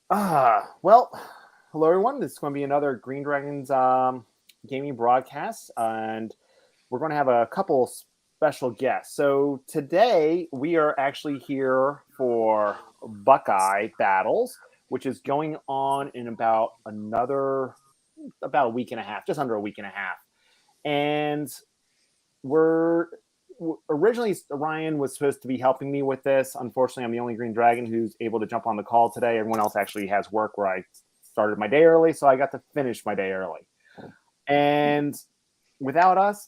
Well, hello everyone. This is going to be another Green Dragons gaming broadcast, and we're going to have a couple special guests. So today we are actually here for Buckeye Battles, which is going on in about a week and a half, just under a week and a half, and we're originally Ryan was supposed to be helping me with this. Unfortunately, I'm the only Green Dragon who's able to jump on the call today. Everyone else actually has work where I started my day early, so I got to finish my day early. And without us,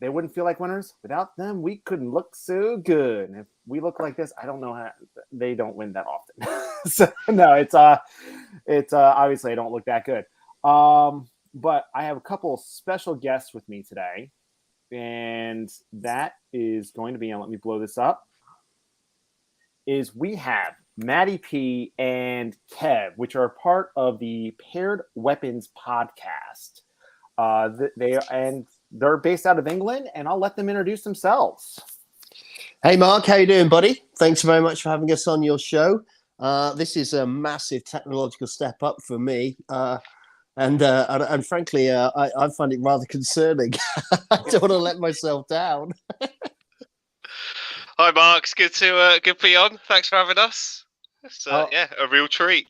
they wouldn't feel like winners. Without them, we couldn't look so good. And if we look like this, I don't know how they don't win that often. So no, it's obviously I don't look that good. But I have a couple special guests with me today, and that is going to be, and let me blow this up, is we have Maddie P and Kev, which are part of the Paired Weapons podcast. They're based out of England, and I'll let them introduce themselves. Hey Mark, how you doing, buddy? Thanks very much for having us on your show. This is a massive technological step up for me. And frankly, I find it rather concerning. I don't want to let myself down. Hi, Mark. It's good to be on. Thanks for having us. It's a real treat.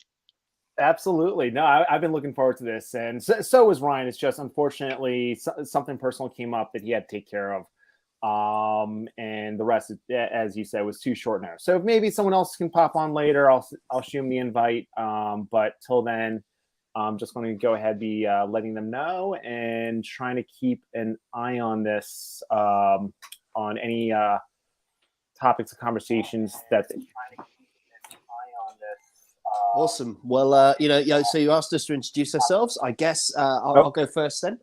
Absolutely. No, I've been looking forward to this, and so was Ryan. It's just unfortunately something personal came up that he had to take care of, and the rest, as you said, was too short notice. So maybe someone else can pop on later. I'll shoot him the invite. But till then, I'm just going to go ahead and be letting them know and trying to keep an eye on this, on any topics of conversations that they're trying to keep an eye on this. Awesome. Well, so you asked us to introduce ourselves. I guess I'll go first then.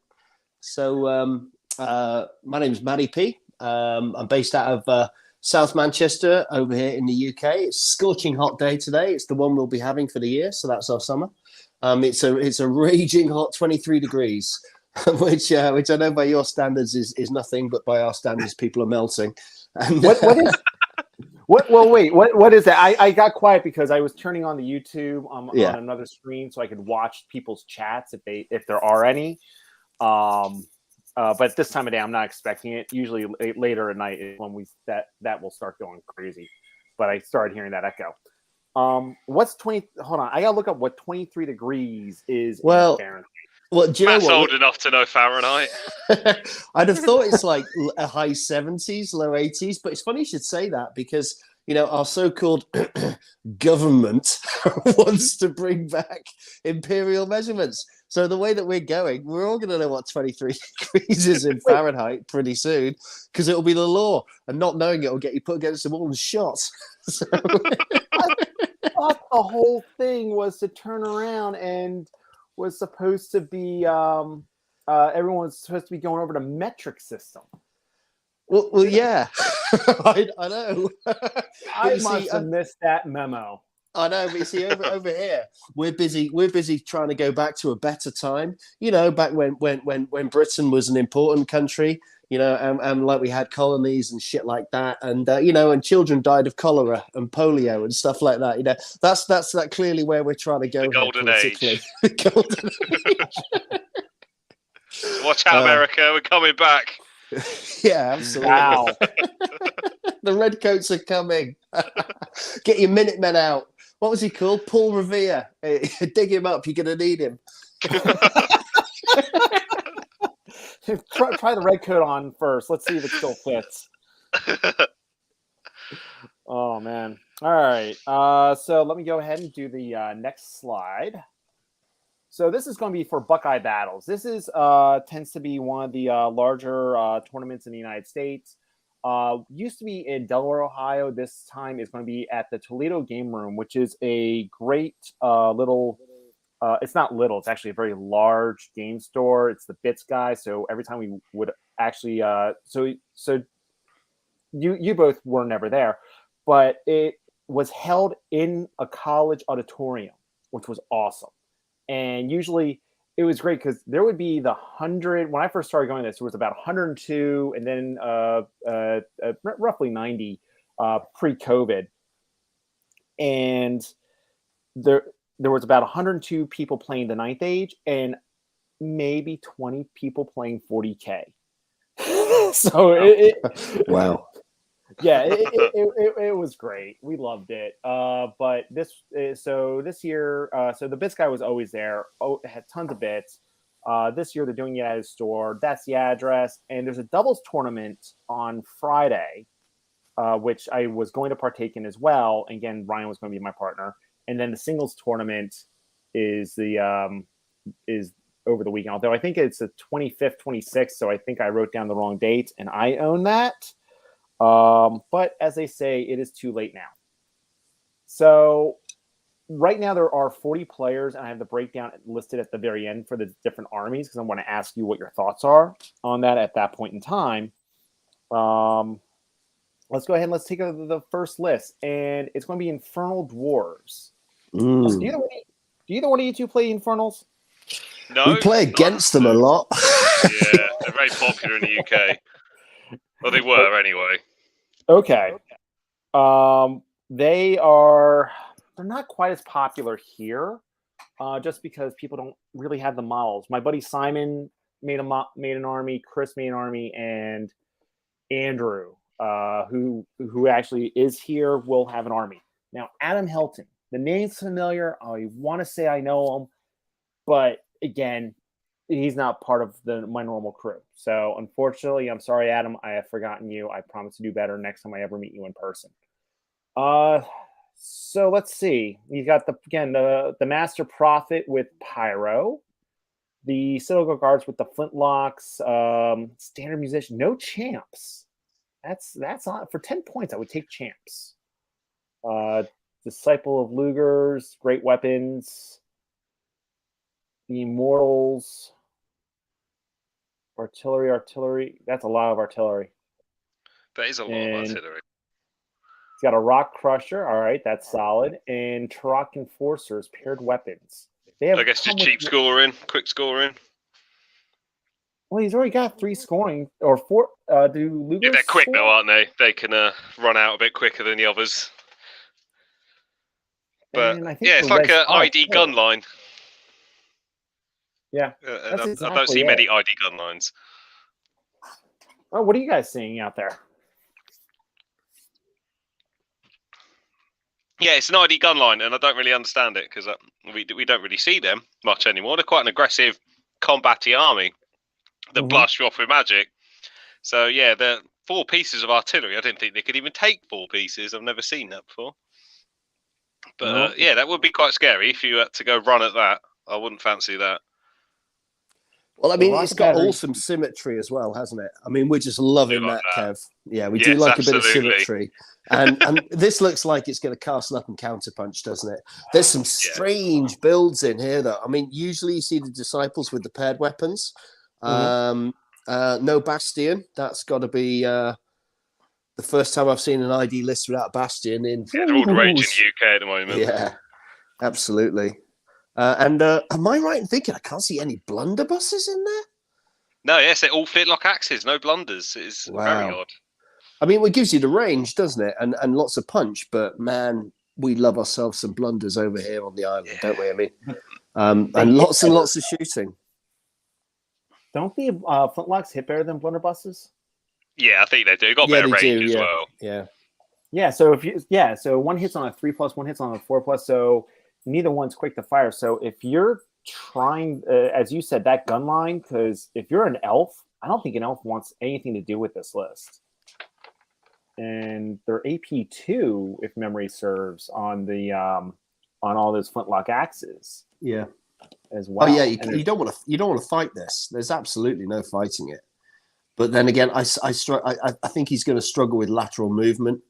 So my name is Maddie P. I'm based out of South Manchester over here in the UK. It's a scorching hot day today. It's the one we'll be having for the year, so that's our summer. It's a raging hot 23 degrees, which I know by your standards is nothing, but by our standards, people are melting. And, what is? What is that? I got quiet because I was turning on the YouTube on another screen so I could watch people's chats if there are any. But this time of day, I'm not expecting it. Usually later at night is when that will start going crazy. But I started hearing that echo. What's 20? Hold on, I gotta look up what 23 degrees is in Fahrenheit. Well, do you Matt's know what? Old enough to know Fahrenheit. I'd have thought it's like a high 70s, low 80s, but it's funny you should say that because our so-called government wants to bring back imperial measurements. So the way that we're going, we're all going to know what 23 degrees is in Fahrenheit pretty soon because it'll be the law, and not knowing it will get you put against the wall and shot. So... I thought the whole thing was to turn around and was supposed to be everyone was supposed to be going over to metric system. Well, yeah, I know. I must have missed that memo. I know, but you see, over here, we're busy trying to go back to a better time. Back when Britain was an important country. And like we had colonies and shit like that, and and children died of cholera and polio and stuff like that. That's clearly where we're trying to go. The golden age. The golden age. Watch out, America! We're coming back. Yeah, absolutely. Wow. The redcoats are coming. Get your Minutemen out. What was he called? Paul Revere. Dig him up. You're gonna need him. Try the red coat on first. Let's see if it still fits. Oh man! All right. So let me go ahead and do the next slide. So this is going to be for Buckeye Battles. This is tends to be one of the larger tournaments in the United States. Used to be in Delaware, Ohio. This time is going to be at the Toledo Game Room, which is a great little. It's not little. It's actually a very large game store. It's the Bits guy. So every time we would actually, so you both were never there, but it was held in a college auditorium, which was awesome. And usually it was great because there would be the 100. When I first started going to this, there was about 102, and then roughly 90 pre-COVID. And there was about 102 people playing the Ninth Age, and maybe 20 people playing 40K. So wow. Yeah, it was great. We loved it. But this year, so the bits guy was always there. Oh, it had tons of bits. This year they're doing it at his store. That's the address. And there's a doubles tournament on Friday, which I was going to partake in as well. Again, Ryan was going to be my partner. And then the singles tournament is is over the weekend. Although I think it's the 25th, 26th. So I think I wrote down the wrong date, and I own that. But as they say, it is too late now. So right now there are 40 players, and I have the breakdown listed at the very end for the different armies because I want to ask you what your thoughts are on that at that point in time. Let's go ahead and let's take the first list, and it's going to be Infernal Dwarves. So do either one of you two play Infernals? No, we play against them a lot. Yeah, they're very popular in the UK. Well, they were anyway. Okay. They're not quite as popular here, just because people don't really have the models. My buddy Simon made an army, Chris made an army, and Andrew, who actually is here, will have an army. Now, Adam Helton, the name's familiar. I want to say I know him, but again, he's not part of my normal crew. So unfortunately, I'm sorry, Adam. I have forgotten you. I promise to do better next time I ever meet you in person. So let's see. You got the Master Prophet with Pyro, the Citadel Guards with the Flintlocks, Standard Musician, no champs. That's on for 10 points. I would take champs. Disciple of Lugers, Great Weapons, the Immortals. Artillery. That's a lot of artillery. That is a lot of artillery. It's got a Rock Crusher. All right, that's solid. And Turok Enforcers, paired weapons. I guess just cheap scoring, quick scoring. Well, he's already got 3 scoring or 4. Do Lugers? Yeah, they're quick score? though, aren't they? They can run out a bit quicker than the others. But yeah, it's like an ID gun line. Yeah, I don't see many ID gun lines. Oh, what are you guys seeing out there? Yeah, it's an ID gun line, and I don't really understand it because we don't really see them much anymore. They're quite an aggressive, combat-y army that blast you off with magic. So yeah, they're 4 pieces of artillery. I didn't think they could even take 4 pieces. I've never seen that before. But yeah, that would be quite scary if you had to go run at that. I wouldn't fancy that. Well, I mean, it's got awesome symmetry as well, hasn't it? I mean, we're just loving that, Kev. Yeah, we do like absolutely. A bit of symmetry. And this looks like it's going to castle up and counterpunch, doesn't it? There's some strange builds in here, though. I mean, usually you see the Disciples with the paired weapons. No Bastion. That's got to be the first time I've seen an ID list without Bastion in. Yeah, they're all the rage in the UK at the moment. Yeah, absolutely. And am I right in thinking I can't see any blunderbusses in there? No, yes, they all flintlock axes, no blunders. It's very odd. I mean, it gives you the range, doesn't it? And lots of punch, but man, we love ourselves some blunders over here on the island, don't we? I mean, and lots of shooting. Don't the flintlocks hit better than blunderbusses? Yeah, I think they do. Got better range as well. Yeah. So so one hits on a 3+, one hits on a 4+. So neither one's quick to fire. So if you're trying, as you said, that gun line, because if you're an elf, I don't think an elf wants anything to do with this list. And they're AP2, if memory serves, on the on all those flintlock axes. Yeah, as well. Oh yeah, you don't want to fight this. There's absolutely no fighting it. But then again, I think he's going to struggle with lateral movement.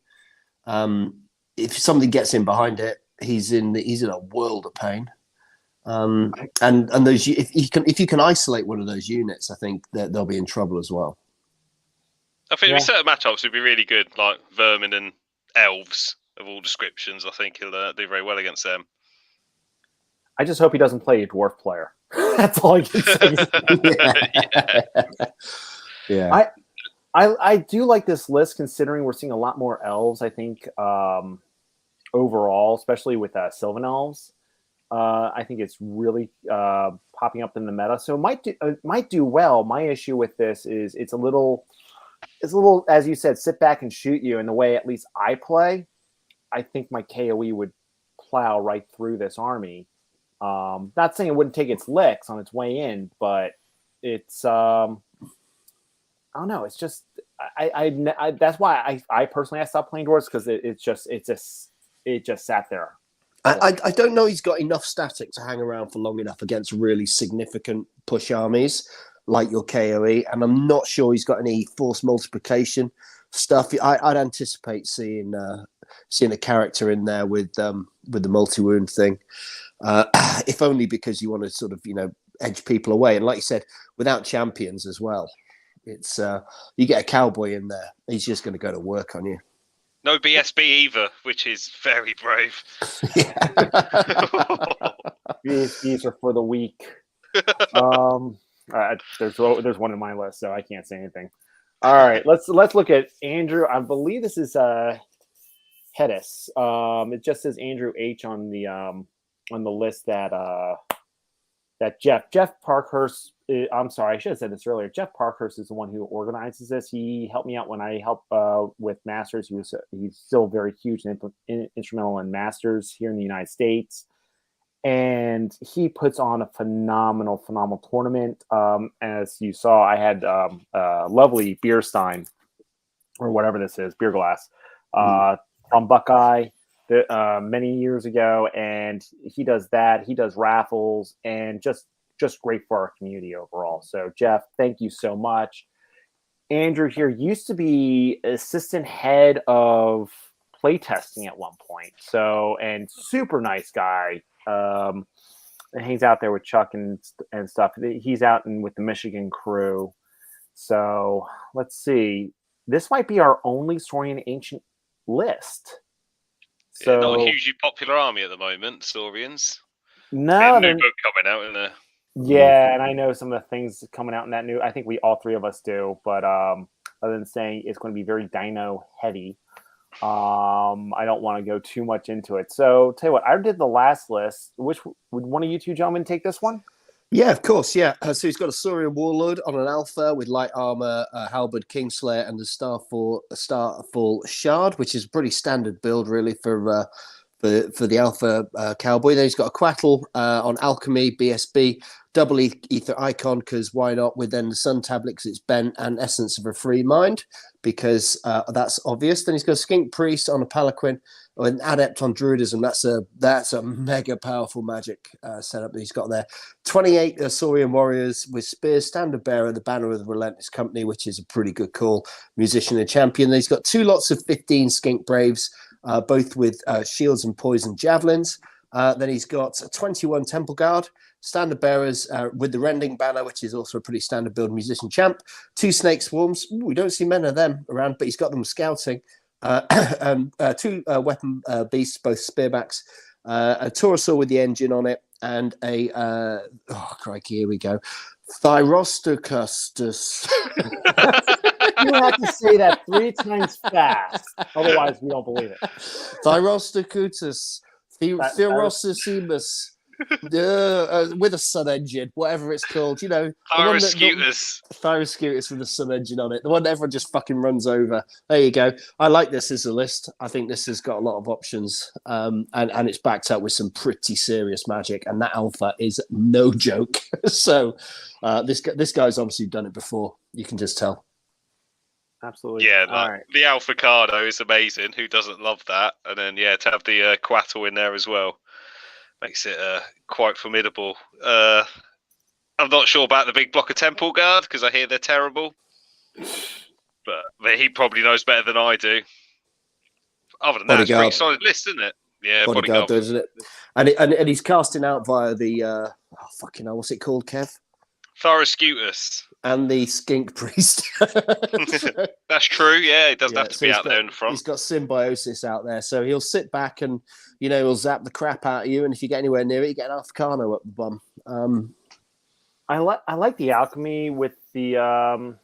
If somebody gets in behind it, he's in a world of pain. And those, if you can isolate one of those units, I think that they'll be in trouble as well. I think certain matchups would be really good, like vermin and elves of all descriptions. I think he'll do very well against them. I just hope he doesn't play a dwarf player. That's all I can say. Yeah. I do like this list, considering we're seeing a lot more elves, I think, overall, especially with Sylvan elves. I think it's really popping up in the meta, so it might do well. My issue with this is it's a little, as you said, sit back and shoot you. In the way at least I play, I think my KOE would plow right through this army. Not saying it wouldn't take its licks on its way in, but it's I don't know. It's just I that's why I personally stopped playing dwarves, because it just sat there. I don't know he's got enough static to hang around for long enough against really significant push armies like your KOE, and I'm not sure he's got any force multiplication stuff. I'd anticipate seeing a character in there with the multi-wound thing, if only because you want to sort of edge people away. And like you said, without champions as well, it's you get a cowboy in there, he's just going to go to work on you. No BSB either, which is very brave. BSBs are for the weak. There's one in my list, so I can't say anything. All right, let's look at Andrew. I believe this is Hedis. It just says Andrew H on the list that Jeff Parkhurst. I'm sorry, I should have said this earlier. Jeff Parkhurst is the one who organizes this. He helped me out when I helped with Masters. He's still very huge and instrumental in Masters here in the United States, and he puts on a phenomenal tournament. As you saw, I had a lovely beer stein, or whatever this is, beer glass, from Buckeye many years ago, and he does that. He does raffles, and just great for our community overall. So Jeff, thank you so much. Andrew here used to be assistant head of playtesting at one point. So, and super nice guy. Hangs out there with Chuck and stuff. He's out with the Michigan crew. So let's see. This might be our only Saurian ancient list. So not a hugely popular army at the moment, Saurians. No, new book coming out in there. Yeah, and I know some of the things coming out in that new. I think we all three of us do, but other than saying it's going to be very dino heavy, I don't want to go too much into it. So, tell you what, I did the last list. Which would one of you two gentlemen take this one? Yeah, of course. Yeah, so he's got a Saurian warlord on an alpha with light armor, halberd, kingslayer, and a starfall shard, which is a pretty standard build, really, for the alpha cowboy. Then he's got a quattle on alchemy, BSB, double ether icon, because why not? With then the sun tablet, because it's bent, and essence of a free mind, because that's obvious. Then he's got a skink priest on a palanquin, or an adept on druidism. That's a mega powerful magic setup that he's got there. 28 Saurian warriors with spears, standard bearer, the banner of the relentless company, which is a pretty good call. Musician and champion. Then he's got 2 lots of 15 skink braves, both with shields and poison javelins. Then he's got 21 temple guard, standard bearers with the rending banner, which is also a pretty standard build. Musician champ, 2 snake swarms. Ooh, we don't see many of them around, but he's got them scouting. 2 weapon beasts, both spearbacks, a Taurosaur with the engine on it, and a crikey, here we go, Thyrostocustus. You have to say that 3 times fast, otherwise we don't believe it. Thyrostocutus, Therosysimus, with a sun engine, whatever it's called, Thyroscutus with a sun engine on it, the one that everyone just fucking runs over. There you go. I like this as a list. I think this has got a lot of options, and it's backed up with some pretty serious magic, and that alpha is no joke. So this guy's obviously done it before. You can just tell. Absolutely. Yeah, the Alphacado is amazing. Who doesn't love that? And then, to have the Quattle in there as well makes it quite formidable. I'm not sure about the big block of Temple Guard, because I hear they're terrible. But he probably knows better than I do. Other than that, it's a pretty solid list, isn't it? Yeah, Bodyguard. Isn't it? And he's casting out via the, fucking hell, what's it called, Kev? Thyroscutus. And the skink priest. That's true, yeah. It doesn't have to be out there in the front. He's got symbiosis out there, so he'll sit back and, he'll zap the crap out of you, and if you get anywhere near it, you get an Alphacano up the bum. I like the alchemy with the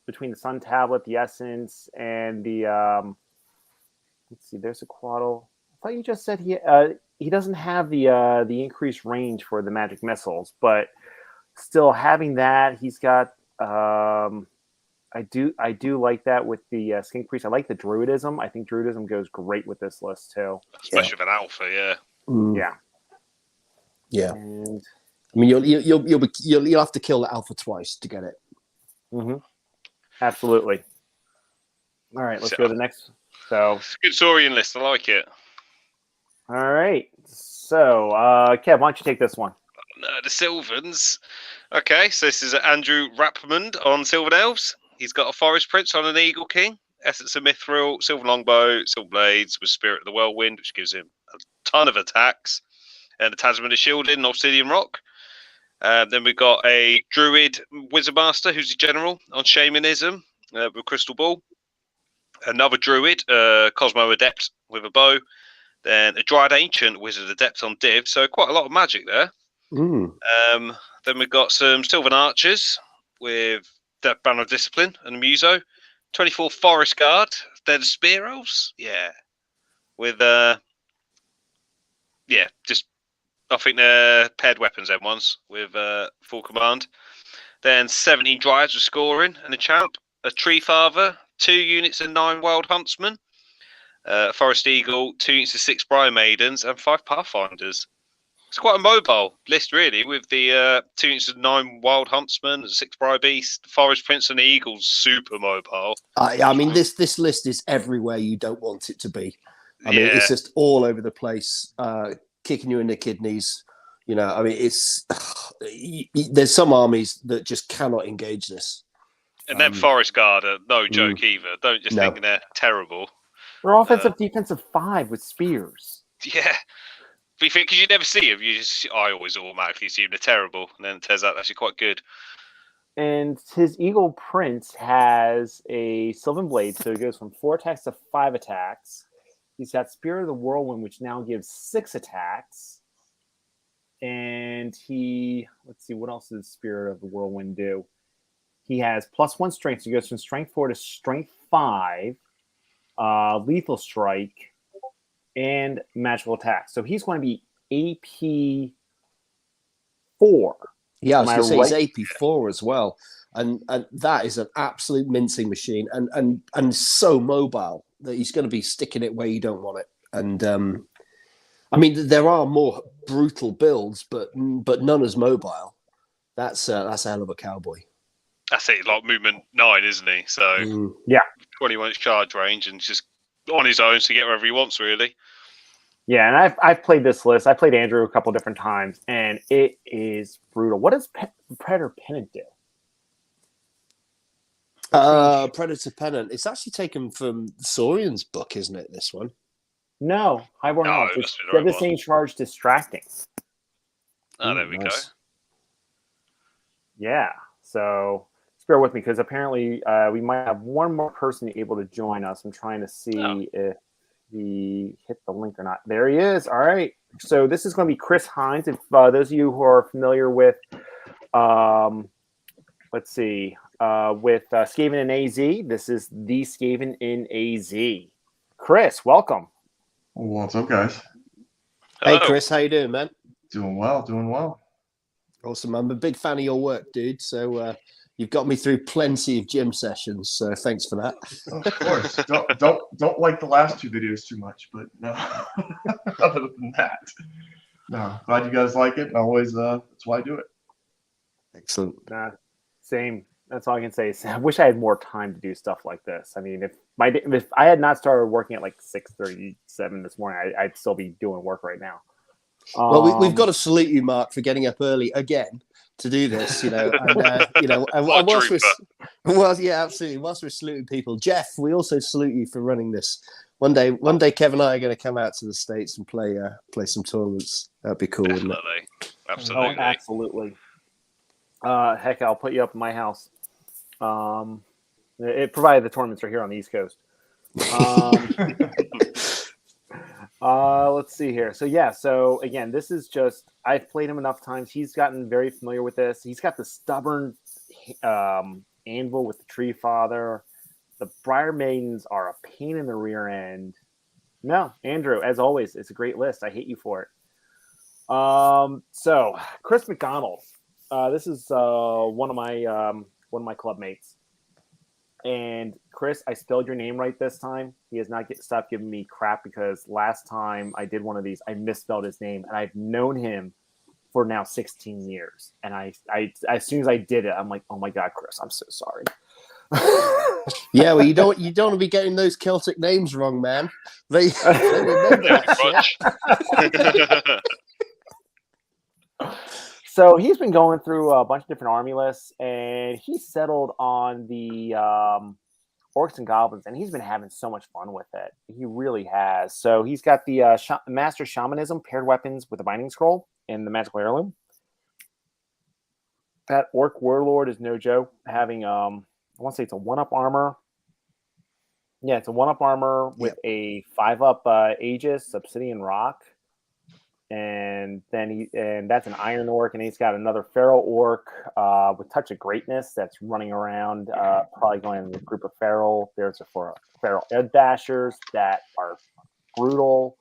between the sun tablet, the essence, and the let's see. There's a Quaddle. I thought you just said he doesn't have the increased range for the magic missiles, but still having that, he's got. I do like that with the Skink Priest. I like the Druidism. I think Druidism goes great with this list too. Especially with an alpha, yeah. Yeah. Yeah. And I mean, you'll have to kill the alpha twice to get it. Absolutely. All right, let's go to the next. So it's a good Saurian list. I like it. All right. So, Kev, why don't you take this one? The Sylvans. Okay, so this is Andrew Rapmond on Sylvan Elves. He's got a Forest Prince on an Eagle King, Essence of Mithril, Sylvan Longbow, Silver Blades with Spirit of the Whirlwind, which gives him a ton of attacks, and the Talisman of Shielding, Obsidian Rock. Then we've got a Druid Wizardmaster, who's a general on Shamanism with Crystal Ball. Another Druid, Cosmo Adept with a bow. Then a Dryad Ancient Wizard Adept on Div. So quite a lot of magic there. Then we've got some Sylvan Archers with the Banner of Discipline and a Muso. 24 Forest Guard. They're the Spear Elves. Yeah. With, just, I think they're paired weapons, them ones, with full command. Then 17 Dryads with Scoring and a Champ. A Tree Father. 2 units of 9 Wild Huntsmen. Forest Eagle, 2 units of 6 Briar Maidens, and 5 Pathfinders. It's quite a mobile list, really, with the 2 units of 9 Wild Huntsmen and 6 Briar Beasts. The Forest Prince and the Eagle's super mobile. I mean, this list is everywhere you don't want it to be. I mean, it's just all over the place, kicking you in the kidneys. You know, I mean, it's there's some armies that just cannot engage this. And then Forest Guard are no joke either. Don't just think they're terrible. They're offensive, defensive 5 with spears. Yeah. Because you never see them. I always automatically assume they're terrible. And then it turns out they're actually quite good. And his Eagle Prince has a Sylvan Blade, so he goes from 4 attacks to 5 attacks. He's got Spirit of the Whirlwind, which now gives 6 attacks. And let's see, what else does Spirit of the Whirlwind do? He has +1 strength, so he goes from strength 4 to strength 5, lethal strike, and magical attack. So he's going to be AP 4. Yeah, I was going to say he's AP 4 as well. And that is an absolute mincing machine and so mobile that he's going to be sticking it where you don't want it. And I mean, there are more brutal builds, but none as mobile. That's a hell of a cowboy. That's it, like movement 9, isn't he? So 21 charge range and just on his own to get wherever he wants, really. Yeah, and I've played this list. I played Andrew a couple different times, and it is brutal. What does Predator Pennant do? Predator Pennant. It's actually taken from Saurian's book, isn't it? This one. No, Highborn Elves. It's devastating charge, distracting. Oh, there we go. Yeah, so bear with me because apparently we might have one more person able to join us. I'm trying to see if he hit the link or not. There he is. All right. So this is going to be Chris Hines. If those of you who are familiar with, let's see, with Skaven in AZ, this is the Skaven in AZ. Chris, welcome. What's up, guys? Hey, Chris. How you doing, man? Doing well. Awesome. I'm a big fan of your work, dude. So you've got me through plenty of gym sessions. So thanks for that. Of course. don't like the last 2 videos too much, but no. Other than that, no. Glad you guys like it. Always, that's why I do it. Excellent. Same. That's all I can say. I wish I had more time to do stuff like this. I mean, if I had not started working at like 6:37 this morning, I'd still be doing work right now. Well, we've got to salute you, Mark, for getting up early again to do this. You know, and whilst absolutely. Whilst we're saluting people, Jeff, we also salute you for running this. One day, Kev and I are going to come out to the States and play some tournaments. That'd be cool, wouldn't it? Absolutely. Oh, absolutely. Heck, I'll put you up in my house. It provided the tournaments are here on the East Coast. Let's see here. So again, this is just, I've played him enough times. He's gotten very familiar with this. He's got the stubborn anvil with the Tree Father. The Briar Maidens are a pain in the rear end. No, Andrew, as always, it's a great list. I hate you for it. So Chris McDonald, this is one of my club mates, and Chris, I spelled your name right this time. He has not stopped giving me crap because last time I did one of these, I misspelled his name, and I've known him for now 16 years. And I as soon as I did it, I'm like, oh my god, Chris, I'm so sorry. Yeah, well, you don't want to be getting those Celtic names wrong, man. They remember that shit. So he's been going through a bunch of different army lists, and he settled on the Orcs and Goblins, and he's been having so much fun with it. He really has. So he's got the Master Shamanism, paired weapons with a Binding Scroll, and the Magical Heirloom. That Orc Warlord is no joke, having I want to say it's a 1-up armor. Yeah, it's a 1-up armor with a 5-up Aegis, Obsidian Rock. And then that's an Iron Orc, and he's got another Feral Orc with Touch of Greatness that's running around, probably going in the group of Feral. There's for Feral Ed Bashers that are brutal.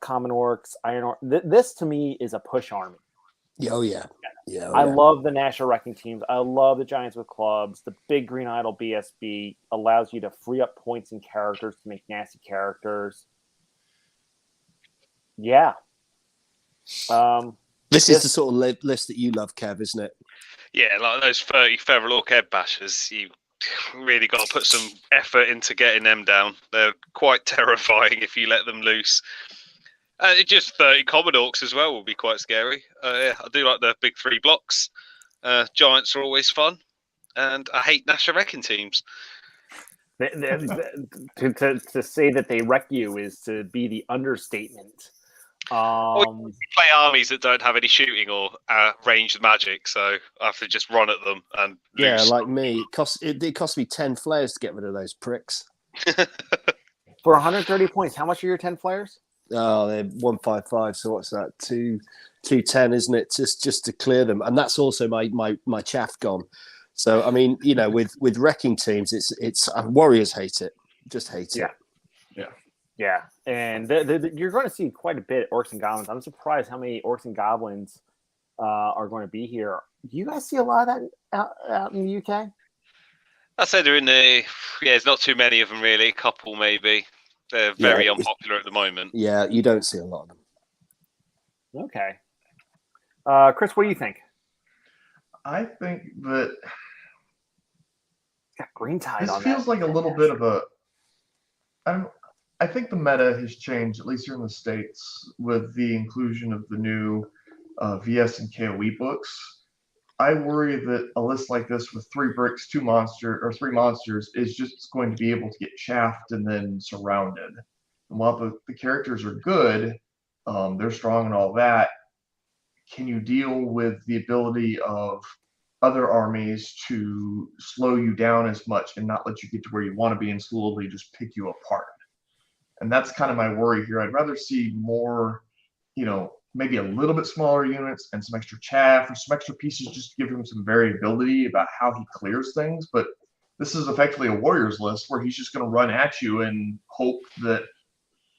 Common Orcs, Iron Orc. This to me is a push army. Oh yeah. I love the National Wrecking teams. I love the Giants with Clubs. The Big Green Idol BSB allows you to free up points and characters to make nasty characters. Yeah. This is the sort of list that you love, Kev, isn't it? Yeah, like those 30 Feral Orc Ed Bashers, you really got to put some effort into getting them down. They're quite terrifying if you let them loose. Just 30 Common Orcs as well will be quite scary. Yeah, I do like the big 3 blocks. Giants are always fun. And I hate National Wrecking teams. To say that they wreck you is to be the understatement. We play armies that don't have any shooting or ranged magic, so I have to just run at them and lose. Yeah, like me. It cost me 10 flares to get rid of those pricks. For 130 points, how much are your 10 flares? Oh, they're 155. So what's that? 210, isn't it? Just to clear them, and that's also my chaff gone. So I mean, you know, with wrecking teams, it's warriors hate it, just hate it. Yeah, and you're going to see quite a bit Orcs and Goblins. I'm surprised how many Orcs and Goblins are going to be here. Do you guys see a lot of that out in the UK? I say they're in the there's not too many of them really. A couple maybe. They're very unpopular at the moment. Yeah, you don't see a lot of them. Okay, Chris, what do you think? I think that Got green tide this on feels that. like a little bit of a. I think the meta has changed, at least here in the States, with the inclusion of the new VS and KOE books. I worry that a list like this with 3 bricks, 3 monsters is just going to be able to get chaffed and then surrounded. And while the characters are good, they're strong and all that, can you deal with the ability of other armies to slow you down as much and not let you get to where you want to be and slowly just pick you apart? And that's kind of my worry here. I'd rather see more, maybe a little bit smaller units and some extra chaff or some extra pieces just to give him some variability about how he clears things. But this is effectively a warriors list where he's just going to run at you and hope that,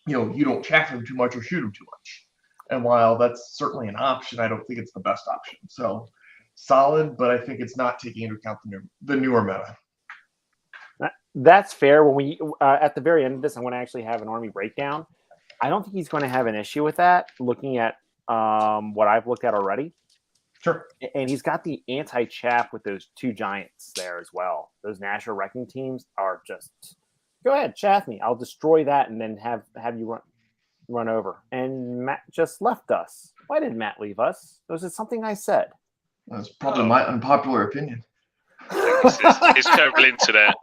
you don't chaff him too much or shoot him too much. And while that's certainly an option, I don't think it's the best option. So solid, but I think it's not taking into account the newer meta. That's fair. When we at the very end of this, I'm going to actually have an army breakdown. I don't think he's going to have an issue with that. Looking at what I've looked at already, sure. And he's got the anti-chaff with those 2 giants there as well. Those National Wrecking teams are just go ahead, chaff me. I'll destroy that and then have you run over. And Matt just left us. Why did Matt leave us? Was it something I said? That's probably my unpopular opinion. It's terrible internet.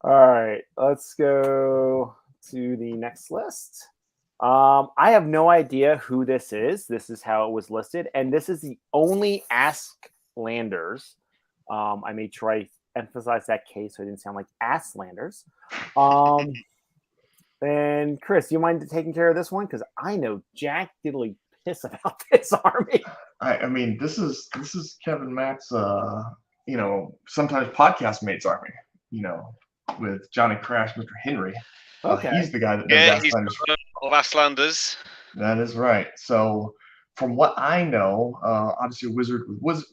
All right, let's go to the next list. I have no idea who this is. This is how it was listed, and this is the only Asklanders. I made sure I emphasize that K so it didn't sound like Asklanders. And Chris, you mind taking care of this one? Because I know Jack diddly piss about this army. I mean, this is Kevin Matt's, sometimes podcast mates army. with Johnny Crash, Mr. Henry. Okay. He's the guy that knows Yeah, he's Asklanders. of Asklanders. That is right. So, from what I know, obviously a wizard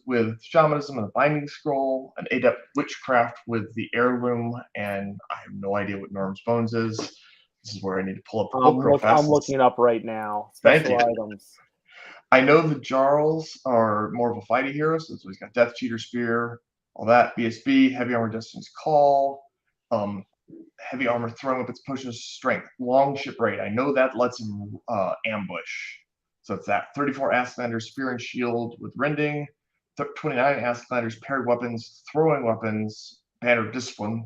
with shamanism and the binding scroll, an adept witchcraft with the heirloom, and I have no idea what Norm's Bones is. This is where I need to pull up the book real fast. I'm looking it up right now. Thank Special you. items. I know the Jarls are more of a fighting hero, so he's got Death Cheater Spear, all that. BSB, Heavy Armor Destiny's Call, Heavy Armor Throwing Weapons, Potion of Strength, Long Ship Raid. I know that lets him ambush. So it's that 34 Asklanders Spear and Shield with Rending, 29 Asklanders Paired Weapons, Throwing Weapons, Banner of Discipline,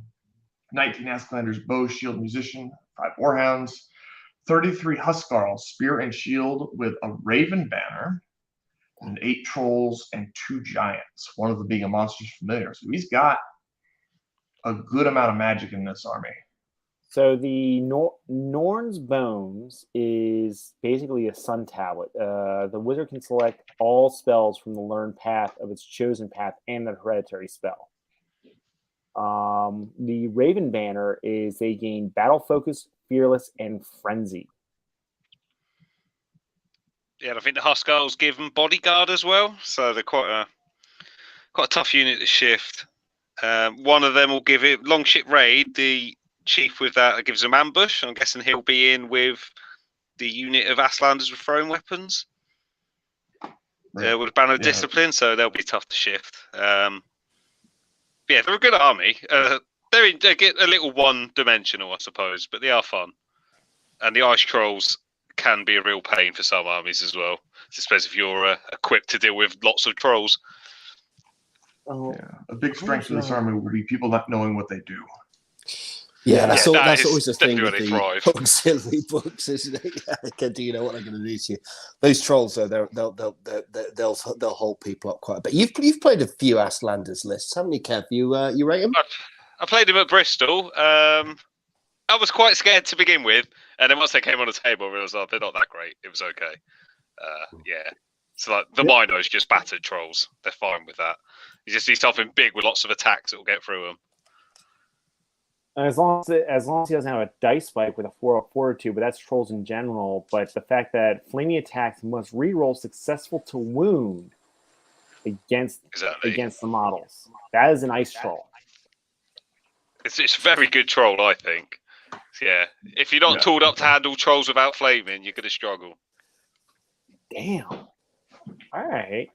19 Asklanders Bow, Shield, Musician, 5 Warhounds, 33 Huskarls Spear and Shield with a Raven Banner, and 8 Trolls and 2 Giants, one of them being a Monster's Familiar. So he's got a good amount of magic in this army. So the Norn's Bones is basically a sun tablet. The wizard can select all spells from the learned path of its chosen path and the hereditary spell. The Raven Banner is they gain Battle Focus, Fearless, and Frenzy. Yeah, I think the Huskarls give them Bodyguard as well, so they're quite a tough unit to shift. One of them will give it Longship Raid. The chief with that gives them Ambush. I'm guessing he'll be in with the unit of Asklanders with throwing weapons. Right. With Banner of Discipline, so they'll be tough to shift. Yeah, they're a good army. They get a little one-dimensional, I suppose, but they are fun. And the Ice Trolls can be a real pain for some armies as well, especially if you're equipped to deal with lots of trolls. Oh, Yeah, a big strength of this army will be people not knowing what they do. Yeah, that's that always the thing with definitely where they the auxiliary books, isn't it? Do you know what they're going to do to you? Those trolls, though, they'll hold people up quite a bit. You've played a few Asklanders lists, haven't you, Kev? You rate them? I played them at Bristol. I was quite scared to begin with, and then once they came on the table, I realised they're not that great. It was okay. Yeah. So like the Minos just battered trolls. They're fine with that. You just need something big with lots of attacks that will get through them. As long as he doesn't have a dice spike with a 4 or 2, but that's trolls in general. But the fact that flaming attacks must reroll successful to wound against the models. That is an ice troll. It's a very good troll, I think. Yeah. If you're not tooled up to handle trolls without flaming, you're going to struggle. Damn. All right.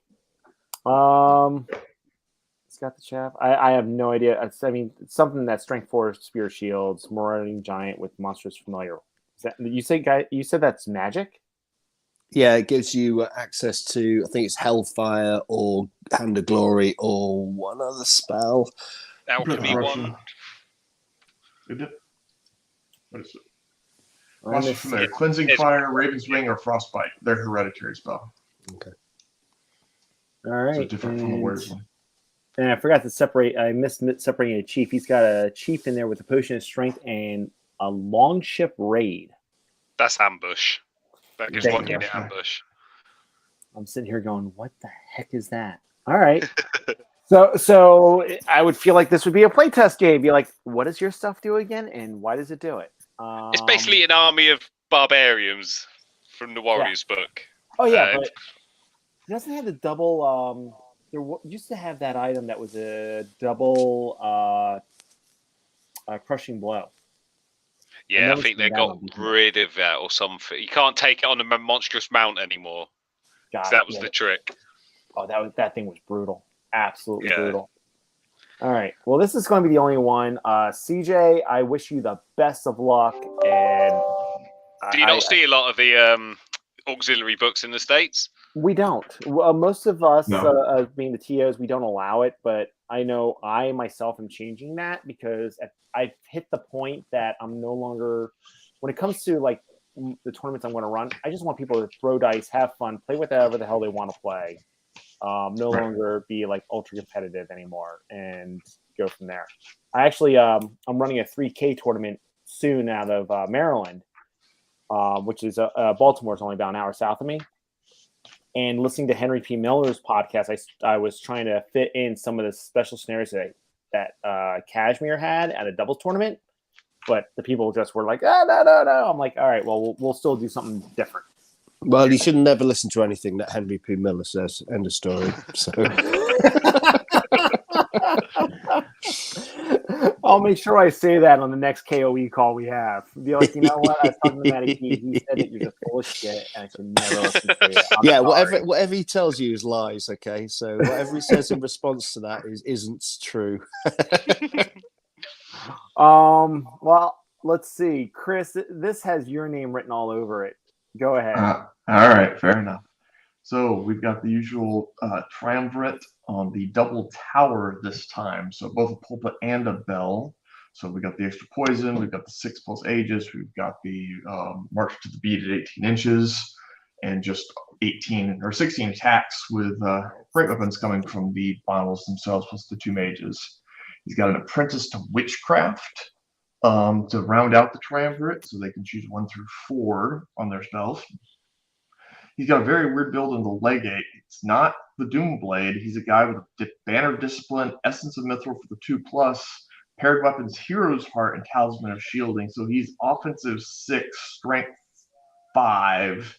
It's got the chaff. I have no idea. It's something that strength 4 spear shields, marauding giant with monstrous familiar. You said that's magic? Yeah, it gives you access to, I think it's Hellfire or Hand of Glory or one other spell. Alchemy one. What is it? Monster Familiar. Cleansing Fire, Raven's Wing, or Frostbite. They're hereditary spell. Okay. All right. So different from the Warriors one. And I forgot to separate. I missed separating a chief. He's got a chief in there with a potion of strength and a Longship Raid. That's ambush. That gives one unit ambush. I'm sitting here going, what the heck is that? All right. So I would feel like this would be a playtest game. Be like, what does your stuff do again, and why does it do it? It's basically an army of barbarians from the Warriors book. Oh yeah, but it doesn't have the double. There used to have that item that was a double crushing blow. Yeah, I think they got rid of that or something. You can't take it on a monstrous mount anymore. That was the trick. Oh, that thing was brutal. Absolutely brutal. All right. Well, this is going to be the only one. CJ, I wish you the best of luck. And do you not see a lot of the auxiliary books in the States? We don't. Most of us, being the TOs, we don't allow it. But I know I myself am changing that because I've hit the point that I'm no longer, when it comes to like the tournaments I'm going to run, I just want people to throw dice, have fun, play whatever the hell they want to play. No longer be like ultra competitive anymore and go from there. I actually, I'm running a 3K tournament soon out of Maryland, which is Baltimore's only about an hour south of me. And listening to Henry P. Miller's podcast, I was trying to fit in some of the special scenarios Kashmir had at a doubles tournament, but the people just were like, no. I'm like, all right, well, we'll still do something different. Well, you should never listen to anything that Henry P. Miller says. End of story. So. I'll make sure I say that on the next KOE call we have. Be like, you know what? I was talking to Matty P. He said that you're just full of shit, and I should never listen to you. Yeah, sorry. whatever he tells you is lies. Okay, so whatever he says in response to that isn't true. Well, let's see, Chris. This has your name written all over it. Go ahead. All right, fair enough. So we've got the usual triumvirate on the double tower this time. So both a pulpit and a bell. So we got the extra poison, we've got the 6+ Aegis, we've got the march to the beat at 18 inches, and just 18 or 16 attacks with great weapons coming from the bottles themselves, plus the 2 mages. He's got an apprentice to witchcraft to round out the triumvirate, so they can choose 1 through 4 on their spells. He's got a very weird build in the legate. It's not the Doomblade. He's a guy with a Banner of Discipline, Essence of Mithril for the 2+, paired weapons, Hero's Heart, and Talisman of Shielding. So he's offensive 6, strength 5,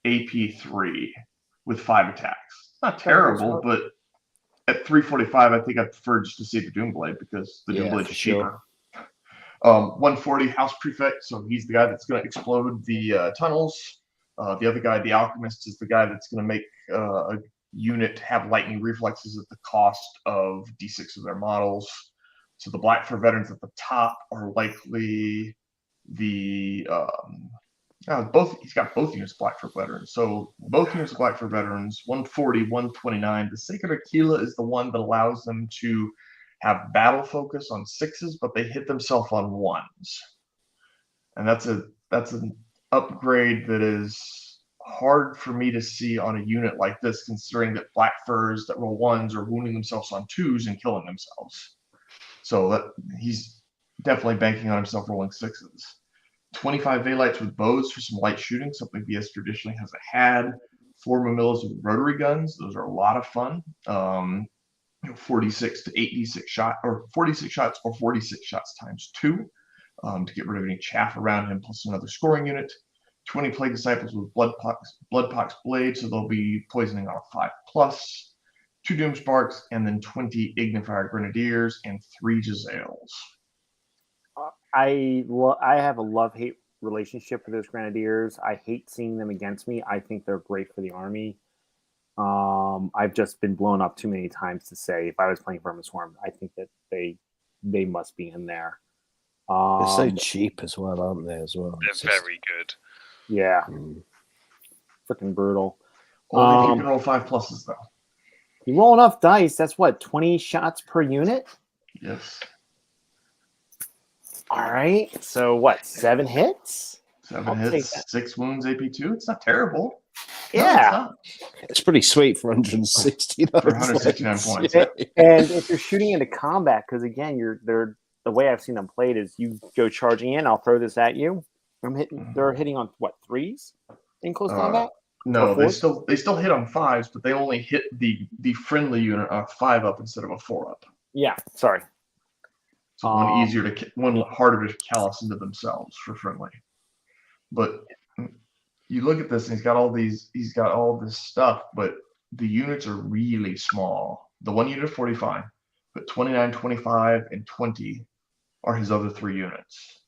AP 3 with 5 attacks. Not terrible, but at 345, I think I prefer just to see the Doomblade because the Doomblade is cheaper. 140 House Prefect, so he's the guy that's going to explode the tunnels. The other guy, the Alchemist, is the guy that's going to make a unit have lightning reflexes at the cost of D6 of their models. So the Black Fur veterans at the top are likely the he's got both units of Black Fur veterans. So both units of Black Fur veterans, 140, 129. The Sacred Aquila is the one that allows them to have battle focus on 6s, but they hit themselves on 1s. And that's an upgrade that is hard for me to see on a unit like this, considering that Black Furs that roll 1s are wounding themselves on 2s and killing themselves. So that he's definitely banking on himself rolling 6s. 25 Valites with bows for some light shooting, something VS traditionally hasn't had. 4 Mamillas with rotary guns. Those are a lot of fun. 46 to 86 shot, or 46 shots, or 46 shots times 2 to get rid of any chaff around him, plus another scoring unit. 20 Plague Disciples with Bloodpox Blade, so they'll be poisoning on a 5+. 2 Doom Sparks, and then 20 Ignifier Grenadiers and 3 Jezzails. I have a love-hate relationship with those Grenadiers. I hate seeing them against me. I think they're great for the army. I've just been blown up too many times to say if I was playing Vermin Swarm, I think that they must be in there. They're so cheap as well, aren't they? As well, They're very good. Yeah, freaking brutal. Only if you can roll 5+s though. You roll enough dice. That's what, 20 shots per unit. Yes. All right. So what? 7 hits. 7 hits, 6 wounds, AP2. It's not terrible. Yeah, it's pretty sweet for 169 for 169 points. And if you're shooting into combat, because again, the way I've seen them played is you go charging in. I'll throw this at you. They're hitting on what, 3s in close combat? No, they still hit on 5s, but they only hit the friendly unit on a 5-up instead of a 4-up. Yeah, sorry. So one harder to callous into themselves for friendly. But you look at this, and he's got all this stuff, but the units are really small. The one unit of 45, but 29, 25, and 20 are his other 3 units.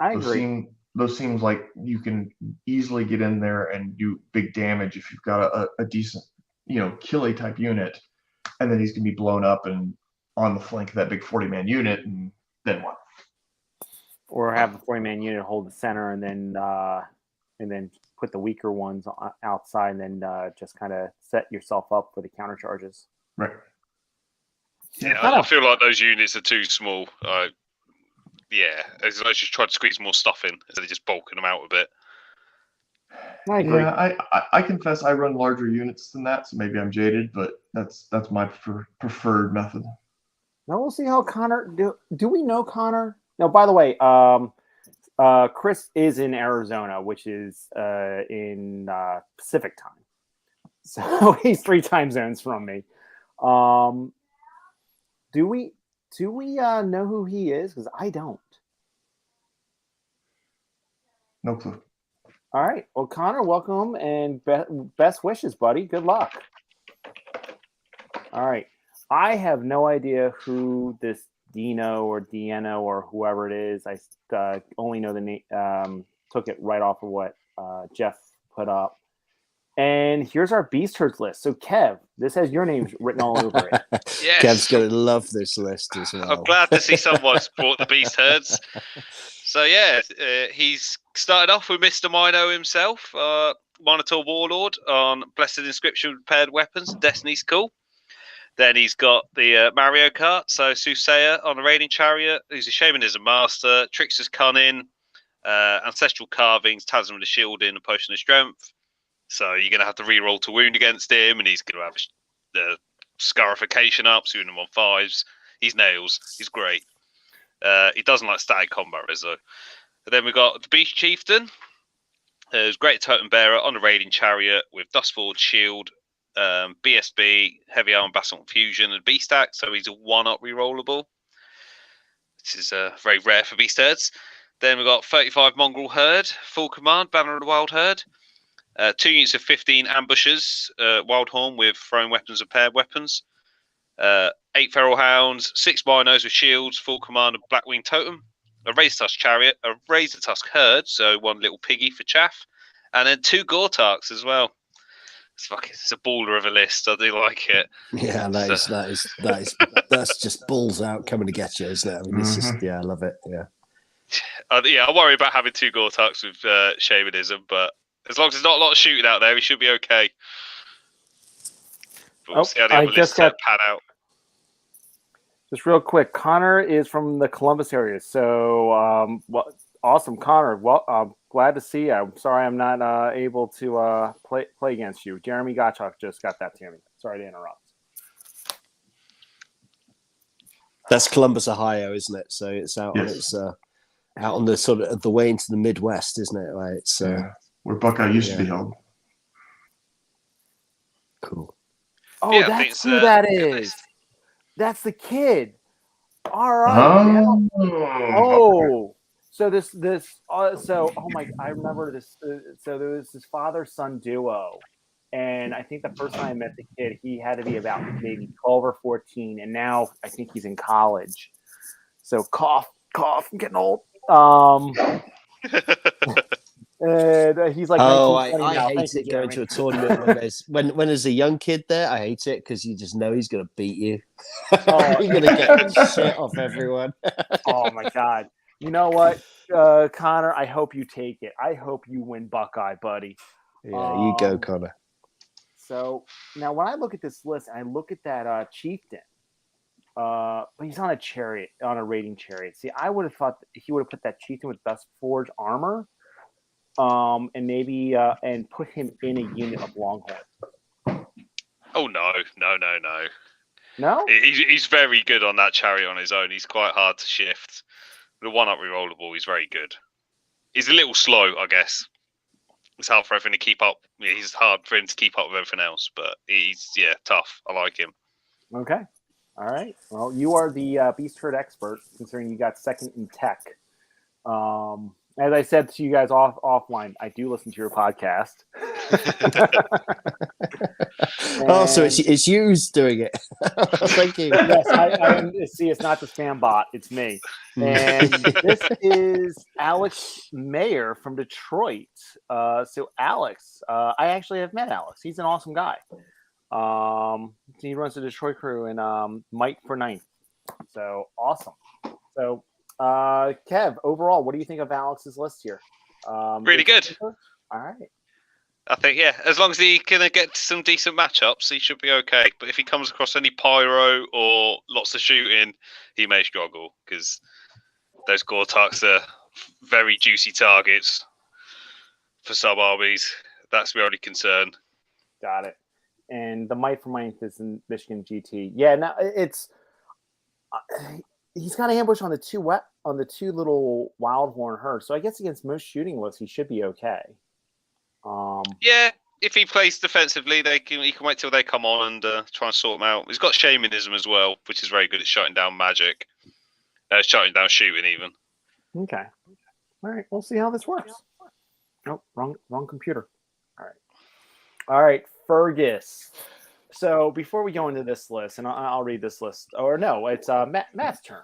I agree. Those seems like you can easily get in there and do big damage if you've got a decent, killy type unit, and then he's gonna be blown up and on the flank of that big 40-man unit, and then what? Or have the 40-man unit hold the center, and then put the weaker ones outside, and then just kind of set yourself up for the counter charges. Right. Yeah, I feel like those units are too small. Yeah, as I just try to squeeze more stuff in instead of just bulking them out a bit. I agree. Yeah, I confess I run larger units than that, so maybe I'm jaded, but that's my preferred method. Now we'll see how Connor do we know Connor? Now, by the way, Chris is in Arizona, which is in Pacific time, so he's 3 time zones from me. do we know who he is? Because I don't. No clue. All right. Well, Connor, welcome and best wishes, buddy. Good luck. All right. I have no idea who this Dino or Dieno or whoever it is. I only know the name. Took it right off of what Jeff put up. And here's our Beast Herds list. So, Kev, this has your name written all over it. Yes. Kev's going to love this list as well. I'm glad to see someone's brought the Beast Herds. So, yeah, he's started off with Mr. Mino himself, Minotaur Warlord on Blessed Inscription with Paired Weapons. Destiny's cool. Then he's got the Mario Kart, so Soothsayer on the Raiding Chariot, who's a Shamanism Master, Trickster's Cunning, Ancestral Carvings, Talisman of Shielding, and Potion of Strength. So you're going to have to re-roll to wound against him, and he's going to have the scarification up, so him on 5s. He's nails. He's great. He doesn't like static combat, though. And then we've got the Beast Chieftain, who's Great Totem Bearer on the Raiding Chariot with Dustforge Shield, BSB, Heavy Armor, Basalt Fusion, and Beast Axe. So he's a 1-up re-rollable. This is very rare for Beast Herds. Then we've got 35 Mongrel Herd, full command, Banner of the Wild Herd. 2 units of 15 ambushers, Wild Horn with thrown weapons and paired weapons. 8 Feral Hounds, 6 Minos with shields, full command of Blackwing Totem. A Razor Tusk Chariot, a Razor Tusk Herd, so 1 little piggy for chaff. And then 2 Gortarks as well. It's a baller of a list. I do like it. Yeah, that's just balls out coming to get you, isn't it? I mean, it's just, I love it. Yeah. I worry about having 2 Gortarks with Shamanism, but as long as there's not a lot of shooting out there, he should be okay. But we'll see how the other lists pan out. Just real quick, Connor is from the Columbus area. So, awesome, Connor. Well, I'm glad to see you. I'm sorry I'm not able to play against you. Jeremy Gottschalk just got that to me. Sorry to interrupt. That's Columbus, Ohio, isn't it? So it's out on out on the sort of the way into the Midwest, isn't it? Right. It's where Buckeye used to be held. Cool. Oh, that's who that is. That's the kid. All right. So I remember this. So there was this father-son duo, and I think the first time I met the kid, he had to be about maybe 12 or 14, and now I think he's in college. So cough, I'm getting old. And he's like, I hate it going to a tournament when there's a young kid there. I hate it because you just know he's going to beat you. You're going to get shit off everyone. Oh my god! You know what, Connor? I hope you take it. I hope you win Buckeye, buddy. Yeah, you go, Connor. So now, when I look at this list, and I look at that chieftain, but he's on a chariot, on a raiding chariot. See, I would have thought that he would have put that chieftain with best forge armor. And maybe and put him in a unit of Longhorn. Oh no! No? He's very good on that chariot on his own. He's quite hard to shift. The 1-up rerollable, he's very good. He's a little slow, I guess. It's hard for everything to keep up. He's hard for him to keep up with everything else, but he's tough. I like him. Okay. All right. Well, you are the Beast Herd expert, considering you got second in tech. As I said to you guys offline, I do listen to your podcast. So it's you doing it. Thank you. Yes, I see. It's not the spam bot; it's me. And this is Alex Mayer from Detroit. So Alex, I actually have met Alex. He's an awesome guy. He runs the Detroit crew and Mike for 9th. So awesome. So. Kev, overall, what do you think of Alex's list here? Really good. All right. I think, as long as he can get some decent matchups, he should be okay. But if he comes across any pyro or lots of shooting, he may struggle because those Gortarks are very juicy targets for sub-armies. That's the only concern. Got it. And the Might for Ninth is in Michigan GT. Yeah, now it's... he's got an ambush on the two little Wildhorn herds. So I guess against most shooting lists, he should be okay. if he plays defensively, he can wait till they come on and try and sort them out. He's got shamanism as well, which is very good at shutting down magic, shutting down shooting even. Okay. All right. We'll see how this works. Oh, wrong computer. All right, Fergus. So before we go into this list, and I'll read this list, or no, it's Matt's turn.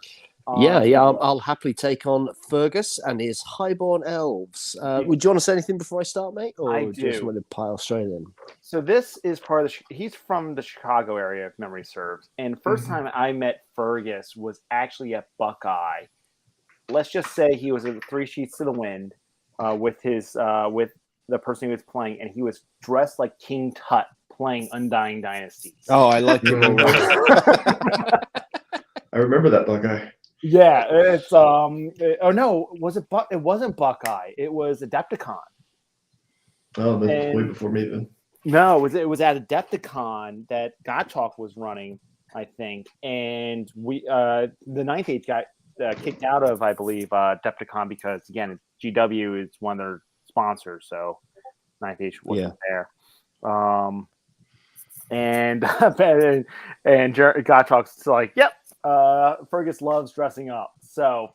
I'll happily take on Fergus and his highborn elves. Would you want to say anything before I start, mate? Or I do. Just want to pile straight in? So this is part of he's from the Chicago area, if memory serves. And first time I met Fergus was actually at Buckeye. Let's just say he was at 3 Sheets to the Wind with the person he was playing, and he was dressed like King Tut playing Undying Dynasties. Oh, I like it. I remember that Buckeye. Yeah, it's it wasn't Buckeye. It was Adepticon. Oh, that's way before me then. No, it was at Adepticon that Gottschalk was running, I think, and we the Ninth Age got kicked out of, I believe, Adepticon because again, GW is one of their sponsors, so Ninth Age wasn't there. And Gottschalk's like, yep, Fergus loves dressing up. So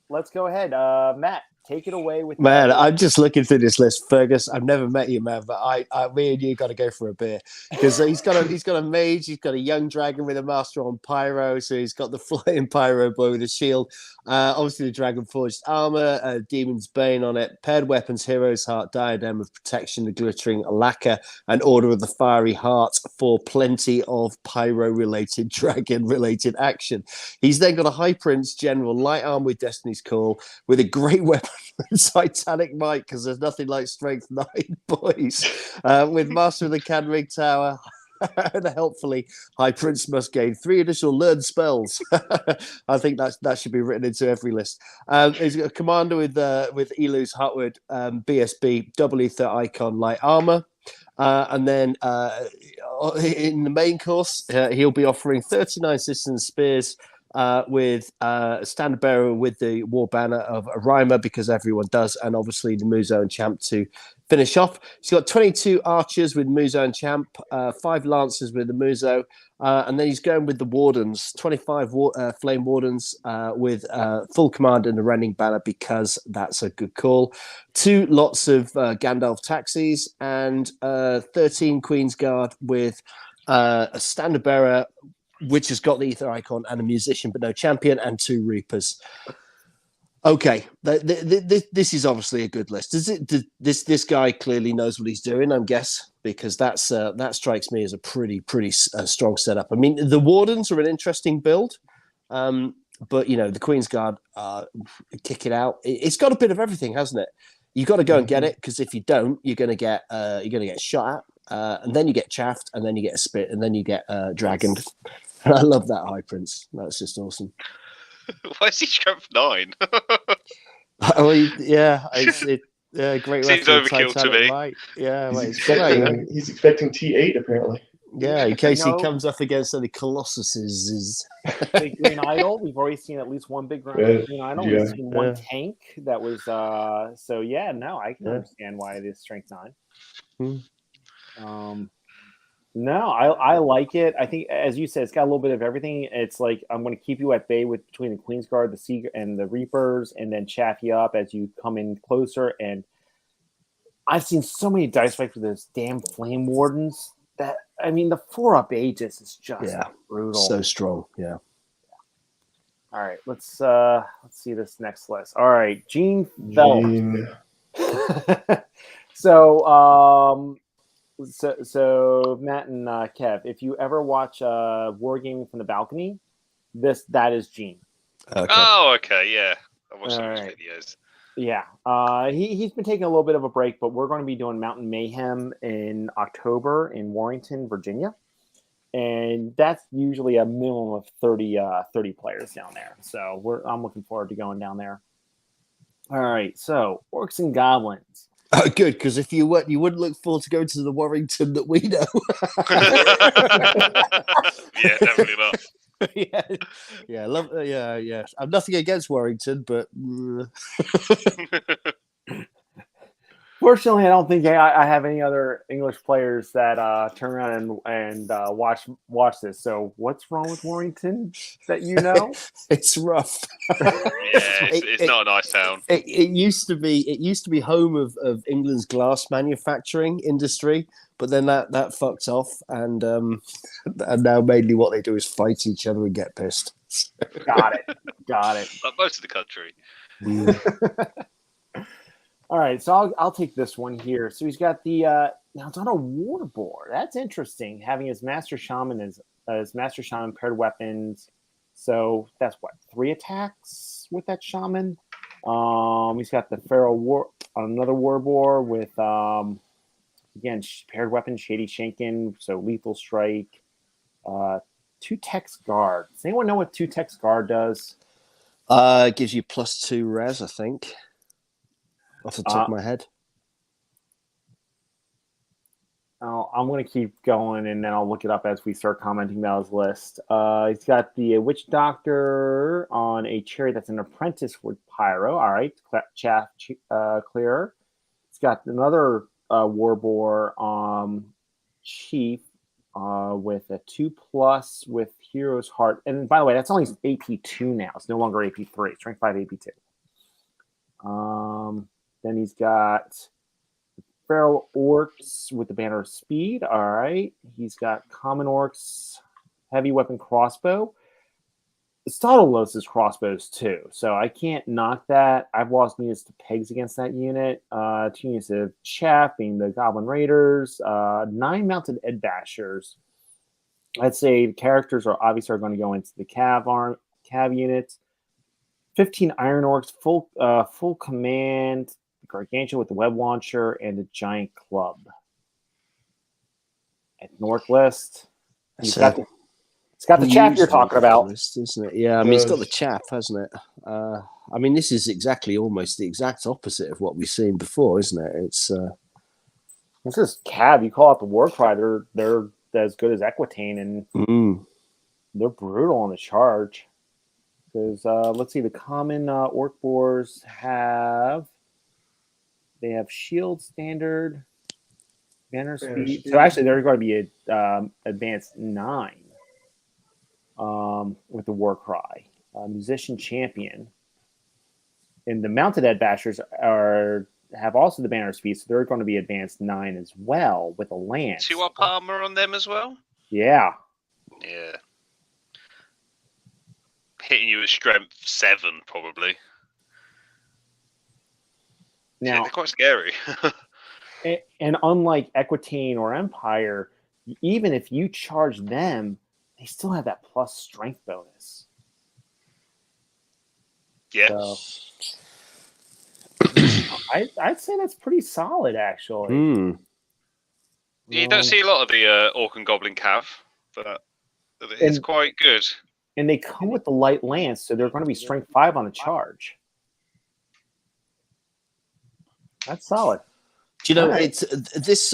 let's go ahead, Matt. Take it away with man. I'm just looking through this list, Fergus. I've never met you, man, but me and you got to go for a beer because he's got a mage, he's got a young dragon with a master on pyro, so he's got the flying pyro boy with a shield. Obviously, the dragon forged armor, demon's bane on it, paired weapons, hero's heart, diadem of protection, the glittering lacquer, and order of the fiery heart for plenty of pyro-related, dragon-related action. He's then got a high prince general, light armor with Destiny's Call, with a great weapon. Titanic Might, because there's nothing like Strength 9, boys. With Master of the Canrig Tower, and helpfully, High Prince must gain 3 additional learned spells. I think that should be written into every list. He's got a commander with Elu's Hutwood, BSB, double ether icon, light armor. And then in the main course, he'll be offering 39 citizens spears, with standard bearer with the war banner of Rhymer, because everyone does, and obviously the Muzo and Champ to finish off. He's got 22 archers with Muzo and Champ, 5 lancers with the Muzo, and then he's going with the Wardens, 25 Flame Wardens with full command and the Rending banner, because that's a good call. 2 lots of Gandalf taxis, and 13 Queen's Guard with a standard bearer, which has got the ether icon, and a musician but no champion, and 2 reapers. Okay, this is obviously a good list. This guy clearly knows what he's doing, I guess, because that strikes me as a pretty strong setup. I mean, the Wardens are an interesting build, but the Queen's Guard, kick it out. It's got a bit of everything, hasn't it? You got to go and get it, because if you don't, you're gonna get shot at, and then you get chaffed, and then you get a spit, and then you get dragoned. And I love that High Prince. That's just awesome. Why is he strength 9? Great. Seems overkill to me. Right? Yeah, he's expecting T8 apparently. Yeah, in case he comes up against any Colossuses. Big Green Idol. We've already seen at least one Big Green Idol. We've seen one tank that was. I can understand why it is strength 9. No, I like it. I think, as you said, it's got a little bit of everything. It's like, I'm going to keep you at bay between the Queen's Guard, the Sea, and the Reapers, and then chaff you up as you come in closer. And I've seen so many dice fights with those damn Flame Wardens that, I mean, the 4-up Aegis is just brutal. So strong, yeah. All right, let's see this next list. All right, Gene Felt. So Matt and Kev, if you ever watch Wargaming from the Balcony, that is Gene. Okay. Oh, okay, yeah. I watched those videos. Yeah, he's been taking a little bit of a break, but we're going to be doing Mountain Mayhem in October in Warrington, Virginia, and that's usually a minimum of 30 players down there. So I'm looking forward to going down there. All right, so Orcs and Goblins. Oh, good, because if you weren't, you wouldn't look forward to going to the Warrington that we know. Yeah, definitely not. Yeah. I'm nothing against Warrington, but Unfortunately, I don't think I have any other English players that turn around and watch this. So, what's wrong with Warrington that you know? It's rough. Yeah, it's not a nice town. It used to be home of England's glass manufacturing industry, but then that fucked off, and now mainly what they do is fight each other and get pissed. Got it. Like most of the country. All right, so I'll take this one here. So he's got the now it's on a war board. That's interesting. Having his master shaman as master shaman paired weapons. So that's what, 3 attacks with that shaman. He's got the feral war another war board with again paired weapons, shady shankin, so lethal strike. 2 text guard. Does anyone know what 2 text guard does? It gives you +2 res, I think. Off the top of my head. I'm going to keep going, and then I'll look it up as we start commenting about his list. He's got the witch doctor on a chariot that's an apprentice with pyro. All right, chaff clearer. He's got another war boar chief with a 2+ with hero's heart. And by the way, that's only AP2 now. It's no longer AP3. Strength 5 AP2. Then he's got feral orcs with the banner of speed. All right. He's got common orcs, heavy weapon crossbow. Staudalos is crossbows too, so I can't knock that. I've lost units to pegs against that unit. 2 units of chaff being the Goblin Raiders. 9 mounted Ed Bashers. I'd say the characters are obviously going to go into the cav units. 15 Iron Orcs, full command, Gargantua with the web launcher, and the giant club. At the Orc list, it's got the chaff you're talking about, list, isn't it? Yeah, I mean, it's got the chaff, hasn't it? I mean, this is almost the exact opposite of what we've seen before, isn't it? It's this is cav. You call out the war cry, they're as good as Equitane, and they're brutal on the charge. Because let's see, the common orc boars have shield, standard, banner speed. So actually, they're going to be advanced 9 with the war cry. Musician champion, and the mounted Ed Bashers have also the banner speed, so they're going to be advanced 9 as well with a lance. 2 up armor on them as well. Yeah. Hitting you with strength 7 probably. Now, they're quite scary. and unlike Equitane or Empire, even if you charge them, they still have that plus strength bonus. Yeah. So, I'd say that's pretty solid, actually. Yeah, you don't see a lot of the Orc and Goblin cav, but it's quite good. And they come with the light lance, so they're going to be strength 5 on the charge. That's solid. Do you know, it's this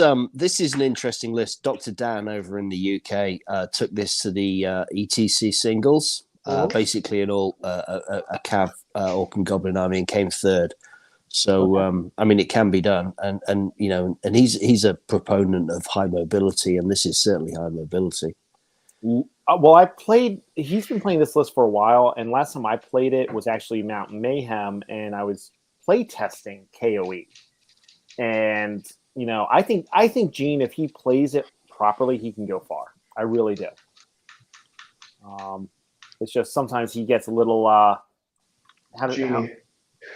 is an interesting list. Dr. Dan over in the UK took this to the ETC singles, basically an all a cav Orc and Goblin army, and came 3rd. So I mean, it can be done, and you know, and he's a proponent of high mobility, and this is certainly high mobility. Well, he's been playing this list for a while, and last time I played it was actually Mount Mayhem, and I was play testing KOE. And, you know, I think Gene, if he plays it properly, he can go far. I really do. It's just sometimes he gets a little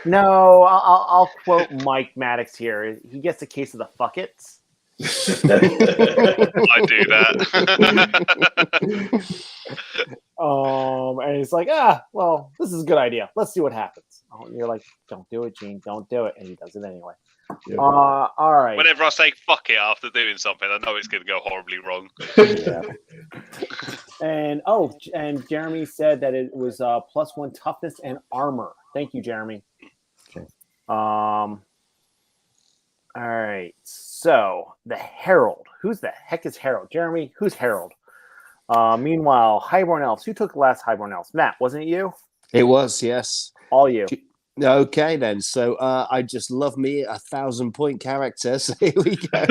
No, I'll quote Mike Maddox here. He gets a case of the fuckets. I do that. And it's like, well, this is a good idea. Let's see what happens. And you're like, don't do it, Gene. Don't do it. And he does it anyway. Yeah. All right. Whenever I say fuck it after doing something, I know it's going to go horribly wrong. Yeah. And Jeremy said that it was +1 toughness and armor. Thank you, Jeremy. Okay. All right. So the Herald. Who's the heck is Herald? Jeremy, who's Herald? Meanwhile, Highborn Elves. Who took the last Highborn Elves? Matt, wasn't it you? It was, yes. All you. Okay, then. So I just love me 1,000-point character. So here we go.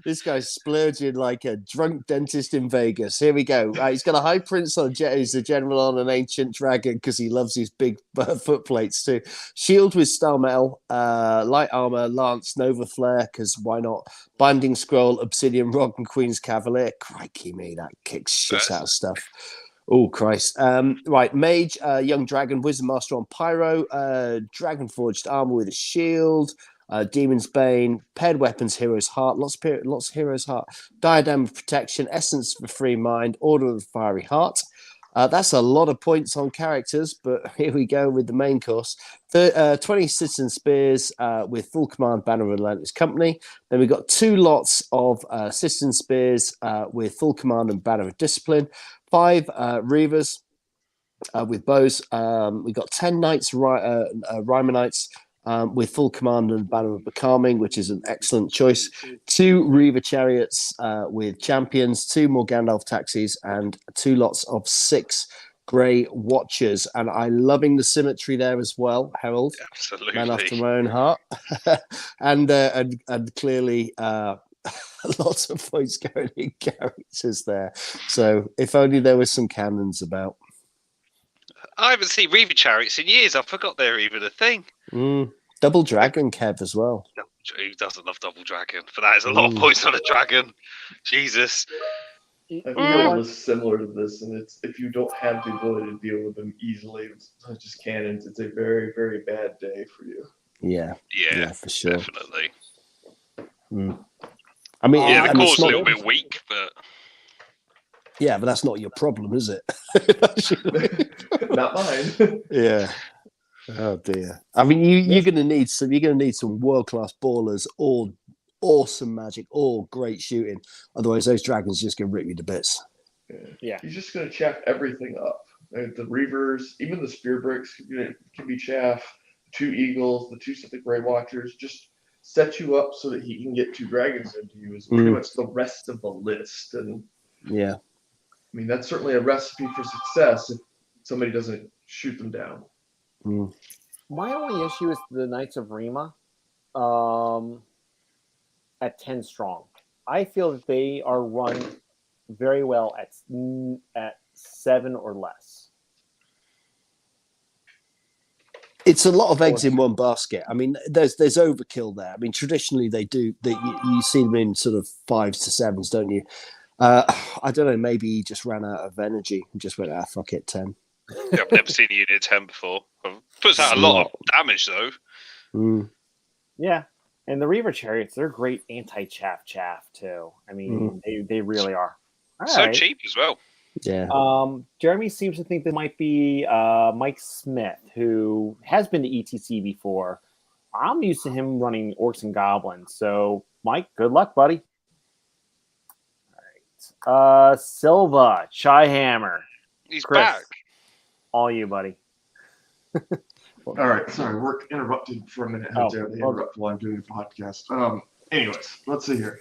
This guy's splurging like a drunk dentist in Vegas. Here we go. He's got a high prince on who's the general on an ancient dragon because he loves his big foot plates too. Shield with star metal, light armor, lance, nova flare. Because why not? Binding scroll, obsidian rod, and queen's cavalier. Crikey me, that kicks shit out of stuff. Oh, Christ. Right, mage, young dragon, wisdom master on pyro, dragon forged armor with a shield, demon's bane, paired weapons, hero's heart, lots of hero's heart, diadem of protection, essence of a free mind, order of the fiery heart. That's a lot of points on characters, but here we go with the main course. 20 citizen spears with full command, banner of relentless company. Then we've got 2 lots of citizen spears with full command and banner of discipline. 5 reavers with bows. We've got 10 knights, Rhymer knights with full command and banner of becalming, which is an excellent choice. 2 reaver chariots with champions, 2 more Gandalf taxis, and 2 lots of 6 grey watchers. And I'm loving the symmetry there as well, Harold. Absolutely. Man after my own heart. and clearly lots of points going in characters there. So if only there was some cannons about. I haven't seen Reaver chariots in years. I forgot they're even a thing. Double dragon, Kev, as well. Who doesn't love double dragon? But that is a lot of points on a dragon. Jesus. I think it was similar to this, and it's if you don't have the ability to deal with them easily, such as cannons, it's a very, very bad day for you. Yeah, for sure. Definitely. I mean, the core's a little bit weak, but yeah, but that's not your problem, is it? Not mine. Yeah. Oh dear. I mean, you're going to need some world-class ballers, or awesome magic, or great shooting. Otherwise, those dragons just going to rip you to bits. Yeah. He's just going to chaff everything up. The reavers, even the spear bricks can be chaff. 2 eagles, the 2 Sith Grey Watchers, just set you up so that he can get 2 dragons into you is pretty much the rest of the list. And yeah, I mean, that's certainly a recipe for success if somebody doesn't shoot them down. My only issue is the Knights of Rima at 10 strong. I feel that they are run very well at 7 or less. it's a lot of eggs in one basket. I mean, there's overkill there. I mean, traditionally you see them in sort of 5s to 7s, don't you? I don't know. Maybe he just ran out of energy and just went, fuck it, 10. Yeah, I've never seen a unit 10 before. Puts out a lot of damage though. Yeah, and the Reaver Chariots, they're great anti-chaff too. I mean, they really are. So cheap as well. Yeah. Jeremy seems to think there might be Mike Smith, who has been to ETC before. I'm used to him running Orcs and Goblins. So, Mike, good luck, buddy. All right. Silva, Shyhammer. He's Chris, back. All you, buddy. All right, sorry, work interrupted for a minute. They interrupt while I'm doing the podcast. Anyways, let's see here.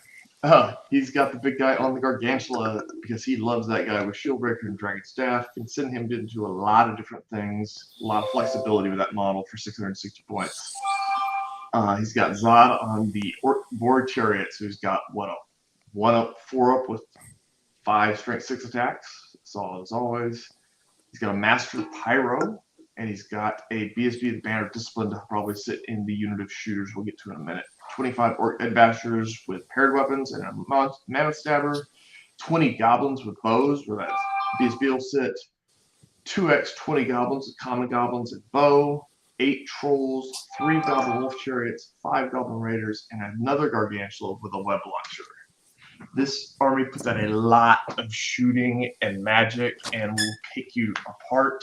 He's got the big guy on the Gargantula because he loves that guy with Shieldbreaker and Dragon Staff. Can send him into a lot of different things. A lot of flexibility with that model for 660 points. He's got Zod on the Board Chariots, who's got 4 up with 5 strength 6 attacks. Solid as always. He's got a Master Pyro, and he's got a BSB, the Banner of Discipline, to probably sit in the unit of shooters we'll get to in a minute. 25 Orc Deadbashers with paired weapons and a Mammoth Stabber. 20 Goblins with bows, where that BSB will sit. 2x 20 Goblins with Common Goblins and bow. 8 Trolls, 3 Goblin Wolf Chariots, 5 Goblin Raiders, and another Gargantula with a Web Launcher. This army puts out a lot of shooting and magic and will pick you apart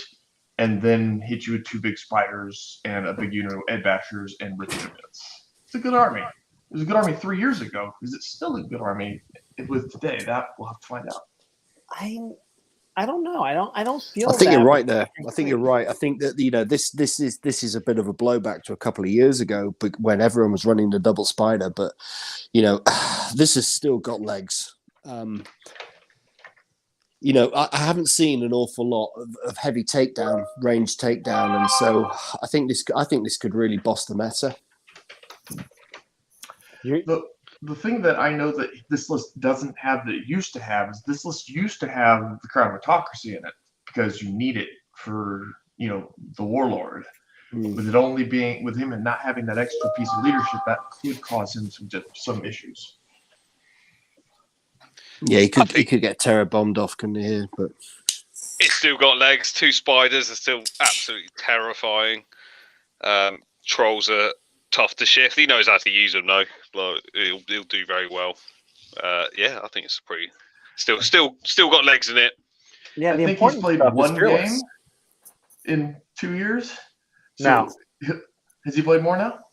and then hit you with 2 big spiders and a big unit of Ed Bashers and Rich units. It's a good army. It was a good army 3 years ago. Is it still a good army with today? That we'll have to find out. I don't know. I don't feel. I think you're right there. I think you're right. I think that this is a bit of a blowback to a couple of years ago, when everyone was running the double spider. But this has still got legs. I haven't seen an awful lot of heavy takedown, range takedown, and so I think this could really boss the meta. The thing that I know that this list doesn't have that it used to have is this list used to have the Crown of Autocracy in it because you need it for the Warlord. With it only being with him and not having that extra piece of leadership, that could cause him some issues. Yeah, he could get terror bombed off, couldn't he? But it's still got legs. 2 spiders are still absolutely terrifying. Trolls are tough to shift. He knows how to use them though. Like, he'll do very well. Yeah, I think it's pretty. Still got legs in it. Yeah, I think he's played one game in 2 years. So, has he played more now?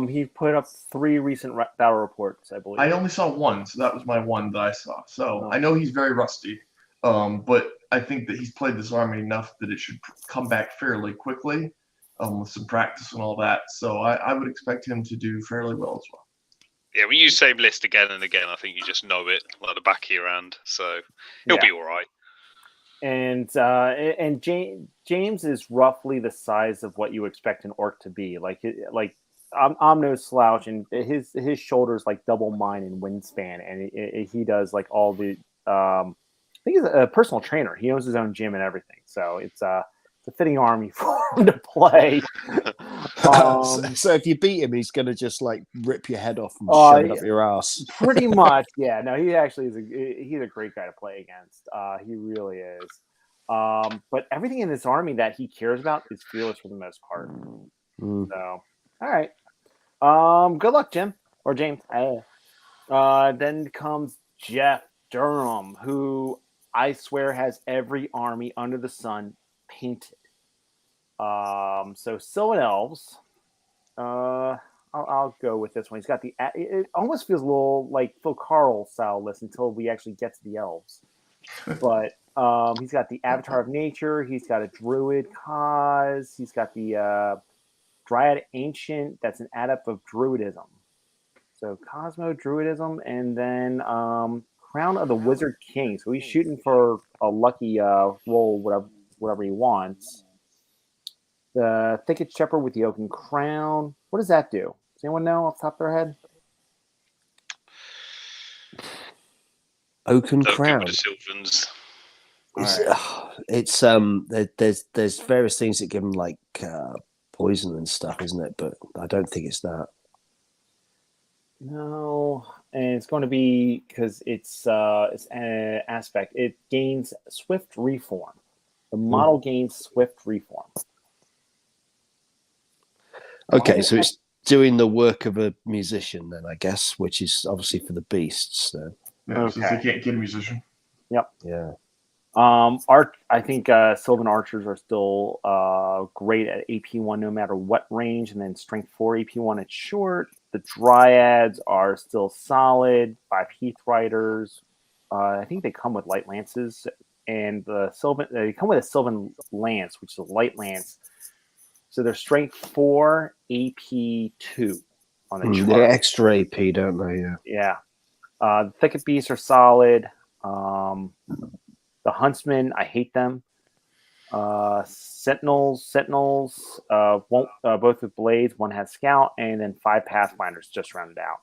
He put up 3 recent battle reports, I believe. I only saw 1, so that was my one that I saw. So I know he's very rusty, but I think that he's played this army enough that it should come back fairly quickly with some practice and all that. So I would expect him to do fairly well as well. Yeah, we use the same list again and again. I think you just know it like the back of your hand. So he'll be all right. And James is roughly the size of what you expect an orc to be. Like I'm no slouch, and his shoulders like double mine in wingspan, and he does like all the. I think he's a personal trainer. He owns his own gym and everything, so it's a fitting army for him to play. So if you beat him, he's going to just like rip your head off and shove it up your ass. Pretty much, yeah. No, he actually is. He's a great guy to play against. He really is. But everything in this army that he cares about is fearless for the most part. So, all right. Good luck, Jim or James. Then comes Jeff Durham, who I swear has every army under the sun painted. So Sylvan elves. I'll go with this one. He's got the. It almost feels a little like Phil Carl style list until we actually get to the elves. But he's got the Avatar of Nature. He's got a Druid cause. He's got the Dryad Ancient. That's an adept of Druidism. So Cosmo Druidism, and then Crown of the Wizard King. So he's shooting for a lucky roll, whatever he wants. The Thicket Shepherd with the Oaken Crown. What does that do? Does anyone know off the top of their head? Oaken Crown. Sylvans. It's there's various things that give them like poison and stuff, isn't it? But I don't think it's that. No, and it's going to be because it's an aspect. It gains Swift Reform. The model gains Swift Reform. Okay, so it's doing the work of a musician then, I guess, which is obviously for the beasts. So. Yeah, since they can't get a musician. Yep. Yeah. I think Sylvan archers are still great at AP1 no matter what range, and then strength 4 AP1 at short. The dryads are still solid. 5 heath riders. I think they come with light lances, and the Sylvan they come with a Sylvan lance, which is a light lance. So they're strength 4 AP2 on the chart. They're extra AP, don't they? Yeah. Yeah. The thicket beasts are solid. The huntsmen, I hate them. Sentinels, won't both with blades. One has scout, and then 5 pathfinders just rounded out.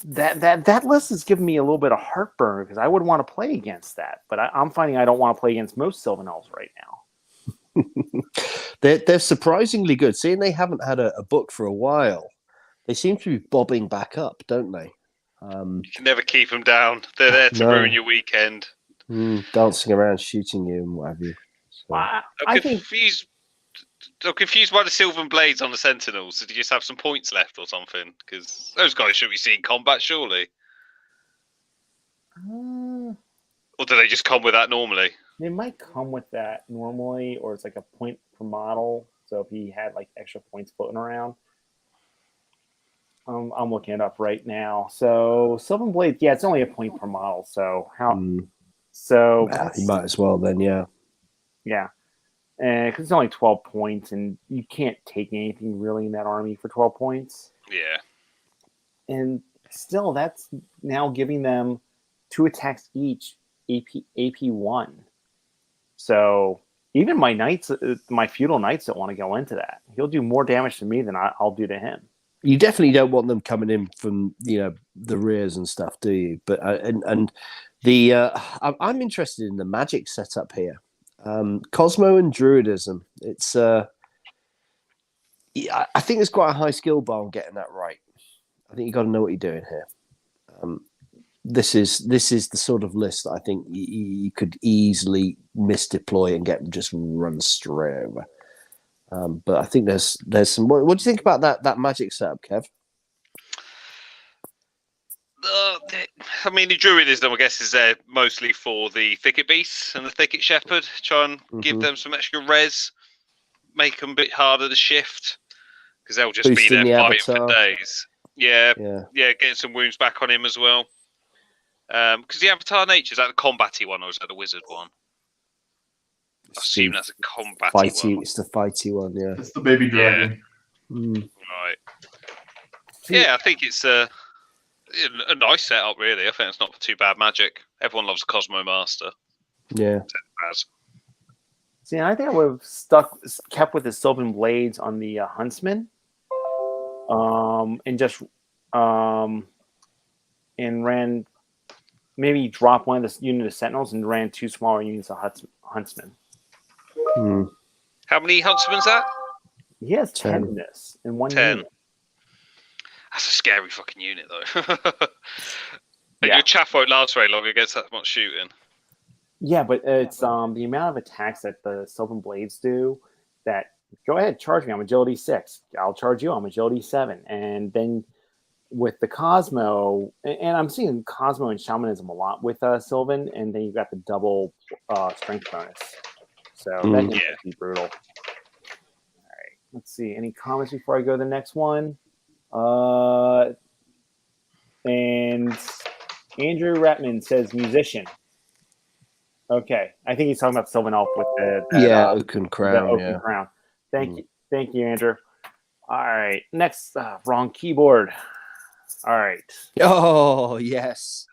That list is giving me a little bit of heartburn because I would want to play against that, but I'm finding I don't want to play against most Sylvan elves right now. They're surprisingly good. Seeing they haven't had a book for a while, they seem to be bobbing back up, don't they? You can never keep them down. They're there to ruin your weekend. Dancing around, shooting you, and what have you. So. I'm confused by the Sylvan blades on the Sentinels. Did you just have some points left or something? Because those guys should be seeing combat, surely. Or do they just come with that normally? They might come with that normally, or it's like a point per model. So if he had like extra points floating around. I'm looking it up right now. So Sylvan Blade, yeah, it's only a point per model. So So you might as well then, yeah. Yeah, because it's only 12 points, and you can't take anything really in that army for 12 points. Yeah. And still, that's now giving them 2 attacks each, AP1. So even my knights, my feudal knights don't want to go into that. He'll do more damage to me than I'll do to him. You definitely don't want them coming in from the rears and stuff, do you? But I'm interested in the magic setup here. Cosmo and Druidism. It's I think there's quite a high skill bar on getting that right. I think you got to know what you're doing here. This is the sort of list that I think you could easily misdeploy and get just run straight over. But I think there's some. What do you think about that magic setup, Kev? I mean, the Druidism, I guess, is there mostly for the Thicket Beasts and the Thicket Shepherd. Try and give them some extra res, make them a bit harder to shift, because they'll just Boosting be there fighting avatar. for days. Yeah, getting some wounds back on him as well. Because the Avatar nature, is that the combat-y one or is that the wizard one? I assume that's a combat one. It's the fighty one, yeah. It's the baby dragon. Right. Yeah, I think it's a nice setup, really. I think it's not too bad magic. Everyone loves a Cosmo Master. Yeah. See, I think I would have kept with the Sylvan Blades on the Huntsman, and just and ran, maybe drop one of the unit of Sentinels and ran 2 smaller units of Huntsman. How many Huntsmen's that? He has 10 in this in one 10. unit. That's a scary fucking unit, though. Your chaff won't last very long against that much shooting. Yeah, but it's the amount of attacks that the Sylvan Blades do. That go ahead, charge me. I'm agility 6. I'll charge you. I'm agility 7. And then with the Cosmo, and I'm seeing Cosmo and Shamanism a lot with Sylvan, and then you got the double strength bonus. So that can be brutal. All right, let's see. Any comments before I go to the next one? And Andrew Ratman says musician. Okay, I think he's talking about Sylvan Elf with the Oaken Crown. Crown. Thank you, Andrew. All right, next wrong keyboard. All right. Oh yes.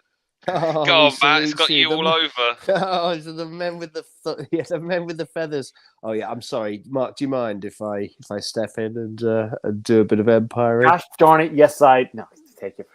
Oh, go on, Matt. It's got you all over. Oh, so the men with the men with the feathers. Oh yeah, I'm sorry, Mark. Do you mind if I step in and do a bit of Empire? Gosh darn it! Yes, no. Take it.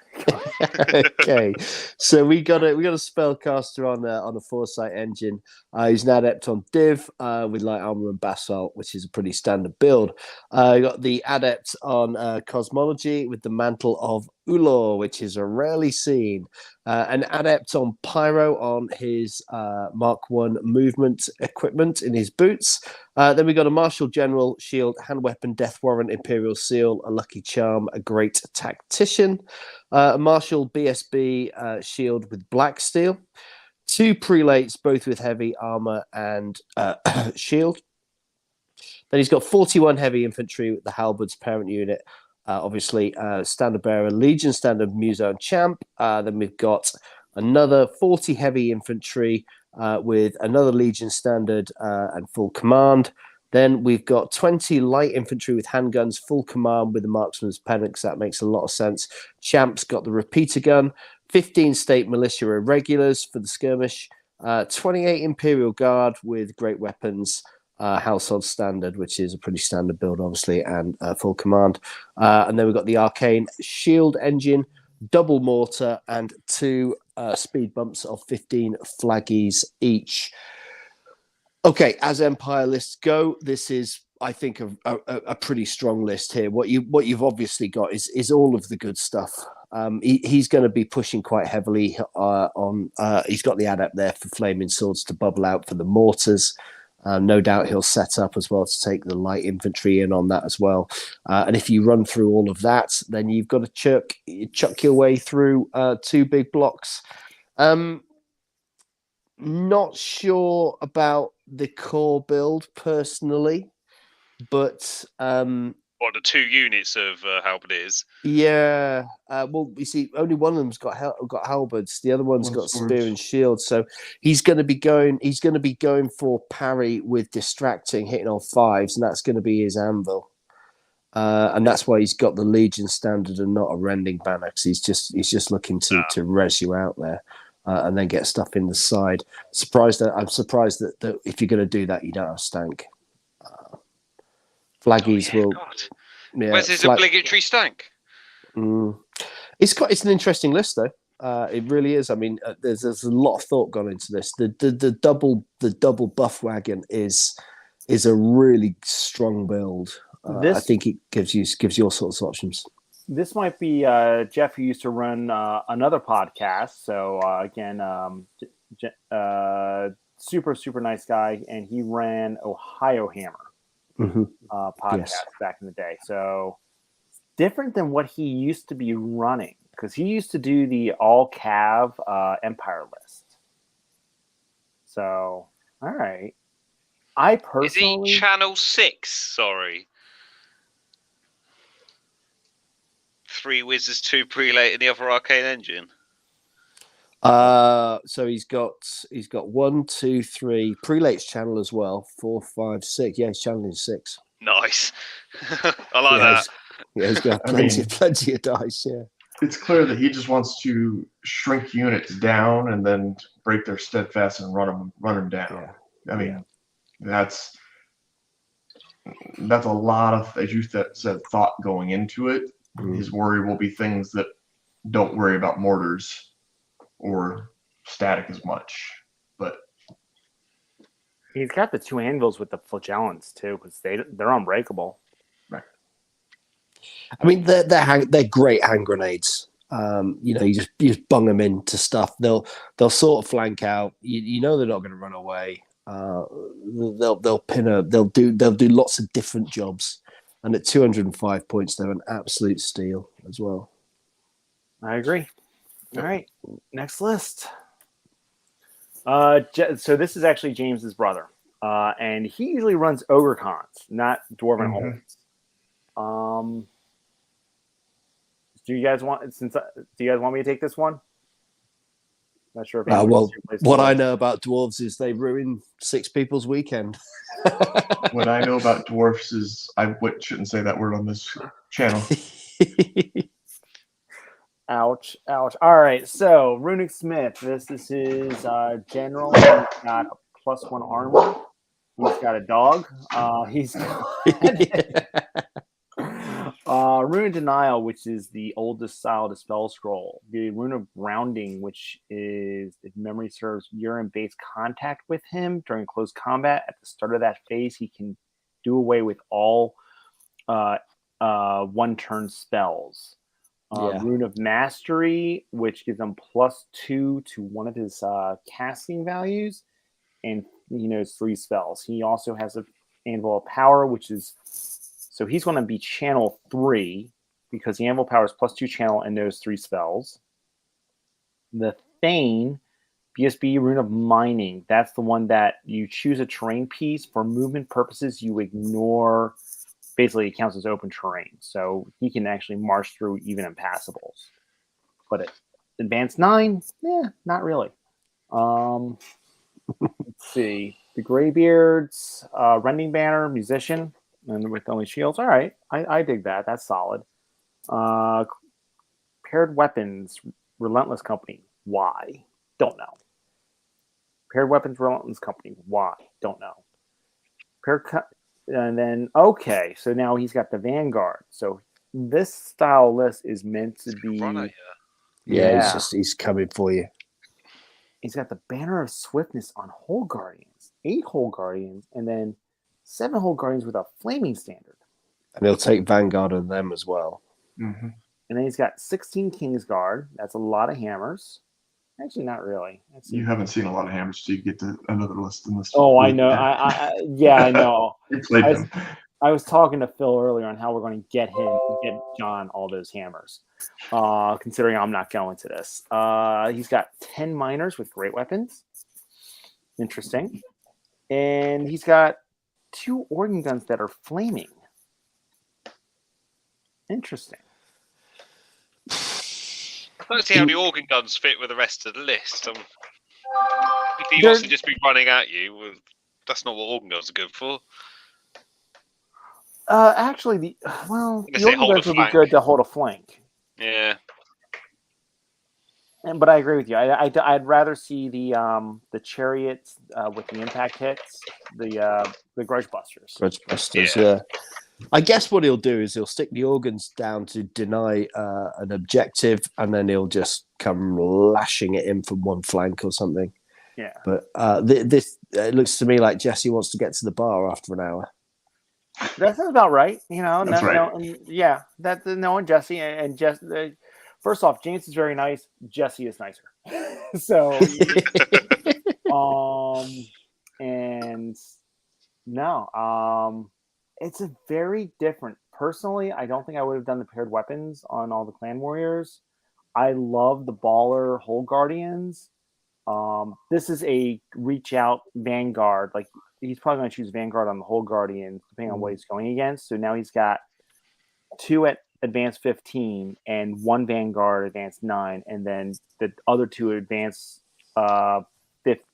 Okay, so we got a spellcaster on a Foresight engine. He's an adept on Div with light armor and basalt, which is a pretty standard build. Got the adept on cosmology with the mantle of Ulor, which is a rarely seen. An adept on pyro on his Mark 1 movement equipment in his boots. Then we got a martial general, shield, hand weapon, death warrant, imperial seal, a lucky charm, a great tactician. A martial BSB shield with black steel. 2 prelates, both with heavy armor and shield. Then he's got 41 heavy infantry with the halberds parent unit. Obviously, standard bearer, Legion standard, Muso and Champ. Then we've got another 40 heavy infantry with another Legion standard and full command. Then we've got 20 light infantry with handguns, full command with the marksman's pennant. That makes a lot of sense. Champ's got the repeater gun, 15 state militia irregulars for the skirmish, 28 Imperial Guard with great weapons, household standard, which is a pretty standard build, obviously, and full command. And then we've got the arcane shield engine, double mortar, and 2 speed bumps of 15 flaggies each. Okay, as Empire lists go, this is, I think, a pretty strong list here. What you've obviously got is all of the good stuff. He's going to be pushing quite heavily on. He's got the adept there for flaming swords to bubble out for the mortars. No doubt he'll set up as well to take the light infantry in on that as well. And if you run through all of that, then you've got to chuck your way through 2 big blocks. Not sure about the core build personally, but what the 2 units of halberdiers? Yeah. Well, you see, only one of them's got halberds. The other one's got spear and shield. So he's going to be going. He's going to be going for parry with distracting, hitting on 5s, and that's going to be his anvil. and that's why he's got the Legion standard and not a rending banner, because he's just looking to res you out there, and then get stuff in the side. I'm surprised that if you're going to do that, you don't have stank. Flaggies will. God. Yeah, Where's his obligatory stank? It's an interesting list though. It really is. I mean, there's a lot of thought gone into this. The double buff wagon is a really strong build. I think it gives you all sorts of options. This might be Jeff, who used to run another podcast. So again, super nice guy, and he ran Ohio Hammer podcast back in the day. So different than what he used to be running, because he used to do the all cav Empire list. So all right, I personally is he channel 6? Sorry. 3 wizards, 2 prelate, and the other arcane engine. So he's got 1, 2, 3 prelates channel as well. 4, 5, 6. Yeah, he's channeling 6. Nice. I like that. He's got plenty of dice. Yeah. It's clear that he just wants to shrink units down and then break their steadfast and run them down. Yeah. I mean, that's a lot of, as you said, thought going into it. His worry will be things that don't worry about mortars or static as much. But he's got the 2 anvils with the flagellants too, because they're unbreakable. Right. I mean, they're great hand grenades. You just bung them into stuff. They'll sort of flank out. You know they're not going to run away. They'll do lots of different jobs. And at 205 points, they're an absolute steal as well. I agree. All right, next list. So this is actually James's brother, and he usually runs Ogre Cons, not Dwarven Holds. Do you guys want me to take this one? Not sure if what I know about dwarves is they ruin 6 people's weekend. What I know about dwarfs is I shouldn't say that word on this channel. Ouch. All right, so Runic Smith. This is his general. He's got a +1 armor. He's got a dog. He's Rune of Denial, which is the oldest style of the spell scroll. The Rune of Grounding, which is, if memory serves, you're in base contact with him during close combat. At the start of that phase, he can do away with all 1-turn spells. Rune of Mastery, which gives him +2 to one of his casting values, and he knows 3 spells. He also has an Anvil of Power, which is, so he's going to be channel 3 because the Anvil Power is +2 channel and knows 3 spells. The Thane, BSB Rune of Mining, that's the one that you choose a terrain piece for movement purposes. You ignore. Basically, it counts as open terrain, so he can actually march through even impassables. But at advanced 9, not really. Let's see. The Greybeards, Rending Banner, Musician, and with only shields. All right, I dig that. That's solid. Paired Weapons, Relentless Company. Why? Don't know. Paired Weapons, Relentless Company. Why? Don't know. And then, okay, so now he's got the Vanguard. So this style list is meant to be... He's coming for you. He's got the Banner of Swiftness on Hole Guardians, 8 Hole Guardians, and then 7 Hole Guardians with a Flaming Standard. And he'll take Vanguard on them as well. Mm-hmm. And then he's got 16 Kingsguard. That's a lot of hammers. Actually, not really. You haven't seen a lot of hammers till you get to another list in this. Oh, I know. I know. You played them. I was talking to Phil earlier on how we're going to get John all those hammers. Considering I'm not going to this. He's got 10 miners with great weapons. Interesting. And he's got 2 organ guns that are flaming. Interesting. I don't see how the organ guns fit with the rest of the list. If he wants to just be running at you, that's not what organ guns are good for. Actually, the guess they hold a Orcs would be flank. good to hold a flank. Yeah. But I agree with you. I'd rather see the chariots with the impact hits, the grudge busters. Grudge Busters, yeah. I guess what he'll do is he'll stick the organs down to deny an objective, and then he'll just come lashing it in from one flank or something. Yeah. But this it looks to me like Jesse wants to get to the bar after an hour. That sounds about right. That's right. Yeah, that's knowing Jesse and Jess. First off, James is very nice. Jesse is nicer. So, and no, it's a very different. Personally, I don't think I would have done the paired weapons on all the clan warriors. I love the baller Hole Guardians. This is a reach out Vanguard. Like he's probably going to choose Vanguard on the Hole Guardians, depending on what he's going against. So now he's got 2 at advanced 15 and 1 Vanguard advanced 9, and then the other 2 advanced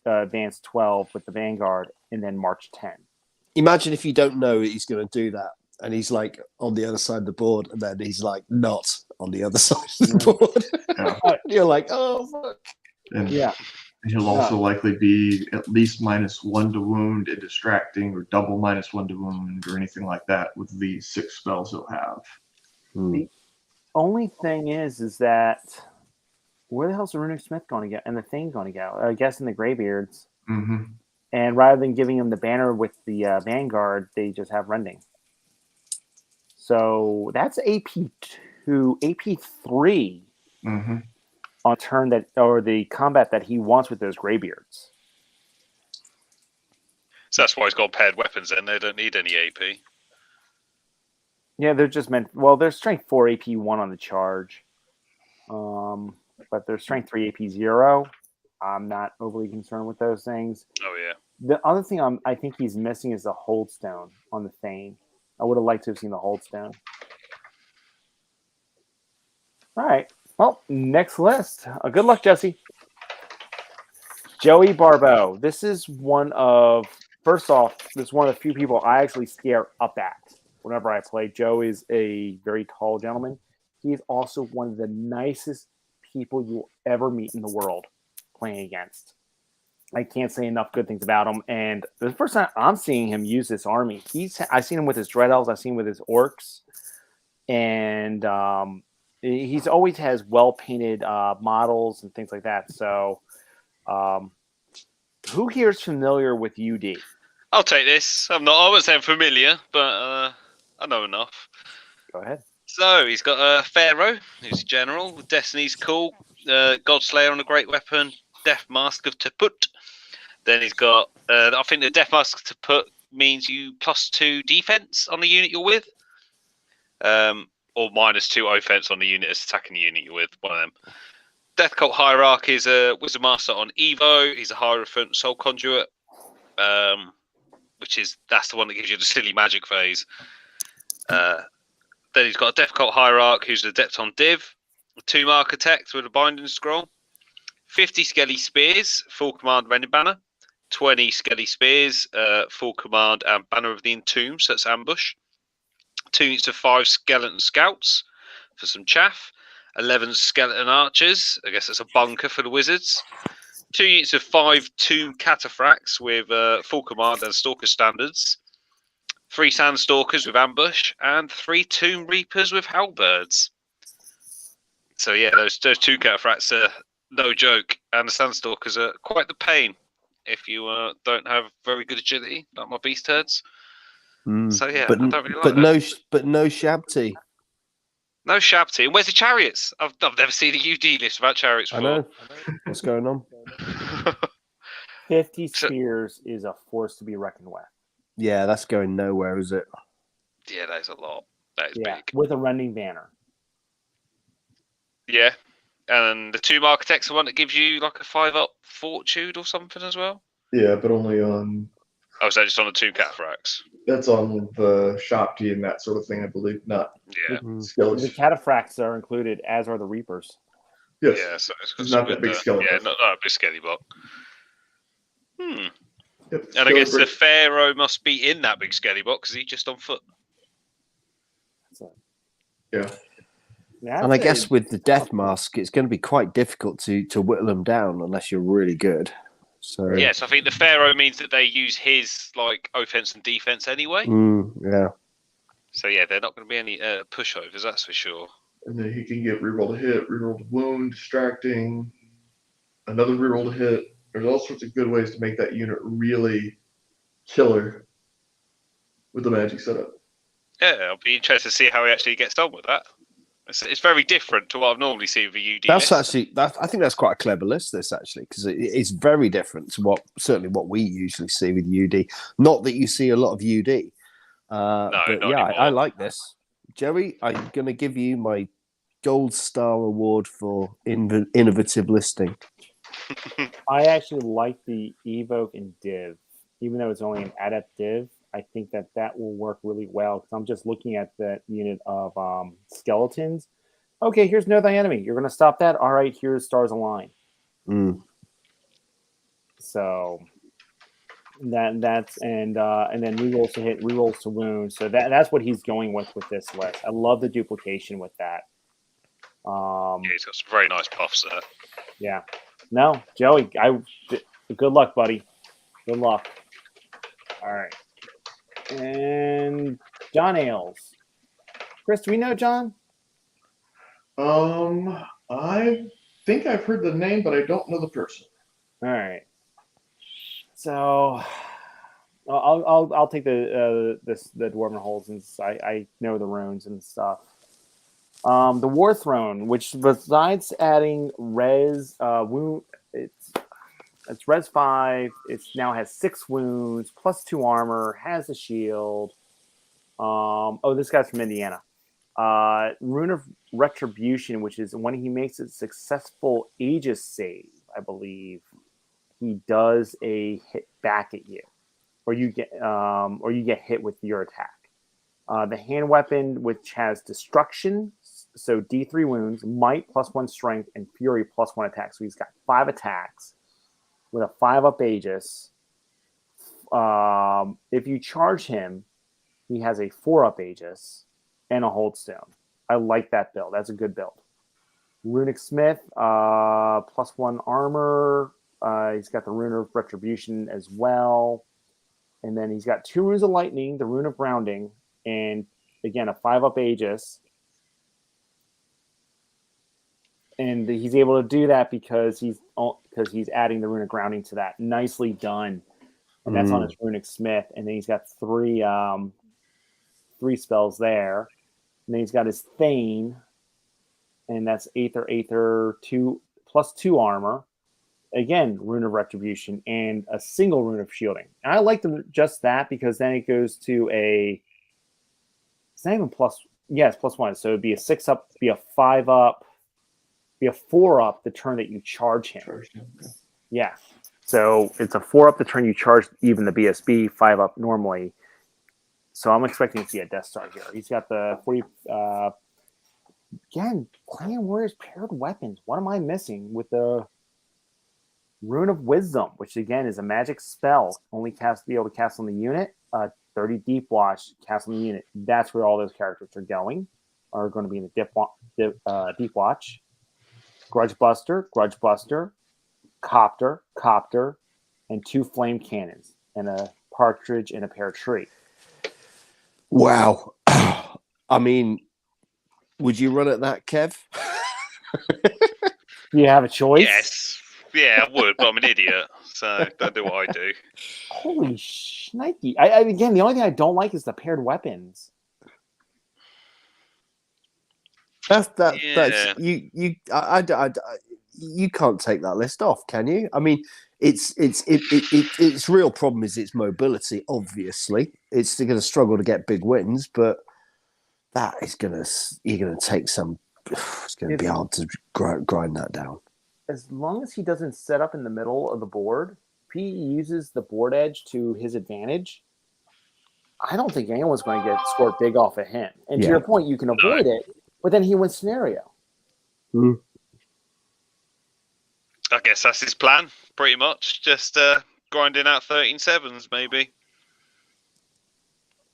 advanced 12 with the Vanguard, and then March 10. Imagine if you don't know he's going to do that, and he's like on the other side of the board, and then he's like not on the other side of the board. Yeah. You're like, oh fuck. And Yeah. he'll also likely be at least -1 to wound and distracting, or double -1 to wound, or anything like that with the 6 spells he'll have. The only thing is that where the hell's the Runic Smith going to go and the Thane going to go? I guess in the Greybeards. Mm-hmm. And rather than giving him the banner with the Vanguard, they just have Rending. So that's AP2, AP3 Mm-hmm. on turn that, or the combat that he wants with those Greybeards. So that's why he's got paired weapons. Then they don't need any AP. Yeah, they're just meant. Well, they're strength 4 AP1 on the charge, but they're strength 3 AP0. I'm not overly concerned with those things. Oh yeah. The other thing I think he's missing is the Hold Stone on the Thane. I would have liked to have seen the Hold Stone. All right. Well, next list. Good luck, Jesse. Joey Barbeau. This is one of the few people I actually scare up at whenever I play. Joe is a very tall gentleman. He is also one of the nicest people you'll ever meet in the world playing against. I can't say enough good things about him. And the first time I'm seeing him use this army, I've seen him with his Dread Elves, I've seen him with his Orcs, and he's always has well-painted models and things like that. So who here is familiar with UD? I'll take this. I wouldn't say I'm familiar, but I know enough. Go ahead. So he's got a Pharaoh, who's a general. Destiny's cool. Godslayer on a great weapon. Death Mask of Taput. Then he's got, I think the Death Mask of Taput means you +2 defense on the unit you're with. Or -2 offense on the unit that's attacking the unit you're with. One of them. Death Cult Hierarch is a Wizard Master on Evo. He's a Hierophant Soul Conduit. That's the one that gives you the silly magic phase. Then he's got a Death Cult Hierarch who's an Adept on Div. A Tomb Architect with a Binding Scroll. 50 Skelly Spears, full command Rending Banner. 20 Skelly Spears, full command and Banner of the Entomb, so that's ambush. 2 units of 5 Skeleton Scouts for some chaff. 11 Skeleton Archers, I guess that's a bunker for the Wizards. 2 units of 5 Tomb Cataphracts with full command and Stalker Standards. 3 Sandstalkers with ambush, and 3 Tomb Reapers with halberds. So yeah, those 2 Cataphracts are no joke, and the Sandstalkers are quite the pain if you don't have very good agility, like my beast herds. So yeah, I don't really like but no Shabty. No Shabty. And where's the chariots? I've never seen a UD list without chariots before. I know. What's going on? 50 Spears is a force to be reckoned with. Yeah, that's going nowhere, is it? Yeah, that is a lot. That is big. With a Rending Banner. Yeah. And the Tomb Architect's the one that gives you like a 5-up Fortitude or something as well? Yeah, but only on... Oh, is that just on the 2 Cataphracts? That's on the Shopty and that sort of thing, I believe, not skeletons. The Cataphracts are included, as are the Reapers. Yes. Yeah, so it's not that big skeleton. Yeah, not a big skelly block. Yep, and I guess the Pharaoh must be in that big skelly box because he's just on foot. Yeah. And I guess with the death mask, it's going to be quite difficult to whittle them down unless you're really good. So yes, I think the Pharaoh means that they use his like offense and defense anyway. Yeah. So yeah, they're not going to be any pushovers, that's for sure. And then he can get reroll to hit, reroll to wound, distracting, another reroll to hit. There's all sorts of good ways to make that unit really killer with the magic setup. Yeah, I'll be interested to see how he actually gets on with that. It's very different to what I've normally seen with a UD That's list. actually I think that's quite a clever list. This actually because it's very different to what we usually see with UD. Not that you see a lot of UD. No, but not yeah, anymore. I like this. Joey, I'm going to give you my Gold Star Award for innovative listing. I actually like the Evoke and Div. Even though it's only an Adept Div, I think that will work really well because I'm just looking at the unit of skeletons. Okay, here's Know Thy Enemy. You're going to stop that? All right, here's Stars Align. So that's and then rerolls to hit, rerolls to wound. So that's what he's going with this list. I love the duplication with that. Yeah, he's got some very nice buffs there. Yeah. No, Joey, good luck, buddy. Good luck. All right. And John Ailes. Chris, do we know John? I think I've heard the name, but I don't know the person. All right. So I'll take the Dwarven Holes since I know the runes and stuff. The War Throne, which besides adding res wound, it's res 5. It now has 6 wounds, plus 2 armor, has a shield. This guy's from Indiana. Rune of Retribution, which is when he makes a successful Aegis save, I believe, he does a hit back at you, or you get hit with your attack. The hand weapon, which has destruction, so D3 wounds, might plus 1 strength, and fury plus 1 attack. So he's got 5 attacks with a 5-up Aegis. If you charge him, he has a 4-up Aegis and a Holdstone. I like that build. That's a good build. Runic Smith, plus 1 armor. He's got the Rune of Retribution as well. And then he's got 2 Runes of Lightning, the Rune of Grounding, and again, a 5-up Aegis. And he's able to do that because he's adding the Rune of Grounding to that. Nicely done. And that's on his Runic Smith. And then he's got 3 spells there. And then he's got his Thane, and that's Aether 2 plus 2 armor. Again, Rune of Retribution and a single Rune of Shielding. And I like just that because then it goes to it's not even plus. Yeah, it's plus 1. So it'd be a 6-up, be a 5-up, be a 4-up the turn that you charge him. Yeah. So it's a 4-up the turn you charge even the BSB, 5-up normally. So I'm expecting to see a Death Star here. He's got the 40. Again, Clan Warriors paired weapons. What am I missing with the Rune of Wisdom, which again is a magic spell, only be able to cast on the unit. 30 Deep Watch, cast on the unit. That's where all those characters are going to be in the Deep Watch. Grudge Buster, Copter, and 2 Flame Cannons, and a Partridge and a Pear Tree. Wow. I mean, would you run at that, Kev? Do you have a choice? Yes. Yeah, I would, but I'm an idiot, so don't do what I do. Holy shnikey. Again, the only thing I don't like is the paired weapons. That's you can't take that list off, can you? I mean, its real problem is its mobility. Obviously, it's going to struggle to get big wins, but you're going to take some. It's going to be hard to grind that down. As long as he doesn't set up in the middle of the board, if he uses the board edge to his advantage, I don't think anyone's going to get scored big off of him. And to your point, you can avoid it, but then he wins scenario. I guess that's his plan, pretty much. Just grinding out 13 sevens, maybe.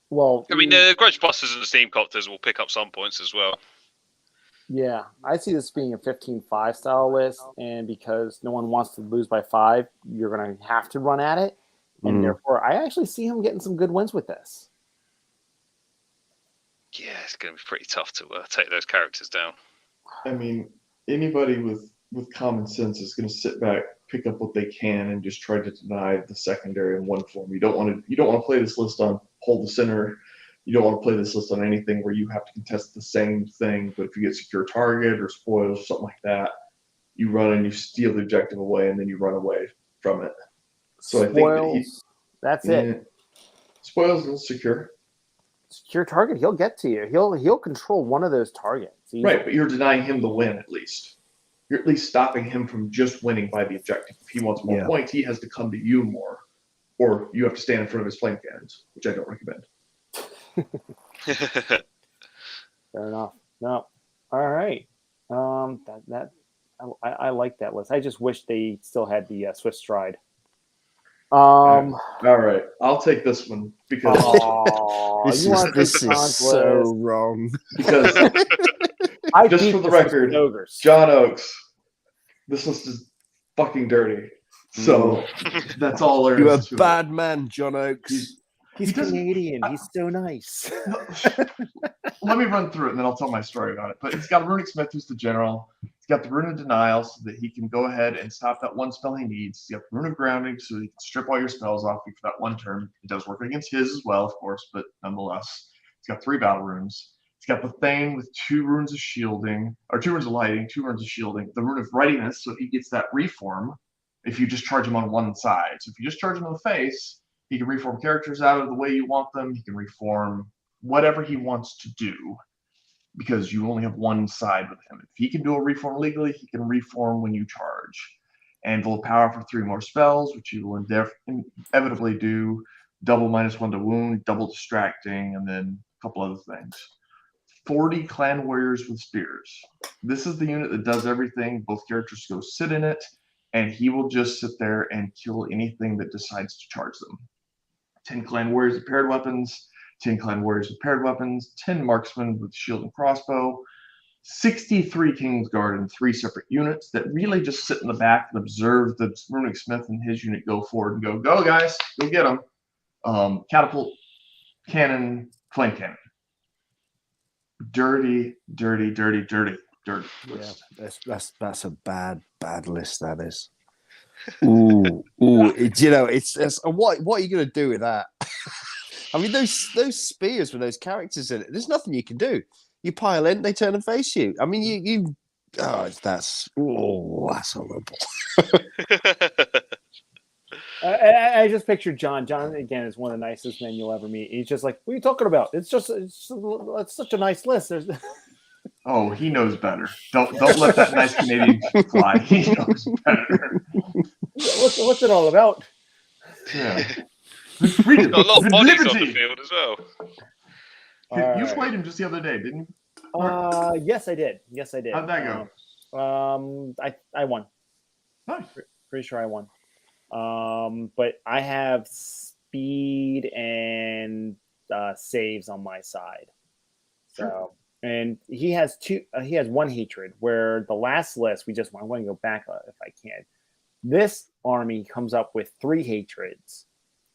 Well, I mean, the Grudge Busters and the Steam Copters will pick up some points as well. yeah, I see this being a 15-5 style list, and because no one wants to lose by 5, you're going to have to run at it, and therefore, I actually see him getting some good wins with this. Yeah, it's going to be pretty tough to take those characters down. I mean, anybody with common sense is going to sit back, pick up what they can, and just try to deny the secondary in one form. You don't want to play this list on hold the center. You don't want to play this list on anything where you have to contest the same thing. But if you get secure target or spoils or something like that, you run and you steal the objective away, and then you run away from it. So Spoils, that's it. Spoils and secure. Secure target, he'll get to you. He'll control one of those targets. Right, but you're denying him the win at least. You're at least stopping him from just winning by the objective. If he wants more points, he has to come to you more. Or you have to stand in front of his flame cannons, which I don't recommend. Fair enough. No. All right. I like that list. I just wish they still had the Swift Stride. All right, I'll take this one because this is so wrong. Because just for the record, John Oakes, this list is fucking dirty. So that's all there is. You're a bad man, John Oakes. He's Canadian. He's so nice. Let me run through it and then I'll tell my story about it. But he's got Runic Smith, who's the general. He's got the Rune of Denial so that he can go ahead and stop that one spell he needs. He's got the Rune of Grounding so he can strip all your spells off you for that one turn. It does work against his as well, of course, but nonetheless. He's got 3 battle runes. He's got the Thane with 2 runes of shielding, or 2 runes of lighting, 2 runes of shielding. The Rune of Readiness, so he gets that reform if you just charge him on one side. So if you just charge him in the face, he can reform characters out of the way you want them. He can reform whatever he wants to do because you only have one side with him. If he can do a reform legally, he can reform when you charge. Anvil of Power for 3 more spells, which he will inevitably do. Double -1 to wound, double distracting, and then a couple other things. 40 clan warriors with spears. This is the unit that does everything. Both characters go sit in it, and he will just sit there and kill anything that decides to charge them. 10 clan warriors with paired weapons, 10 clan warriors with paired weapons, 10 marksmen with shield and crossbow, 63 Kingsguard in 3 separate units that really just sit in the back and observe the Runic Smith and his unit go forward and go guys, go get them. Catapult, cannon, flame cannon. Dirty. Yeah, that's a bad list. That is. Ooh. It's what are you going to do with that? I mean, those spears with those characters in it. There's nothing you can do. You pile in, they turn and face you. I mean, that's horrible. I just pictured John. John again is one of the nicest men you'll ever meet. He's just like, what are you talking about? It's such a nice list. There's. Oh, he knows better. Don't let that nice Canadian fly. He knows better. What's it all about? Yeah. Freedom. Got a lot of bodies on the field as well. You played him just the other day, didn't you? Yes, I did. How'd that go? I won. Nice. Pretty sure I won. But I have speed and saves on my side. So, and he has 2. He has 1 hatred. Where the last list I want to go back if I can. This army comes up with 3 hatreds.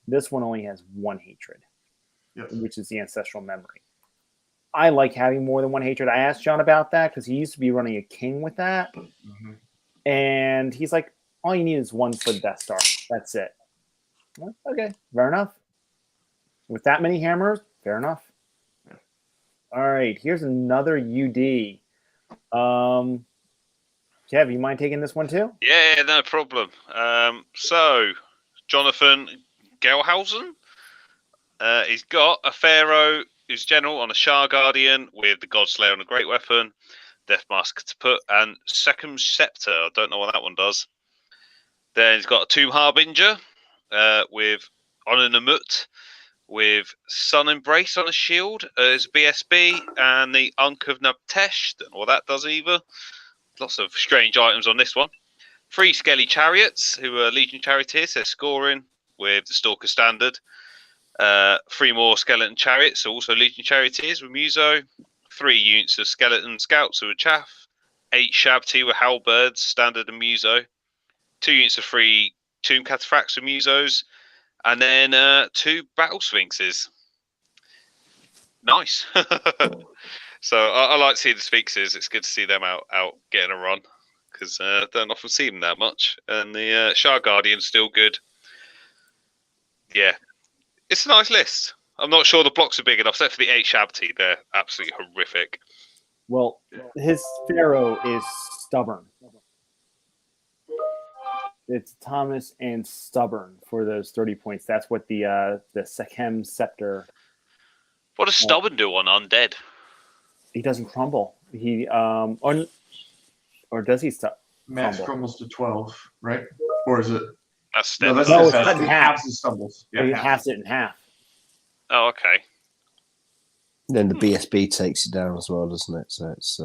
This one only has 1 hatred, which is the ancestral memory. I like having more than 1 hatred. I asked John about that because he used to be running a king with that, and he's like, all you need is 1 for the Death Star. That's it. Well, okay, fair enough. With that many hammers, fair enough. Yeah. All right, here's another UD. Kev, you mind taking this one too? Yeah, no problem. So, Jonathan Gelhausen, he's got a Pharaoh who's general on a Shah Guardian with the Godslayer on a Great Weapon, Death Mask to put, and Second Scepter. I don't know what that one does. Then he's got a Tomb Harbinger with Onanamut with Sun Embrace on a shield as BSB, and the Unk of Nabtesh. Don't know what that does either. Lots of strange items on this one. 3 Skelly Chariots, who are Legion Charioteers. They're scoring with the Stalker Standard. 3 more skeleton chariots, so also Legion charioteers with Muso. 3 units of skeleton scouts with Chaff. 8 Shabti with halberds, standard and Muso. 2 units of 3 tomb cataphracts with Musos. And then 2 battle sphinxes. Nice. So I like seeing the sphinxes. It's good to see them out getting a run, because I don't often see them that much. And the Shard Guardian's still good. Yeah, it's a nice list. I'm not sure the blocks are big enough, except for the 8 Shabti. They're absolutely horrific. Well, his Pharaoh is stubborn. It's Thomas and stubborn for those 30 points. That's what the Sekhem Scepter. What does stubborn do on undead? He doesn't crumble. He or does he Max crumble? crumbles to 12, right? Or is it? That's No, that's No, just it's cut in half. halves and stumbles. He Yeah, halves it in half. Oh, okay. Then the BSB takes it down as well, doesn't it? So it's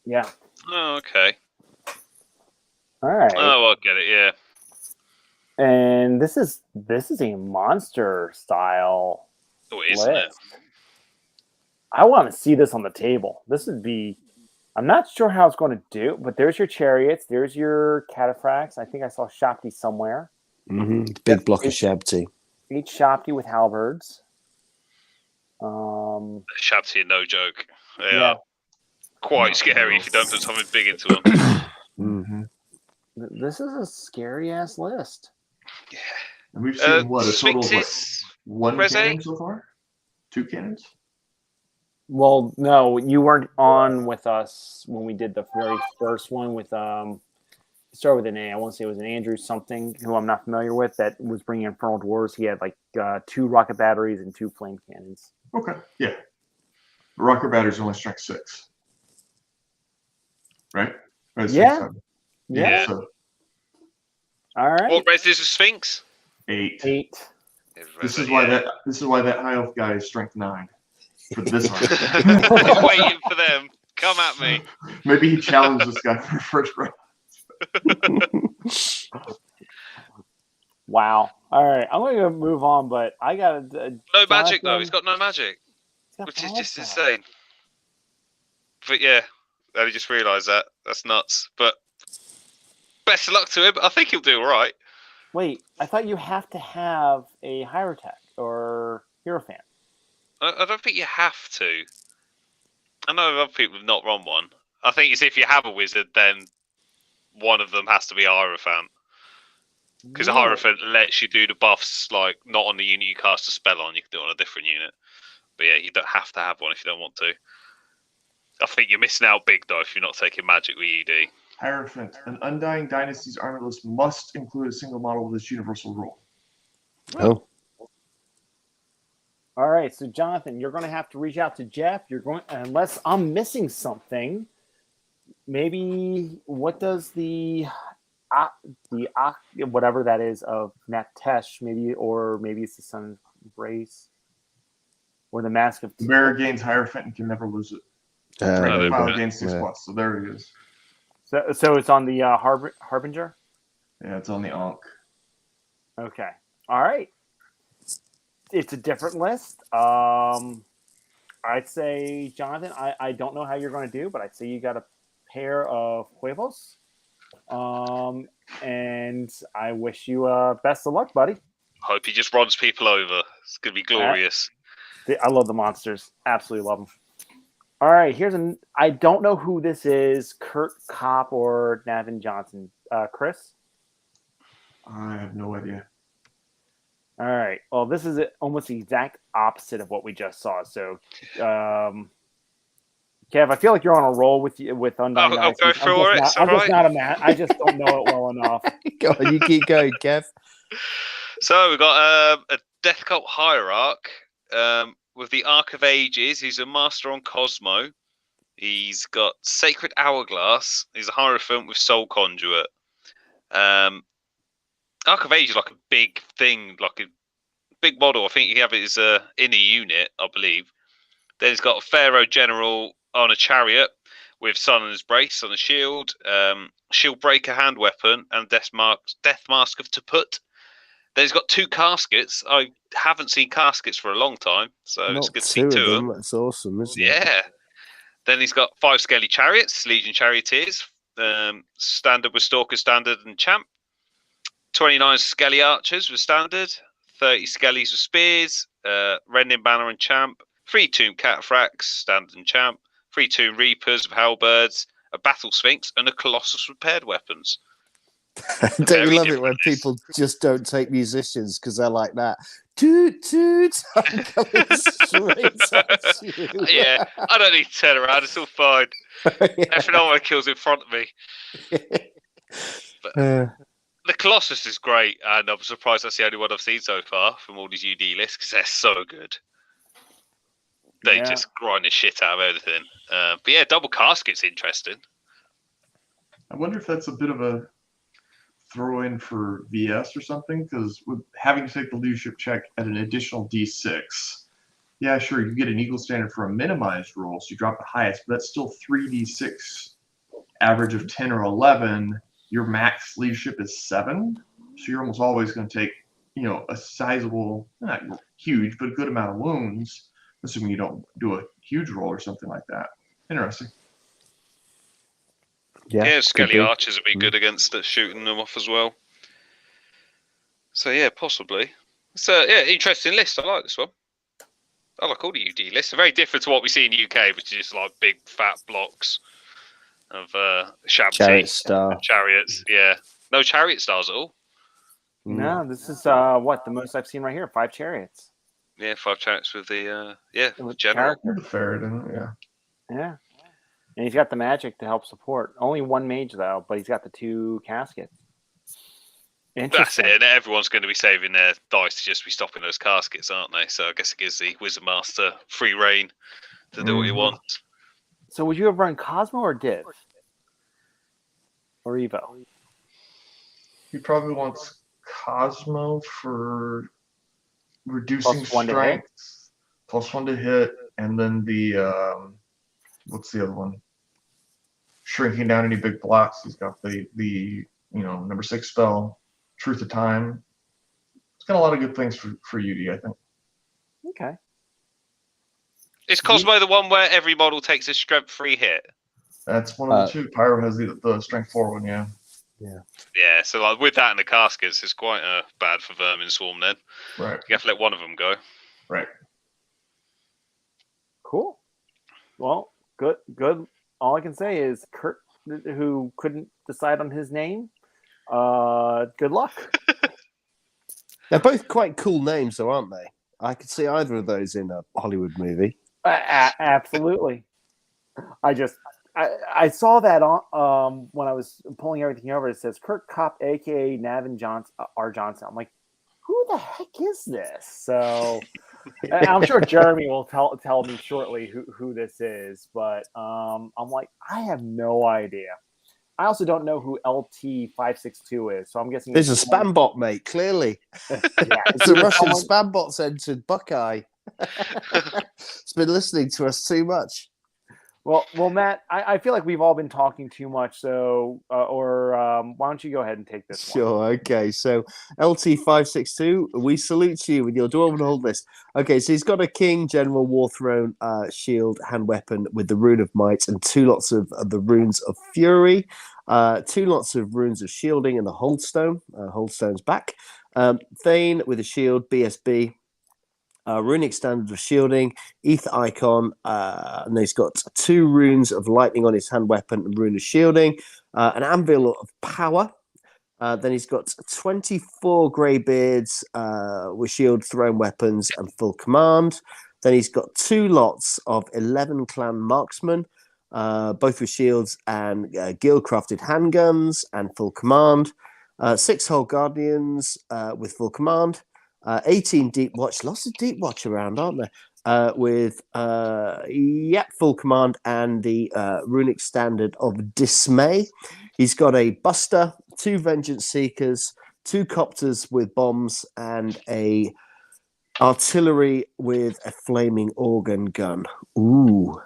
Yeah. Oh, okay. All right. Oh, I get it. Yeah. And this is a monster style Oh, it is, isn't it? list. I want to see this on the table. This would be. I'm not sure how it's going to do, but there's your chariots. There's your cataphracts. I think I saw Shopti somewhere. big block of Shabti. 8 Shopti with halberds. Shabti are no joke. They Yeah. are quite scary if you don't put something big into them. This is a scary ass list. Yeah. And we've seen a total of Sphinxes, 1 Reze? cannon so far? 2 cannons? Well, no, you weren't on with us when we did the very first one with start with an A. I won't say it was an Andrew something who I'm not familiar with that was bringing Infernal Dwarves. He had like 2 rocket batteries and 2 flame cannons. Okay, yeah. The rocker batteries only strike 6. Right? Or Yeah. 7. Yeah. So All right. What res is a Sphinx? 8. 8. This is why that high elf guy is strength 9 for this one. Waiting for them. Come at me. Maybe he challenged this guy for first round. Wow. All right. I'm going to move on, but I got No magic though. It's got no magic, which is just insane. But yeah, I just realised that. That's nuts. But best of luck to him. I think he'll do all right. Wait, I thought you have to have a Hierotech or Hierophant. I don't think you have to. I know other people have not run one. I think it's if you have a wizard, then one of them has to be a Hierophant. Because a Hierophant lets you do the buffs, like, not on the unit you cast a spell on, you can do it on a different unit. But yeah, you don't have to have one if you don't want to. I think you're missing out big, though, if you're not taking magic with ED. Hierophant. An Undying Dynasty's armor list must include a single model with this universal rule. Oh. All right, so Jonathan, you're going to have to reach out to Jeff. You're going, unless I'm missing something. Maybe what does the whatever that is of Naptesh, maybe, or maybe it's the Sun's Embrace, or the Mask of. The bearer gains Hierophant and can never lose it. File gains 6+. So there he is. So it's on the Harbinger. Yeah, it's on the Ankh. Okay. All right. It's a different list. I'd say, Jonathan, I don't know how you're going to do, but I'd say you got a pair of huevos. And I wish you best of luck, buddy. Hope he just runs people over. It's going to be glorious. I love the monsters. Absolutely love them. All right, I don't know who this is, Kurt Kopp or Navin Johnson. Chris? I have no idea. All right. Well, this is almost the exact opposite of what we just saw. So, Kev, I feel like you're on a roll with Undying I'll go for it. I'm just not a man. I just don't know it well enough. Go on, you keep going, Kev. So we've got a Death Cult Hierarch with the Arc of Ages. He's a master on Cosmo. He's got Sacred Hourglass. He's a Hierophant with Soul Conduit. Arc of Ages is like a big thing, like a big model. I think you have it as in a unit, I believe. Then he's got a Pharaoh General on a chariot with Summoner's Brace on a shield, Shield Breaker hand weapon, and Death Mask of Taput. Then he's got 2 caskets. I haven't seen caskets for a long time, so it's Not good to see 2 2 of of them. them. That's awesome, isn't it? Yeah. Then he's got 5 skelly chariots, Legion charioteers, standard with Stalker, standard, and champ. 29 skelly archers with standard. 30 skellies with spears, Rending banner and champ. 3 tomb cataphracts, standard and champ. 3 tomb reapers with halberds, a battle sphinx, and a colossus with paired weapons. Don't Very you love it different when list. people just don't take musicians because they're like that? Toot toot! I'm coming straight at you. Yeah, I don't need to turn around. It's all fine. Everything I want kills in front of me. The Colossus is great, and I'm surprised that's the only one I've seen so far from all these UD lists because they're so good. They just grind the shit out of everything. But yeah, double casket's interesting. I wonder if that's a bit of a throw in for VS or something, because with having to take the leadership check at an additional D6, yeah, sure, you get an equal standard for a minimized roll, so you drop the highest, but that's still 3D6, average of 10 or 11. Your max leadership is 7, so you're almost always going to take, a sizable, not huge, but a good amount of wounds, assuming you don't do a huge roll or something like that. Interesting. Yeah, skelly archers would be good against shooting them off as well. So yeah, possibly. It's interesting list. I like this one. I like all the UD lists. They're very different to what we see in the UK, which is just like big fat blocks of Chariot star. Chariots. Yeah, no chariot stars at all. No, this is the most I've seen right here. 5 chariots. Yeah, 5 chariots with the With general. The ferret in it, yeah. Yeah. And he's got the magic to help support. Only 1 mage, though, but he's got the 2 caskets. That's it. And everyone's going to be saving their dice to just be stopping those caskets, aren't they? So I guess it gives the Wizard Master free reign to do what he wants. So would you have run Cosmo or Div? Or Evo? He probably wants Cosmo for reducing +1 to strength, +1 to hit, and then the what's the other one? Shrinking down any big blocks. He's got the number 6 spell, Truth of Time. It's got a lot of good things for UD, I think. Okay. Is Cosmo the one where every model takes a strength 3 hit? That's one of the 2. Pyro has the strength 4 one, yeah. Yeah, so like with that and the caskets, it's quite bad for Vermin Swarm then. Right. You have to let one of them go. Right. Cool. Well, good. All I can say is Kurt, who couldn't decide on his name, good luck. They're both quite cool names, though, aren't they? I could see either of those in a Hollywood movie. Absolutely. I saw that on when I was pulling everything over. It says Kurt Kopp, aka Navin Johnson, R. Johnson. I'm like, who the heck is this? So I'm sure Jeremy will tell me shortly who this is, but I'm like, I have no idea. I also don't know who LT562 is, so I'm guessing there's a spam bot, mate. Clearly, it's a Russian spam bot's entered Buckeye. It's been listening to us too much. Well, Matt, I feel like we've all been talking too much, so why don't you go ahead and take this one? Sure, okay. So LT562, we salute you with your Dwarven Hold list. Okay, so he's got a King, General, War Throne, Shield, Hand Weapon with the Rune of Might and 2 lots of the Runes of Fury, 2 lots of Runes of Shielding and the Holdstone. Holdstone's back. Thane with a Shield, BSB. Runic Standard of Shielding, Ether Icon, and he's got 2 runes of lightning on his hand weapon and rune of shielding, an Anvil of Power. Then he's got 24 Greybeards with shield, thrown weapons, and full command. Then he's got 2 lots of 11 Clan Marksmen, both with shields and guild-crafted handguns and full command. 6 Whole Guardians with full command. 18 Deep Watch, lots of Deep Watch around, aren't there? With full command and the runic standard of Dismay. He's got a Buster, 2 Vengeance Seekers, 2 Copters with bombs, and a artillery with a flaming organ gun. Ooh.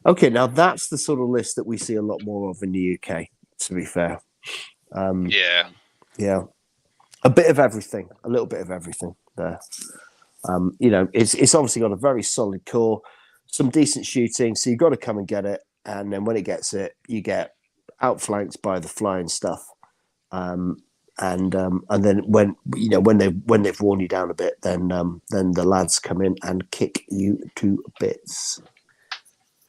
Okay, now that's the sort of list that we see a lot more of in the UK, to be fair. Yeah. Yeah. A bit of everything, a little bit of everything there. It's obviously got a very solid core, some decent shooting, so you've got to come and get it. And then when it gets it, you get outflanked by the flying stuff. And then when they've worn you down a bit, then the lads come in and kick you to bits.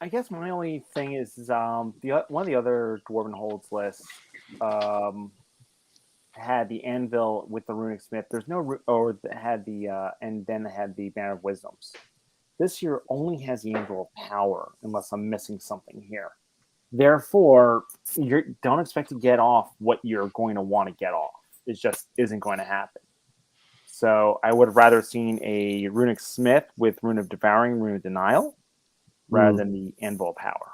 I guess my only thing is one of the other Dwarven Holds lists had the anvil with the runic smith. There's no had the and then had the Banner of Wisdoms. This year only has the anvil of power, unless I'm missing something here. Therefore, you don't expect to get off what you're going to want to get off. It just isn't going to happen. So I would have rather seen a runic smith with rune of devouring, rune of denial, rather than the anvil of power.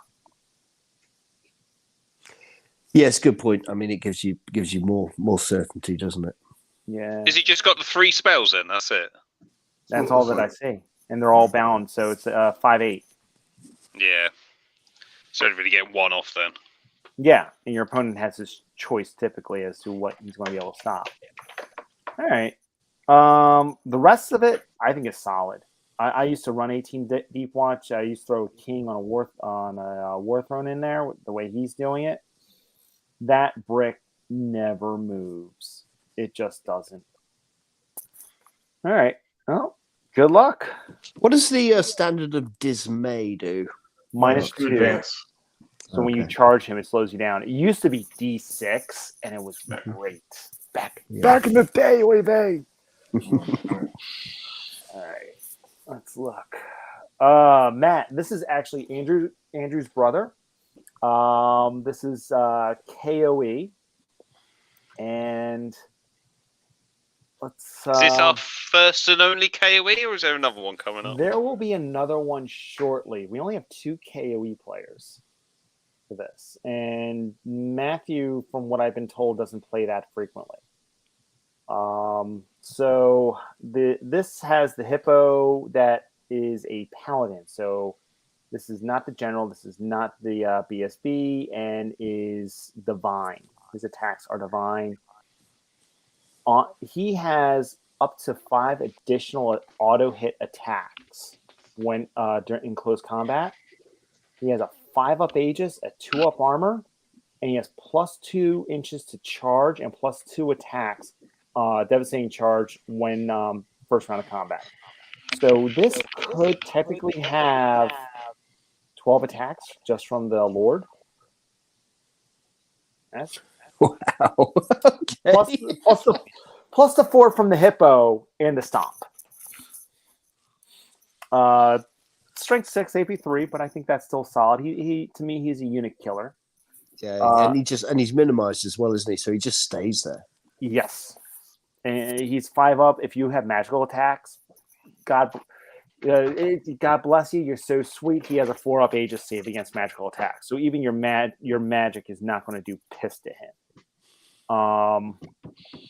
Yeah, it's a good point. I mean, it gives you more certainty, doesn't it? Yeah. Has he just got the 3 spells then? That's it. That's all that I see. And they're all bound, so it's 5/8. Yeah. So don't really get one off then. Yeah, and your opponent has his choice typically as to what he's going to be able to stop. All right. The rest of it, I think, is solid. I used to run 18 Deep Watch. I used to throw a king on a war throne in there. The way he's doing it, that brick never moves. It just doesn't. All right. Well, good luck. What does the standard of dismay do? -2. Advance. So when you charge him, it slows you down. It used to be D6, and it was great. Back in the day, Oy All right. Let's look. Matt, this is actually Andrew's brother. This is KOE. And let's... Is this our first and only KOE, or is there another one coming up? There will be another one shortly. We only have 2 KOE players for this. And Matthew, from what I've been told, doesn't play that frequently. So this has the hippo that is a paladin. So this is not the general. This is not the BSB, and is divine. His attacks are divine. He has up to 5 additional auto hit attacks when in close combat. He has a 5-up Aegis, a 2-up armor, and he has +2 inches to charge and +2 attacks. Devastating charge when first round of combat. So this could technically have 12 attacks just from the Lord. That's Wow. Okay. plus the 4 from the hippo and the stomp. Strength 6, AP 3, but I think that's still solid. He to me, he's a unit killer. Yeah, and he's minimized as well, isn't he? So he just stays there. Yes. And he's 5-up. If you have magical attacks, God bless you. You're so sweet. He has a 4-up Aegis save against magical attacks. So even your magic is not going to do piss to him.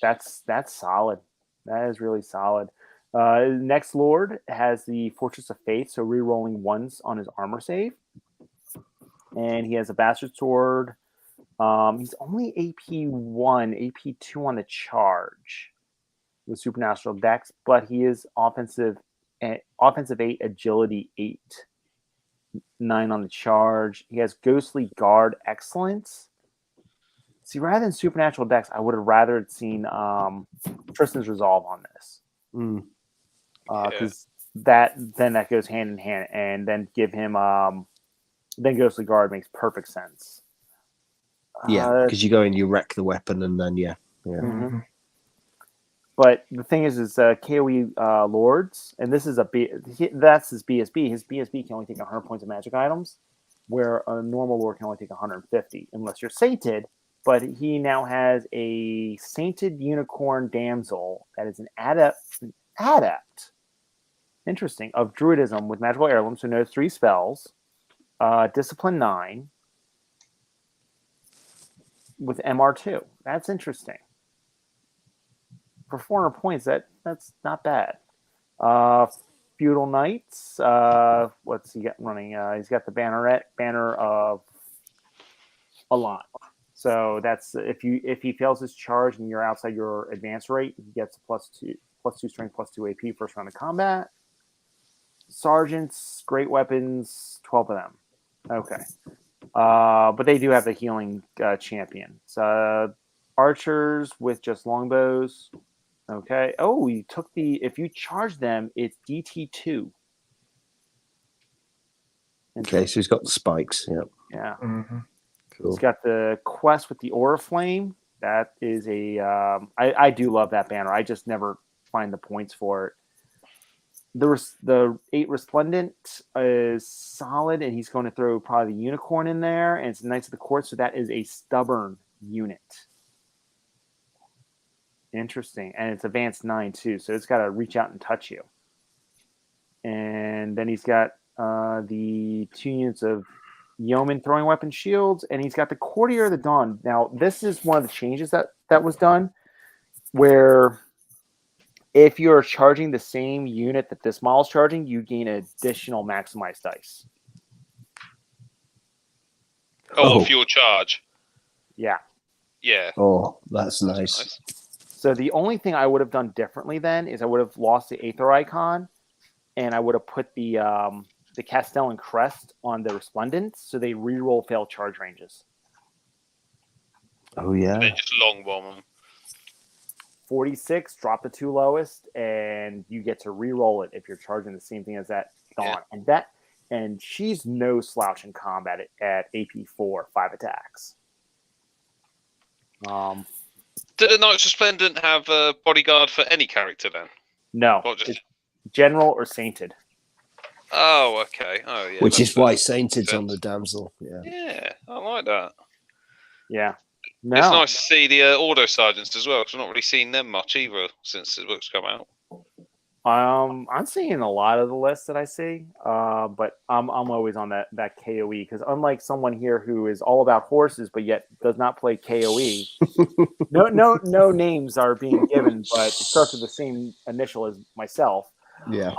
That's solid. That is really solid. Next Lord has the Fortress of Faith, so re-rolling 1s on his armor save. And he has a Bastard Sword. He's only AP1, AP2 on the charge with Supernatural Dex, but he is offensive 8, agility 8, 9 on the charge. He has Ghostly Guard Excellence. See, rather than Supernatural Dex, I would have rather seen Tristan's Resolve on this. Because that goes hand in hand, and then give him then Ghostly Guard makes perfect sense. Yeah, because you go and you wreck the weapon, and then Mm-hmm. But the thing is KOE Lords, and this is that's his BSB. His BSB can only take 100 points of magic items, where a normal Lord can only take 150, unless you're sainted. But he now has a sainted unicorn damsel that is an adept. Interesting, of druidism with magical heirlooms, who knows 3 spells, discipline 9, with MR2. That's interesting. For 400 points, that's not bad. Feudal Knights. What's he got running? He's got the banner of a lot. So that's if he fails his charge and you're outside your advance rate, he gets +2 strength, +2 AP first round of combat. Sergeants, great weapons, 12 of them. Okay. But they do have the healing champion. So archers with just longbows. Okay. Oh, you took if you charge them, it's DT2. Okay, so he's got the spikes. Yeah. Yeah. Mm-hmm. Cool. He's got the quest with the Aura Flame. That is I do love that banner. I just never find the points for it. The 8 Resplendent is solid, and he's going to throw probably the Unicorn in there, and it's Knights of the Court, so that is a stubborn unit. Interesting. And it's advanced 9 too, so it's got to reach out and touch you. And then he's got the 2 units of Yeoman throwing weapon shields, and he's got the Courtier of the Dawn. Now, this is one of the changes that was done, where if you're charging the same unit that this model is charging, you gain additional maximized dice. Oh, fuel charge. Yeah. Yeah. Oh, that's nice. So the only thing I would have done differently then is I would have lost the Aether icon, and I would have put the Castellan crest on the Resplendent, so they reroll failed charge ranges. Oh yeah. They just long bomb them. 46, drop the 2 lowest, and you get to reroll it if you're charging the same thing as that Dawn. Yeah. And she's no slouch in combat at AP 4, 5 attacks. Did a Knights Resplendent have a bodyguard for any character then? No, Not just... it's general or sainted. Oh, okay. Oh, yeah. Which is why Sainted's on the damsel. Yeah. Yeah, I like that. Yeah. No. It's nice to see the auto sergeants as well, because I've not really seen them much either since the book's come out. I'm seeing a lot of the lists that I see, but I'm always on that KOE, because unlike someone here who is all about horses but yet does not play KOE, no names are being given, but it starts with the same initial as myself. Yeah.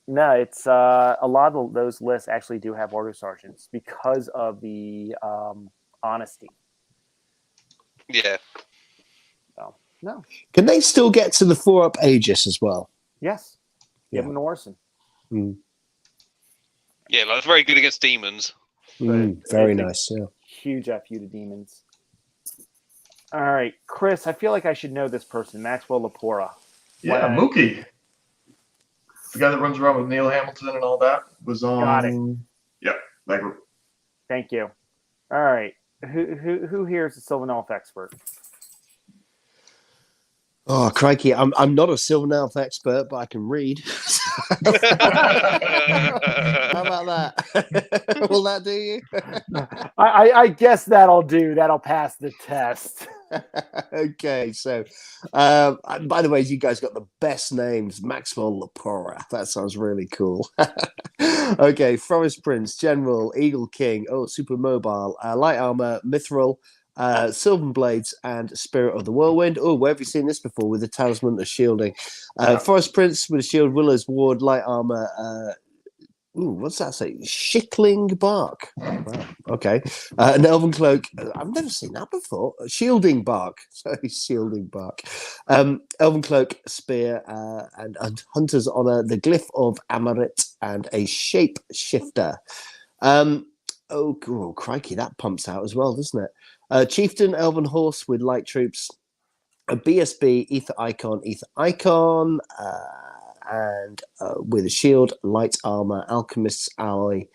No, it's a lot of those lists actually do have order sergeants because of the honesty. Yeah. So, no. Can they still get to the 4-up Aegis as well? Yes. Yeah. Give them to Orson. Mm. Yeah, like very good against demons. Very nice. Yeah. Huge FU to demons. All right, Chris, I feel like I should know this person, Maxwell Lepora. Yeah, Mookie. The guy that runs around with Neil Hamilton and all that was on. Got it. Yep, that group. Thank you. All right, who here is a Sylvan Elf expert? Oh, crikey. I'm not a Sylvan Elf expert, but I can read. How about that? Will that do you? I guess that'll do. That'll pass the test. Okay, so by the way, you guys got the best names. Maxwell Lepora. That sounds really cool. Okay, Forest Prince, General, Eagle King, super mobile, light armor, mithril, Sylvan Blades, and Spirit of the Whirlwind. Oh, where have you seen this before? With the Talisman of Shielding. Forest Prince with a shield, Willow's Ward, light armor. What's that say? Shickling Bark. Wow. Okay. An Elven Cloak. I've never seen that before. Shielding Bark. Sorry, Shielding Bark. Elven Cloak, Spear, and Hunter's Honor, the Glyph of Amarit, and a Shape Shifter. Oh, crikey, that pumps out as well, doesn't it? Chieftain, Elven Horse with light troops, a BSB, Ether Icon, and with a shield, light armor, Alchemist's Alloy,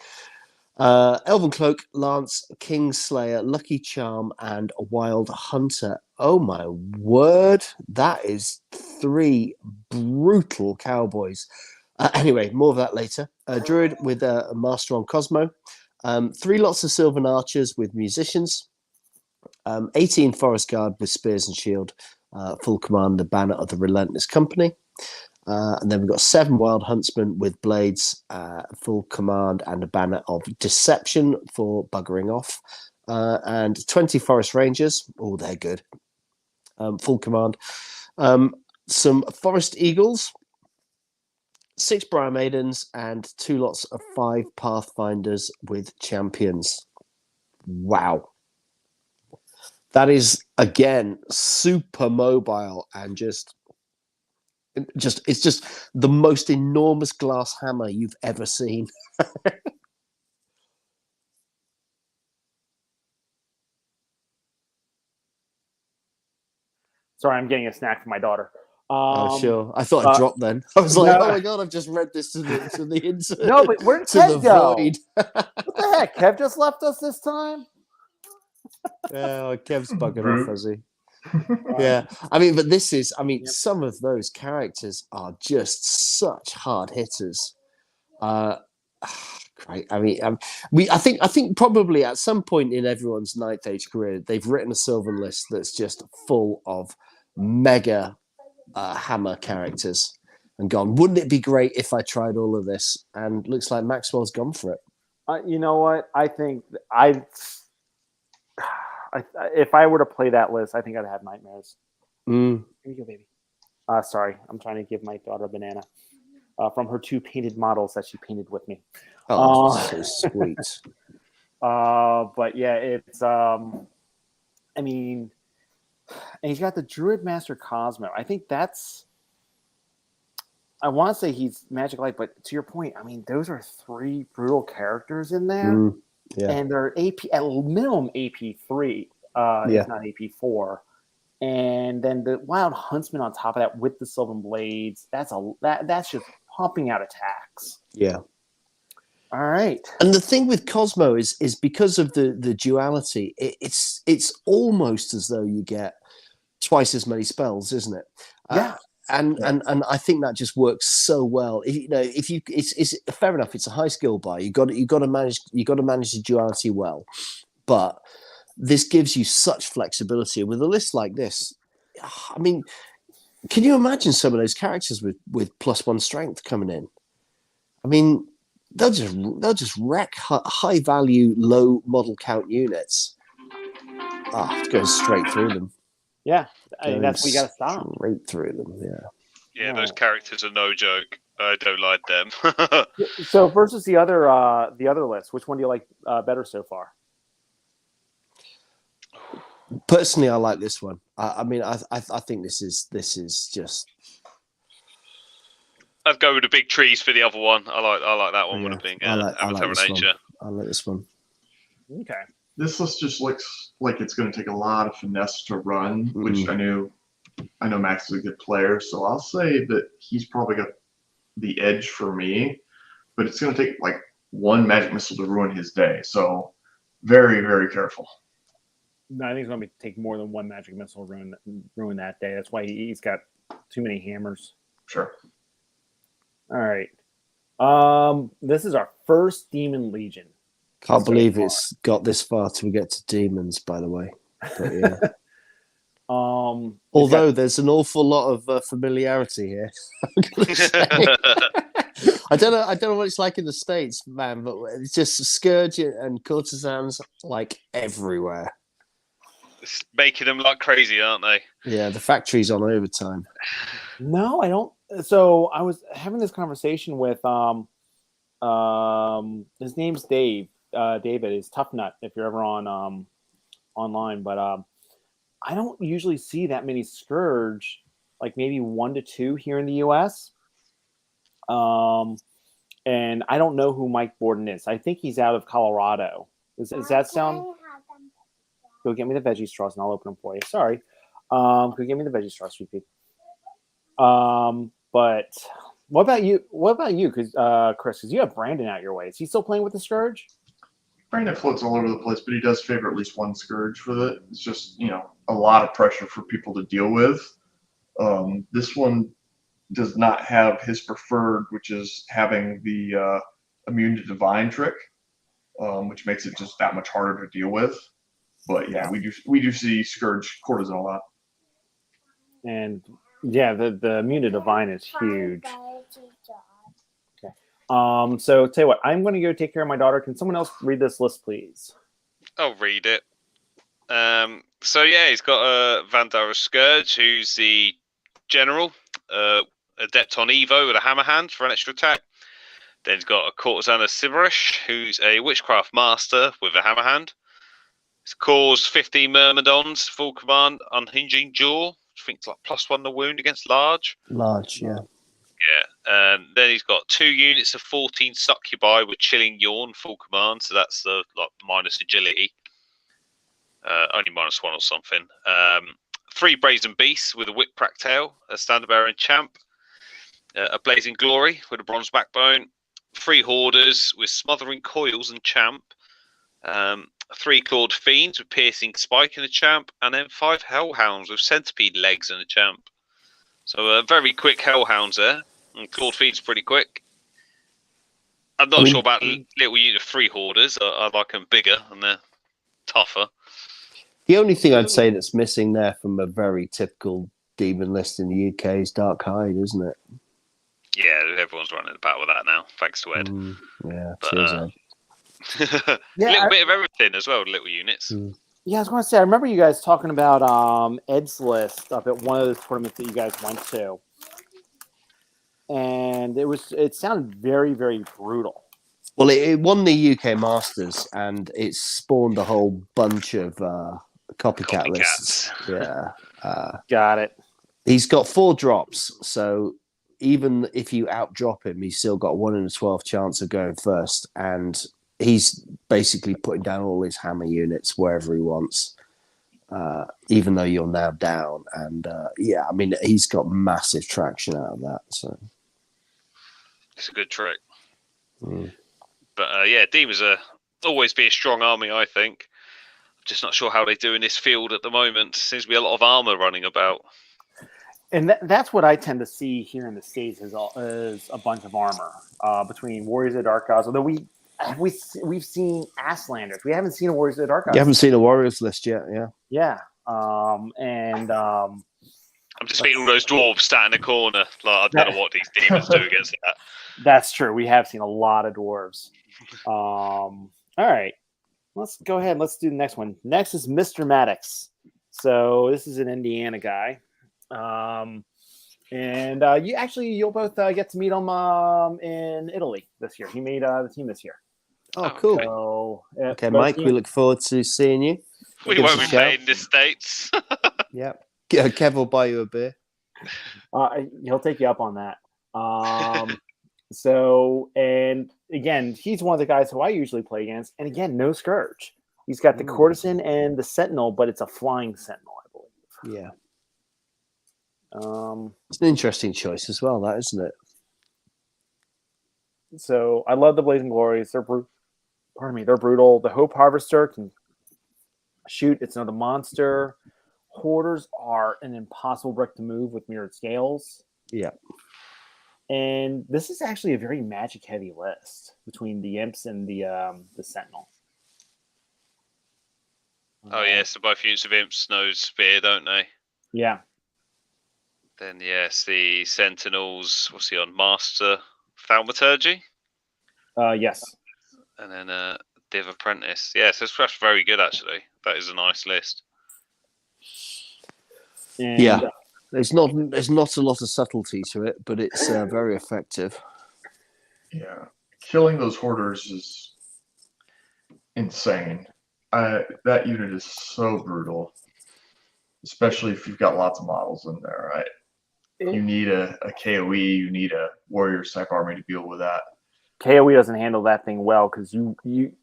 Elven Cloak, Lance, Kingslayer, Lucky Charm, and Wild Hunter. Oh my word, that is 3 brutal cowboys. Anyway, more of that later. Druid with a Master on Cosmo, 3 lots of Sylvan Archers with Musicians, 18 Forest Guard with Spears and Shield, full command, the Banner of the Relentless Company. And then we've got 7 Wild Huntsmen with Blades, full command, and a Banner of Deception for buggering off. And 20 Forest Rangers. Oh, they're good. Full command. Some Forest Eagles. 6 Briar Maidens, and 2 lots of 5 Pathfinders with champions. Wow. That is, again, super mobile and just it's just the most enormous glass hammer you've ever seen. Sorry, I'm getting a snack for my daughter. Sure. I thought I dropped then. I was like, no. oh my god, I've just read this to the insert. No, but where did to Kev the go? void. What the heck? Kev just left us this time? Yeah, Kev's bugging Rude. off, has he? Yeah. I mean, but this is, Yep. some of those characters are just such hard hitters. Great. I mean, I think probably at some point in everyone's Ninth Age career, they've written a Sylvan list that's just full of mega hammer characters and gone, wouldn't it be great if I tried all of this? And looks like Maxwell's gone for it. You know what? I think if I were to play that list, I think I'd have nightmares. Here you go, baby. Sorry, I'm trying to give my daughter a banana from her 2 painted models that she painted with me. Oh, so sweet. But yeah, it's I mean, and he's got the Druid Master Cosmo. I think that's. I want to say he's Magic Light, but to your point, I mean, those are 3 brutal characters in there. Yeah. And they're AP at minimum AP3, if not AP4. And then the Wild Huntsman on top of that with the Sylvan Blades. That's just pumping out attacks. Yeah. All right. And the thing with Cosmo is because of the duality, it's almost as though you get twice as many spells, isn't it? Yeah. And I think that just works so well. It's fair enough. It's a high skill buy. You got to manage the duality well, but this gives you such flexibility with a list like this. I mean, can you imagine some of those characters with +1 strength coming in? I mean, they'll just wreck high value, low model count units. It goes straight through them. Yeah, I mean, that's what you got to stop. Straight through them, yeah. Yeah, those characters are no joke. I don't like them. So versus the other list, which one do you like better so far? Personally, I like this one. I mean, I think this is just. I'd go with the big trees for the other one. I like that one. Yeah, Would have been I like Avatar of this Nature. I like this one. Okay. This list just looks like it's going to take a lot of finesse to run, which I know Max is a good player, so I'll say that he's probably got the edge for me, but it's going to take like 1 magic missile to ruin his day, so very, very careful. No, I think it's going to take more than 1 magic missile ruin that day. That's why he's got too many hammers. Sure. All right. This is our first Demon Legion. Can't believe it's got this far till we get to demons, by the way. But yeah. Although there's an awful lot of familiarity here. I don't know what it's like in the States, man, but it's just Scourge and courtesans like everywhere. It's making them like crazy, aren't they? Yeah, the factory's on overtime. No, I don't. So I was having this conversation with his name's Dave. David is Tough Nut if you're ever on online, but I don't usually see that many Scourge, like maybe 1 to 2 here in the US. And I don't know who Mike Borden is. I think he's out of Colorado. Does that sound? Go get me the veggie straws and I'll open them for you. Sorry. Go get me the veggie straws, sweet pea. But what about you? What about you? Because Chris, because you have Brandon out your way. Is he still playing with the Scourge? Brandon floats all over the place, but he does favor at least 1 Scourge with it. It's just, a lot of pressure for people to deal with. This one does not have his preferred, which is having the immune to divine trick, which makes it just that much harder to deal with. But yeah, we do see Scourge courtesan a lot. And yeah, the immune to divine is huge. So tell you what, I'm going to go take care of my daughter. Can someone else read this list, please? I'll read it. So yeah, he's got Vandara Scourge, who's the general. Adept on Evo with a hammer hand for an extra attack. Then he's got a Courtesan of Siverish, who's a Witchcraft Master with a hammer hand. He's caused 15 Myrmidons, full command, Unhinging Jaw. I think it's like +1 the wound against large. Large, yeah. Yeah, and then he's got 2 units of 14 Succubi with Chilling Yawn, full command. So that's the minus agility. Only -1 or something. 3 Brazen Beasts with a Whipcrack Tail, a Standard Bearer and Champ. A Blazing Glory with a Bronze Backbone. 3 Hoarders with Smothering Coils and Champ. 3 Clawed Fiends with Piercing Spike and a Champ. And then 5 Hellhounds with Centipede Legs and a Champ. So very quick Hellhounds there. And Clawed Fiends pretty quick. I'm not sure about little unit of 3 Hoarders. I like them bigger and they're tougher. The only thing I'd say that's missing there from a very typical demon list in the UK is Dark Hide, isn't it? Yeah, everyone's running about with that now, thanks to Ed. Yeah, But, cheers, Ed. Yeah, a little bit of everything as well, little units. Yeah, I was going to say, I remember you guys talking about Ed's list up at one of the tournaments that you guys went to, and it sounded very, very brutal. Well, it won the UK Masters, and it spawned a whole bunch of copycat lists. Yeah, Got it. he's got 4 drops, so even if you outdrop him, he's still got 1 in a 12 chance of going first, and he's basically putting down all his hammer units wherever he wants, even though you're now down. And yeah, I mean, he's got massive traction out of that. So It's a good trick. But yeah, demons always be a strong army, I think. Just not sure how they do in this field at the moment. Seems to be a lot of armor running about. And that's what I tend to see here in the States is a bunch of armor between Warriors of the Dark Gods. Although we've seen Asklanders. We haven't seen a Warriors of the Dark Gods. you haven't seen a Warriors list yet, yeah? Yeah. I'm just thinking all those dwarves sat in the corner. Like, I don't know what these demons do against that. That's true. We have seen a lot of dwarves. All right. Let's go ahead. Let's do the next one. Next is Mr. Maddox. So this is an Indiana guy. You'll both get to meet him in Italy this year. He made the team this year. Oh, cool. So, Okay, Mike, we look forward to seeing you. We Give us won't a be shout. playing the States. Yeah. Kev will buy you a beer. He'll take you up on that. So, and again, he's one of the guys who I usually play against. And again, no Scourge. He's got the Courtesan and the Sentinel, but it's a flying Sentinel, I believe. Yeah. It's an interesting choice as well, that, isn't it? So I love the Blazing Glories. They're they're brutal. The Hope Harvester can shoot. It's another monster. Hoarders are an impossible brick to move with mirrored scales. Yeah. And this is actually a very magic heavy list between the Imps and the Sentinel. Oh yeah, so both units of Imps know Spear, don't they? Yeah. Then yes, the Sentinels. What's he on? Master Thaumaturgy. Yes. And then Div Apprentice. Yeah, so that's very good actually. That is a nice list. And, Yeah. There's not a lot of subtlety to it, but it's very effective. Yeah, killing those hoarders is insane. That unit is so brutal, especially if you've got lots of models in there, right? You need a KOE, you need a Warriors type army to deal with that. KOE doesn't handle that thing well because you.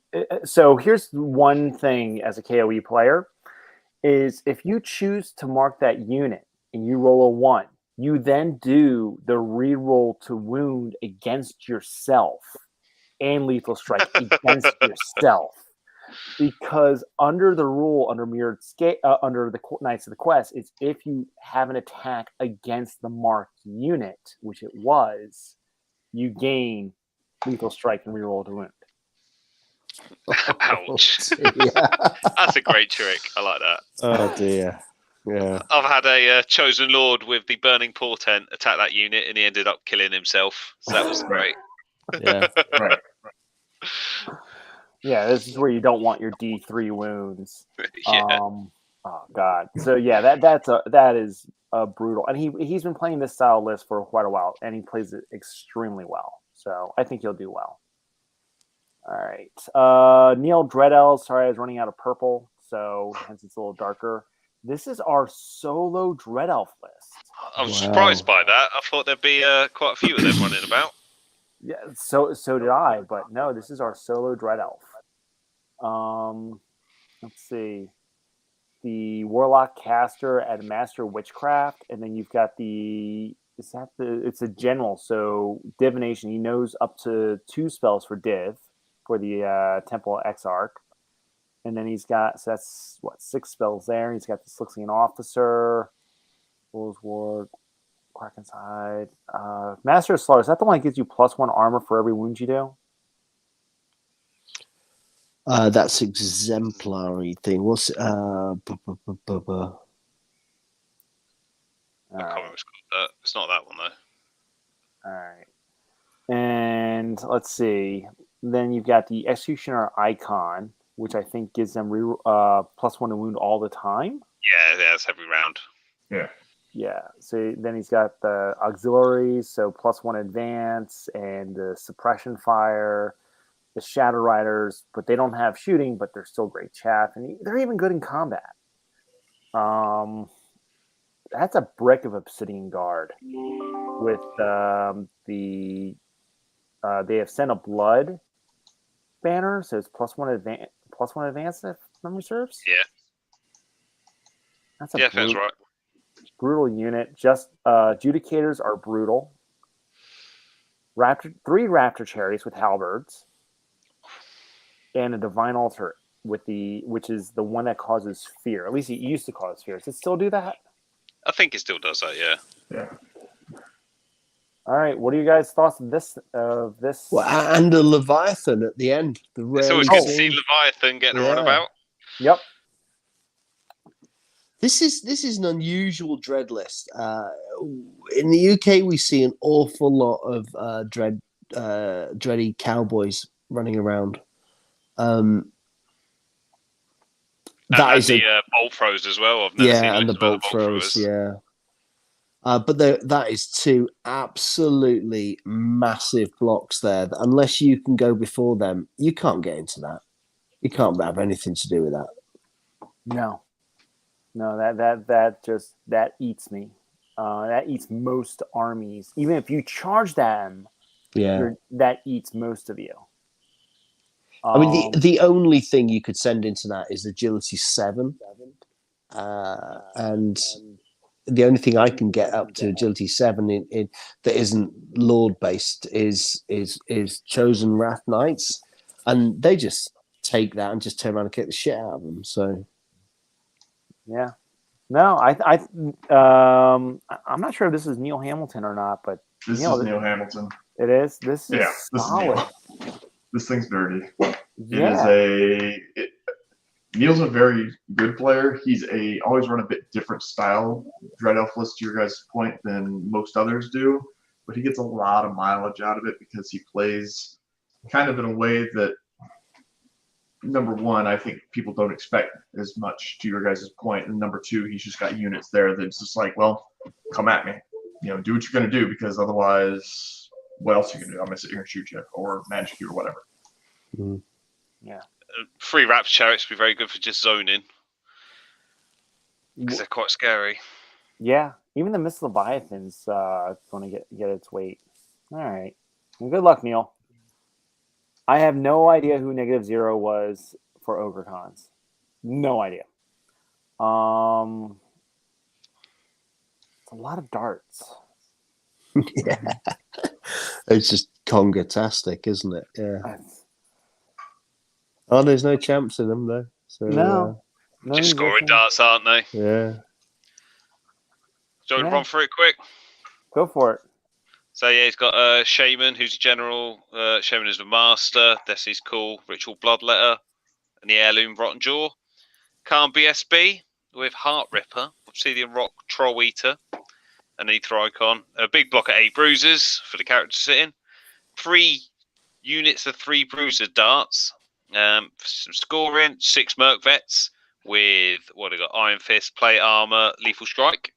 So here's one thing as a KOE player is if you choose to mark that unit and you roll a 1, you then do the reroll to wound against yourself and lethal strike against yourself. Because under the rule, under mirrored scale, under the Knights of the Quest, it's if you have an attack against the marked unit, which it was, you gain lethal strike and reroll to wound. Ouch. Yeah. That's a great trick. I like that. Oh dear. Yeah. I've had a Chosen Lord with the Burning Portent attack that unit, and he ended up killing himself. So that was great. Yeah. Right. Yeah, this is where you don't want your D3 wounds. Yeah. Oh God. So yeah, that is brutal. And he's been playing this style list for quite a while, and he plays it extremely well. So I think he'll do well. All right. Neil Dreadell. Sorry, I was running out of purple, so hence it's a little darker. This is our solo Dread Elf list. I'm surprised by that. I thought there'd be quite a few of them running about. Yeah, so did I, but no, this is our solo Dread Elf. Let's see. The Warlock Caster at Master Witchcraft, and then you've got it's a general, so divination. He knows up to 2 spells for div for the Temple Exarch. And then he's got, so that's 6 spells there. He's got the Slixian Officer, Wolves Ward, Kraken's Hide, Master of Slaughter. Is that the one that gives you +1 armor for every wound you do? That's exemplary thing. What's I can't remember what's called. It's not that one though. All right. And let's see. Then you've got the Executioner Icon, which I think gives them +1 to wound all the time. Yeah, it's every round. Yeah. So then he's got the auxiliaries, so +1 advance, and the suppression fire, the Shadow Riders, but they don't have shooting, but they're still great chaff, and they're even good in combat. That's a brick of Obsidian Guard with they have Sent of Blood banner, so it's +1 advance if memory serves. Yeah. That's a that's right. brutal unit. Just Judicators are brutal. 3 Raptor Cherries with halberds, and a Divine Altar which is the one that causes fear. At least it used to cause fear. Does it still do that? I think it still does that. Yeah. All right. What are you guys' thoughts of this? well, and a Leviathan at the end. It's always good to see Leviathan getting a runabout. Yep. This is an unusual dread list. In the UK, we see an awful lot of dready cowboys running around. And the bolt throws as well. I've never seen and the bolt throws. Yeah. But that is 2 absolutely massive blocks there. That unless you can go before them, you can't get into that. You can't have anything to do with that. No, that eats me. That eats most armies. Even if you charge them, that eats most of you. I mean, the only thing you could send into that is Agility 7, and the only thing I can get up to Agility 7 in that isn't Lord based is Chosen Wrath Knights, and they just take that and just turn around and kick the shit out of them. So, yeah, no, I'm not sure if this is Neil Hamilton or not, but this is Neil Hamilton. It is. This is solid. This thing's dirty. Yeah. Neil's a very good player. He's always run a bit different style Dread Elf list to your guys' point than most others do, but he gets a lot of mileage out of it because he plays kind of in a way that, number one, I think people don't expect as much to your guys' point, and number 2, he's just got units there that's just like, well, come at me, do what you're gonna do, because otherwise, what else are you gonna do? I'm gonna sit here and shoot you or magic you or whatever. Mm-hmm. Yeah. 3 Raptor Chariots would be very good for just zoning because they're quite scary. Yeah, even the Miss Leviathan's going to get its weight. All right. Well, good luck, Neil. I have no idea who -0 was for Ogre Cons. No idea. It's a lot of darts. Yeah. It's just Conga-tastic, isn't it? Yeah. Oh, there's no champs in them, though. So, no. Just scoring darts, aren't they? Yeah. Do you want to run through it quick? Go for it. So, yeah, he's got Shaman, who's a general. Shaman is the master. Desi's cool. Ritual Bloodletter. And the Heirloom Rotten Jaw. Khan BSB with Heart Ripper. Obsidian Rock Troll Eater. An Ether Icon. A big block of 8 bruisers for the character to sit in. 3 units of 3 bruiser darts. Some scoring, 6 Merc Vets, with what have we got? Iron Fist, Plate Armor, Lethal Strike.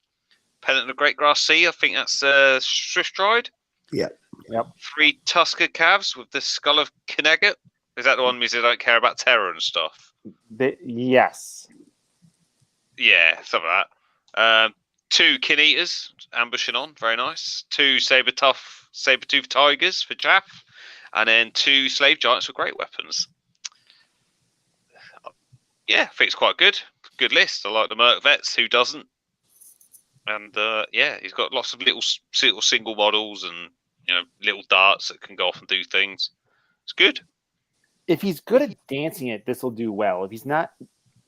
Pennant of Great Grass Sea, I think that's Swift Stride. Yeah. Yep. 3 Tusker Calves with the Skull of Kinnegat. Is that the one means they don't care about terror and stuff? Yes. Yeah, some of that. 2 Kin Eaters ambushing on, very nice. 2 Saber-tooth Tigers for chaff. And then 2 Slave Giants for great weapons. Yeah, I think it's quite good. Good list. I like the Merc Vets, who doesn't? And yeah, he's got lots of little single models and little darts that can go off and do things. It's good. If he's good at dancing it, this will do well. If he's not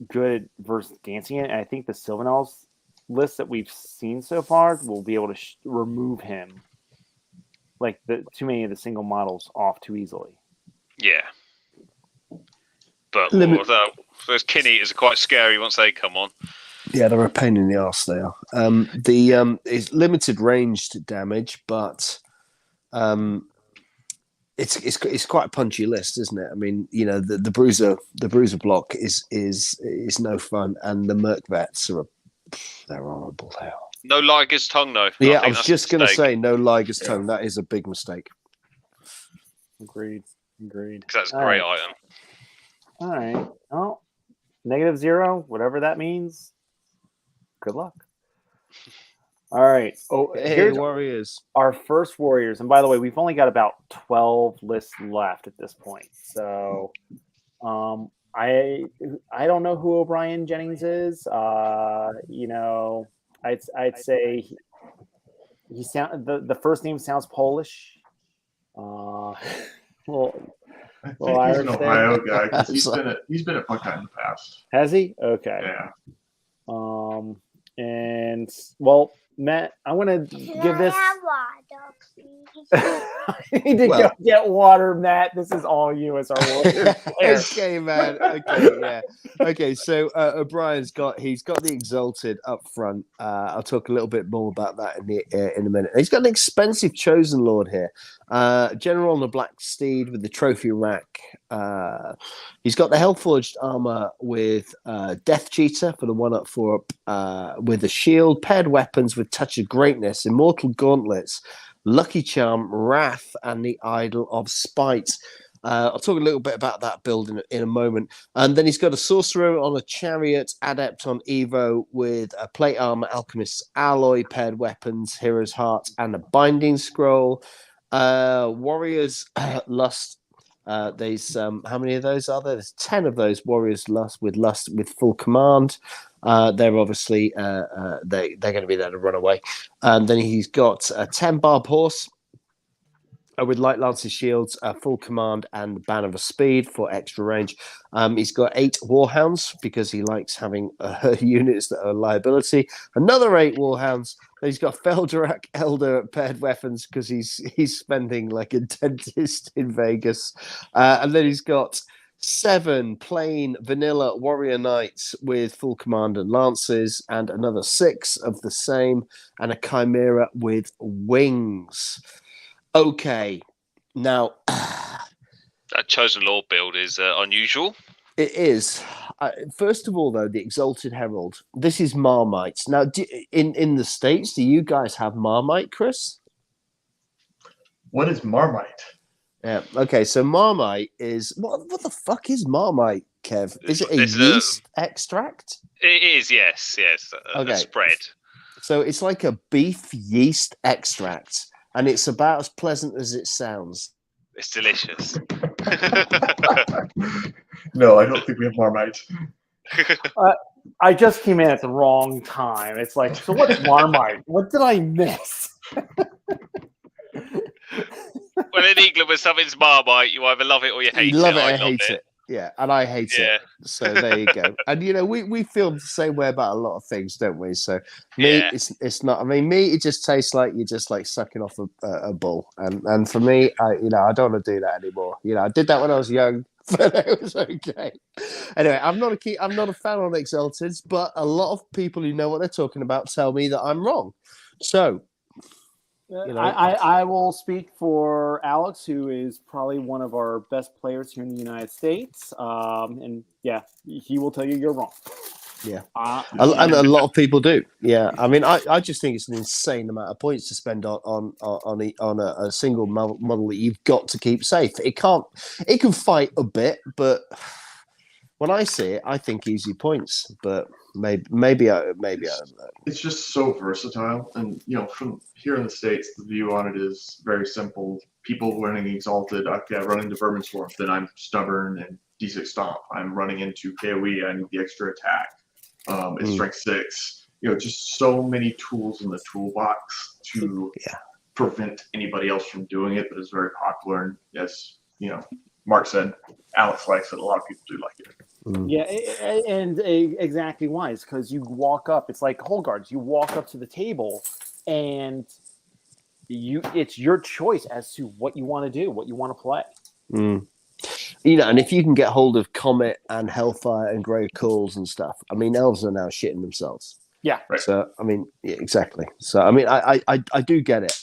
good versus dancing it, and I think the Sylvan elves list that we've seen so far will be able to remove him, like too many of the single models off too easily. Yeah, but those Kin Eaters are quite scary once they come on. Yeah, they're a pain in the arse. They are. It's limited ranged damage, but it's quite a punchy list, isn't it? I mean, the bruiser block is no fun, and the Merc Vets they're horrible. They are. No Liger's Tongue, though. Yeah, I was just going to say no Liger's Tongue. That is a big mistake. Agreed. Because that's a great item. All right. Well, -0, whatever that means. Good luck. All right. Oh, hey, here's Warriors. Our first Warriors. And by the way, we've only got about 12 lists left at this point. So I don't know who O'Brien Jennings is. I'd say he the first name sounds Polish. I think he's an Ohio guy because he's been at Buckeye in the past. Has he? Okay. Yeah. And well, Matt, I want to give this. Water, please? I need to go get water, Matt. This is all you as our Warriors player. Okay, man. Okay, yeah. Okay, so O'Brien's got the Exalted up front. I'll talk a little bit more about that in a minute. He's got an expensive Chosen Lord here. General on the Black Steed with the trophy rack. He's got the Hellforged armor with Death Cheater for the 1-up 4-up with a shield, paired weapons with Touch of Greatness, Immortal Gauntlets, Lucky Charm, Wrath, and the Idol of Spite. I'll talk a little bit about that build in a moment. And then he's got a Sorcerer on a Chariot, Adept on Evo with a Plate Armor, Alchemist's Alloy, paired weapons, Hero's Heart, and a Binding Scroll. Warriors Lust. There's how many of those are there? There's 10 of those Warriors Lust with full command. They're obviously they're going to be there to run away. And then he's got a 10 Barb Horse with Light Lance's shields, full command, and Ban of a Speed for extra range. He's got 8 Warhounds because he likes having units that are a liability. Another 8 Warhounds. Then he's got Felderak Elder paired weapons because he's spending like a dentist in Vegas. And then he's got 7 plain vanilla Warrior Knights with full command and lances, and another 6 of the same, and a Chimera with wings. Okay, now that Chosen Lord build is unusual. It is. First of all, though, the Exalted Herald. This is Marmite. Now, in the States, do you guys have Marmite, Chris? What is Marmite? Yeah. Okay. So Marmite is what the fuck is Marmite, Kev? Is it a yeast extract? It is. Yes. Okay. A spread. So it's like a beef yeast extract, and it's about as pleasant as it sounds. It's delicious. No, I don't think we have Marmite. I just came in at the wrong time. It's like, so what's Marmite? What did I miss? Well, in England, when something's Marmite, you either love it or you hate it. You love it or hate it. Yeah, and I hate it. So there you go. And we feel the same way about a lot of things, don't we? So meat, it's not. I mean, meat, it just tastes like you're just like sucking off a bull. And for me, I don't want to do that anymore. I did that when I was young, but it was okay. Anyway, I'm not a fan of Exalted, but a lot of people who know what they're talking about tell me that I'm wrong. So You know, I will speak for Alex, who is probably one of our best players here in the United States. And yeah, he will tell you you're wrong. Yeah. Uh, and a lot of people do. Yeah, I mean, I just think it's an insane amount of points to spend on a single model that you've got to keep safe. It can fight a bit, but when I see it, I think easy points. But maybe I don't know. It's just so versatile, and from here in the States, the view on it is very simple. People running Exalted, okay, I run into Vermin Swarm, then I'm Stubborn and D6 Stomp. I'm running into KoE, I need the extra attack. It's Strength 6. Just so many tools in the toolbox to prevent anybody else from doing it. That is very popular, and as Mark said, Alex likes it. A lot of people do like it. Yeah, and exactly why. It's because you walk up. It's like Hole Guards. You walk up to the table, and it's your choice as to what you want to do, what you want to play. And if you can get hold of Comet and Hellfire and Grave Calls and stuff, I mean, elves are now shitting themselves. Yeah. Right. So I mean, yeah, exactly. So I mean, I do get it.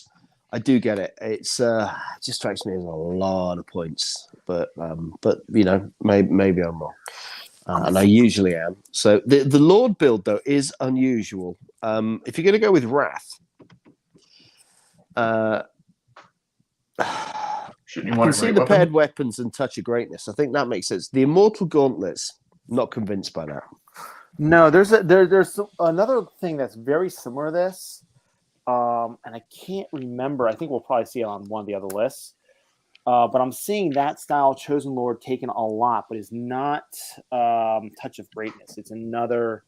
I do get it. It just strikes me as a lot of points, but maybe I'm wrong, and I usually am. So the Lord build though is unusual. If you're going to go with Wrath, Shouldn't I you want can a see great the weapon? paired weapons and Touch of Greatness. I think that makes sense. The Immortal Gauntlets, not convinced by that. No, there's another thing that's very similar to this, and I can't remember. I think we'll probably see it on one of the other lists. But I'm seeing that style Chosen Lord taken a lot, but it's not Touch of Greatness. It's another.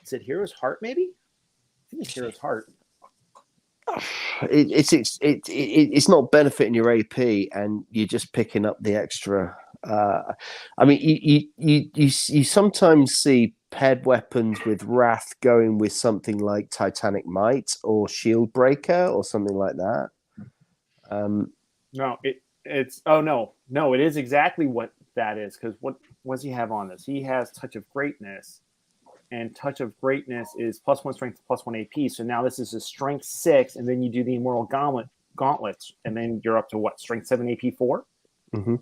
Is it Hero's Heart? Maybe. I think it's Hero's Heart. It's not benefiting your AP, and you're just picking up the extra. I mean, you sometimes see paired weapons with Wrath going with something like Titanic Might or Shield Breaker or something like that. No, it's no, it is exactly what that is, because what does he have on this? He has Touch of Greatness, and Touch of Greatness is +1 strength, +1 AP. So now this is a strength 6, and then you do the Immortal Gauntlets, and then you're up to what, strength 7 AP 4? Mm-hmm.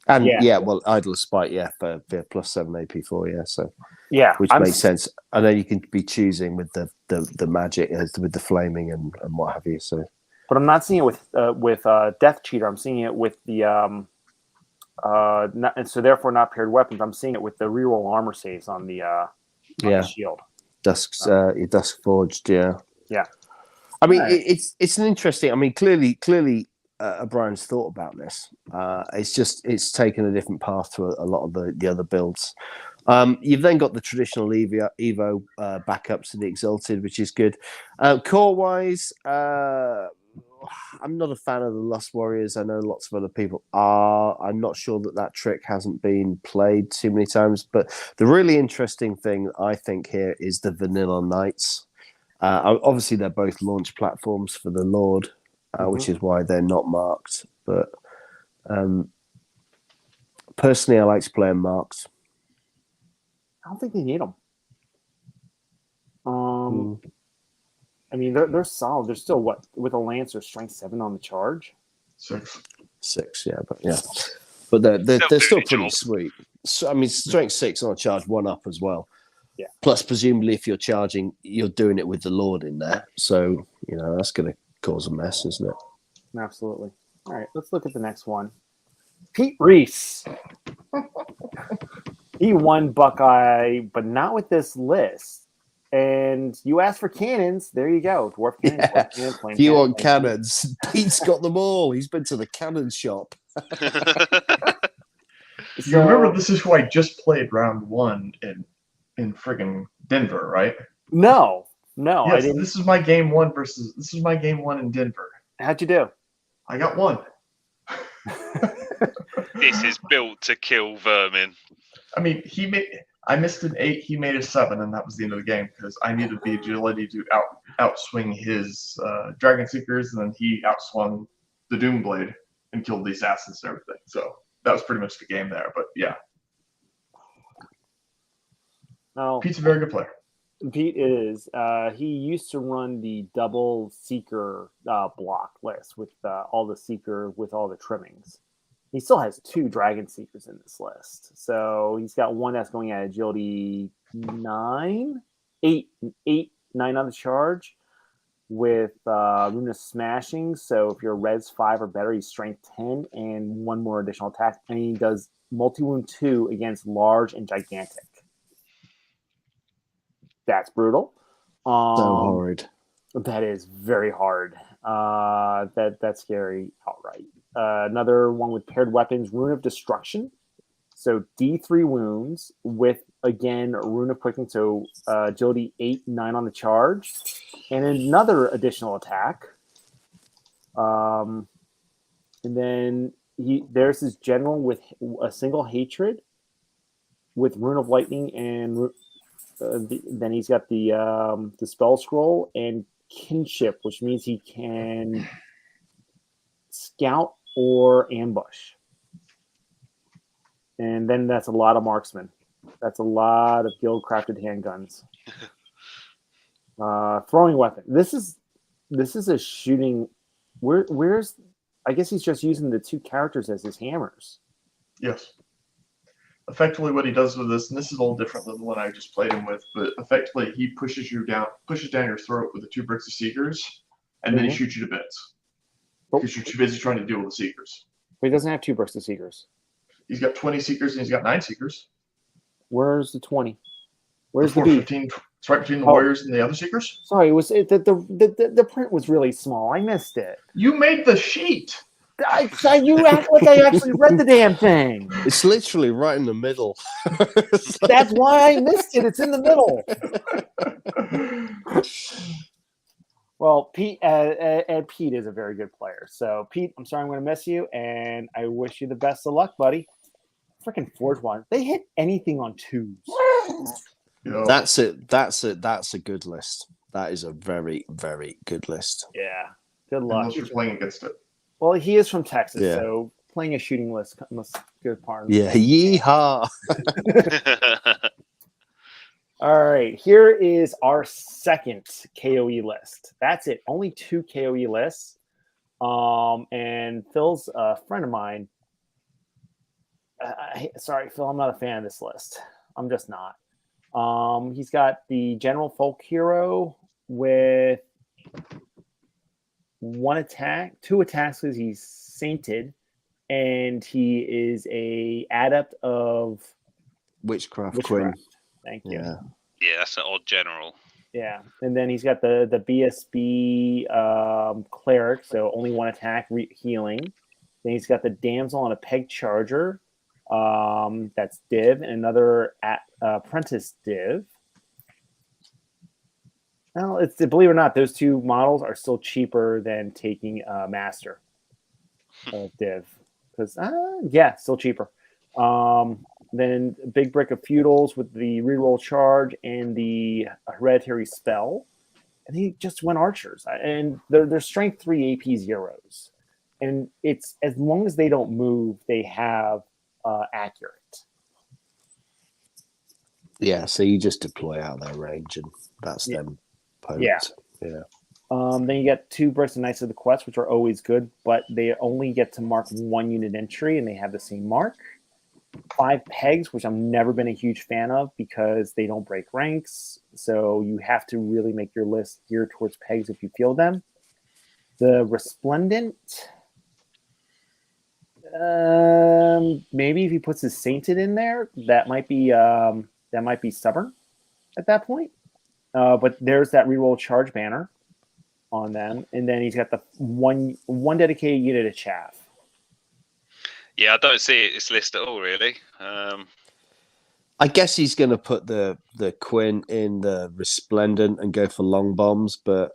And well, Idle Spite, for +7 AP 4, so which makes sense. And then you can be choosing with the magic with the flaming and what have you. So, but I'm not seeing it with Death Cheater. I'm seeing it with the and so therefore not paired weapons. I'm seeing it with the reroll armor saves on the shield. Dusk Forged, yeah. I mean, it's an interesting. I mean, clearly, Brian's thought about this. It's taken a different path to a lot of the other builds. You've then got the traditional Evo backups to the Exalted, which is good. Core wise, I'm not a fan of the Lust Warriors. I know lots of other people are. I'm not sure that trick hasn't been played too many times. But the really interesting thing I think here is the Vanilla Knights. Obviously, they're both launch platforms for the Lord, which is why they're not marked. But personally, I like to play them marked. I don't think they need them. I mean, they're solid. They're still with a Lancer, strength 7 on the charge. 6, but they're still pretty job. sweet. So, I mean, strength 6 on a charge, 1 up as well. Yeah. Plus, presumably, if you're charging, you're doing it with the Lord in there. So that's going to cause a mess, isn't it? Absolutely. All right, let's look at the next one. Pete Reese. He won Buckeye, but not with this list. And you asked for cannons. There you go. Dwarf cannons. Yeah. Cannons, If you want cannons, Pete's got them all. He's been to the cannon shop. You remember this is who I just played round 1 in friggin' Denver, right? No, Yes, I didn't. This is my game 1 in Denver. How'd you do? I got 1. This is built to kill vermin. I mean, I missed an 8. He made a 7, and that was the end of the game because I needed the agility to outswing his Dragon Seekers, and then he outswung the Doomblade and killed the assassins and everything. So that was pretty much the game there. But yeah, No, Pete's a very good player. Pete is. He used to run the double seeker block list with all the seeker with all the trimmings. He still has 2 dragon seekers in this list. So he's got one that's going at agility 9, 8, 9 on the charge with Runa smashing. So if you're res 5 or better, he's strength 10 and 1 more additional attack. And he does multi-wound 2 against large and gigantic. That's brutal. So horrid. That is very hard. That's scary outright. Another one with paired weapons, Rune of Destruction. So D3 wounds with, again, Rune of Quickening. So agility 8, 9 on the charge. And another additional attack. And then there's his general with a single hatred with Rune of Lightning and then he's got the spell scroll and kinship, which means he can scout or ambush. And then that's a lot of marksmen. That's a lot of guild crafted handguns. Throwing weapon. This is a shooting. Where's? I guess he's just using the 2 characters as his hammers. Yes. Effectively, what he does with this, and this is a little different than the one I just played him with, but effectively he pushes down your throat with the 2 bricks of seekers, and then he shoots you to bits because you're too busy trying to deal with the seekers. But he doesn't have 2 bricks of seekers. He's got 20 seekers and he's got 9 seekers. Where's the 20? Where's the 15? It's right between the warriors and the other seekers. Sorry, the print was really small. I missed it. You made the sheet. You act like I actually read the damn thing. It's literally right in the middle. That's why I missed it. It's in the middle. Well, Pete is a very good player. So, Pete, I'm sorry I'm going to miss you, and I wish you the best of luck, buddy. Freaking Forge One. They hit anything on 2s. That's it. That's a good list. That is a very, very good list. Yeah. Good luck. Unless you're playing against it. Well, he is from Texas, Yeah. so playing a shooting list must good part. Yeah, yeehaw. All right, here is our second KOE list. That's it. Only 2 KOE lists. And Phil's a friend of mine. Sorry, Phil, I'm not a fan of this list. I'm just not. He's got the General Folk Hero with 1 attack, 2 attacks because he's sainted, and he is a adept of Witchcraft Queen. Thank you. Yeah. Yeah, that's an odd general. Yeah, and then he's got the BSB cleric, so only 1 attack, healing. Then he's got the damsel on a peg charger. That's div, and another apprentice div. Well, believe it or not, those 2 models are still cheaper than taking master of div because still cheaper. Then big brick of feudals with the reroll charge and the hereditary spell, and he just went archers, and they're strength 3 AP zeros, and it's as long as they don't move, they have accurate. Yeah, so you just deploy out their range, and that's them. Yeah. Yeah. Then you get 2 bricks of Knights of the Quest, which are always good, but they only get to mark 1 unit entry, and they have the same mark. 5 pegs, which I've never been a huge fan of because they don't break ranks. So you have to really make your list geared towards pegs if you feel them. The Resplendent, maybe if he puts his Sainted in there, that might be stubborn at that point. But there's that reroll charge banner on them, and then he's got the one dedicated unit of chaff. Yeah, I don't see this list at all, really. I guess he's going to put the Quinn in the Resplendent and go for long bombs, but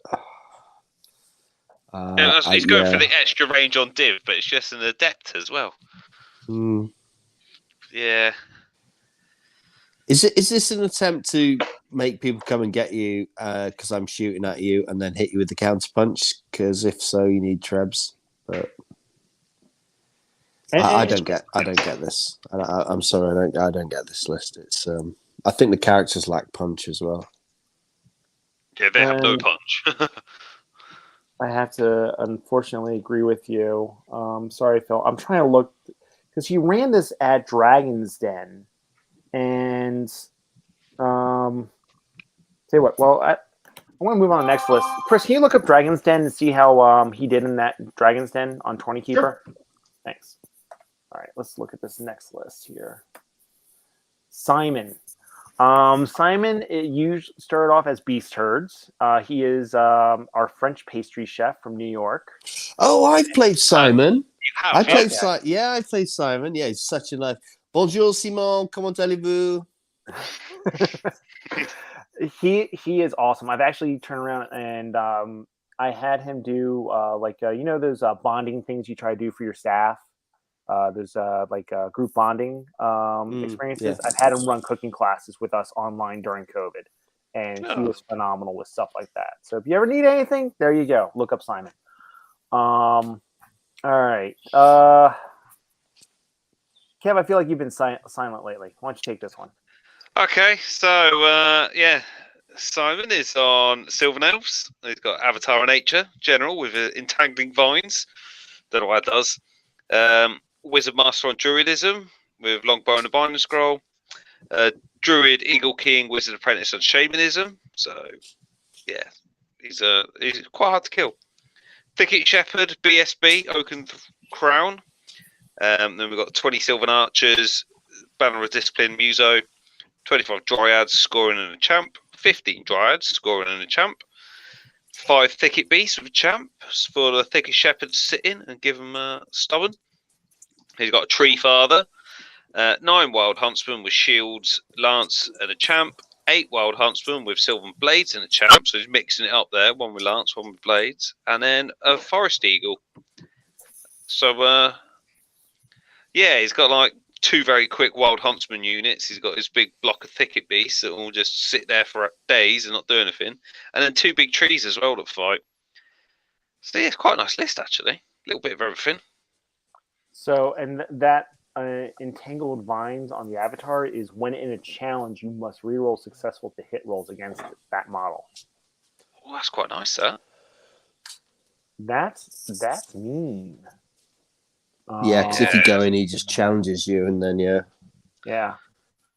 he's going for the extra range on div, but it's just an adept as well. Yeah. Is this an attempt to make people come and get you because I'm shooting at you and then hit you with the counterpunch? Because if so, you need trebs. But I don't get this. I'm sorry, I don't get this list. It's I think the characters lack punch as well. Yeah, they have no And punch. I have to unfortunately agree with you. Sorry, Phil. I'm trying to look because he ran this at Dragon's Den, and say what? Well, I want to move on to the next list. Chris, can you look up Dragon's Den and see how he did in that Dragon's Den on 20 Keeper? Sure. Thanks. All right, let's look at this next list here. Simon. Simon, you started off as Beast Herds. He is our French pastry chef from New York. Oh, I've played Simon. I played okay. Simon. Yeah, I played Simon. Yeah, he's such a nice. Bonjour, Simon. Comment allez-vous? He is awesome. I've actually turned around and I had him do those bonding things you try to do for your staff. There's group bonding experiences. Yeah. I've had him run cooking classes with us online during COVID, and he was phenomenal with stuff like that. So if you ever need anything, there you go. Look up Simon. All right. Kev, I feel like you've been silent lately. Why don't you take this one? Okay, so Simon is on Sylvan elves. He's got Avatar of Nature General with entangling vines. Don't know what that does. Wizard Master on Druidism with Longbow and the Binding Scroll. Druid, Eagle King, Wizard Apprentice on Shamanism. So, yeah, he's quite hard to kill. Thicket Shepherd, BSB, Oaken Crown. Then we've got 20 Sylvan Archers, Banner of Discipline, Muso. 25 Dryads, scoring and a champ. 15 Dryads, scoring and a champ. 5 Thicket Beasts with a champ for the Thicket Shepherd to sit in and give him stubborn. He's got a Tree Father. 9 Wild Huntsmen with shields, lance, and a champ. 8 Wild Huntsmen with Sylvan Blades and a champ. So he's mixing it up there. 1 with lance, 1 with blades. And then a Forest Eagle. So, he's got like 2 very quick Wild Huntsman units. He's got his big block of Thicket Beasts that will just sit there for days and not do anything. And then 2 big trees as well that fight. So yeah, it's quite a nice list actually. A little bit of everything. So, and that entangled vines on the avatar is when in a challenge you must reroll successful to hit rolls against that model. Oh, that's quite nice, that. That's mean. Yeah, because if you go in, he just challenges you, and then yeah.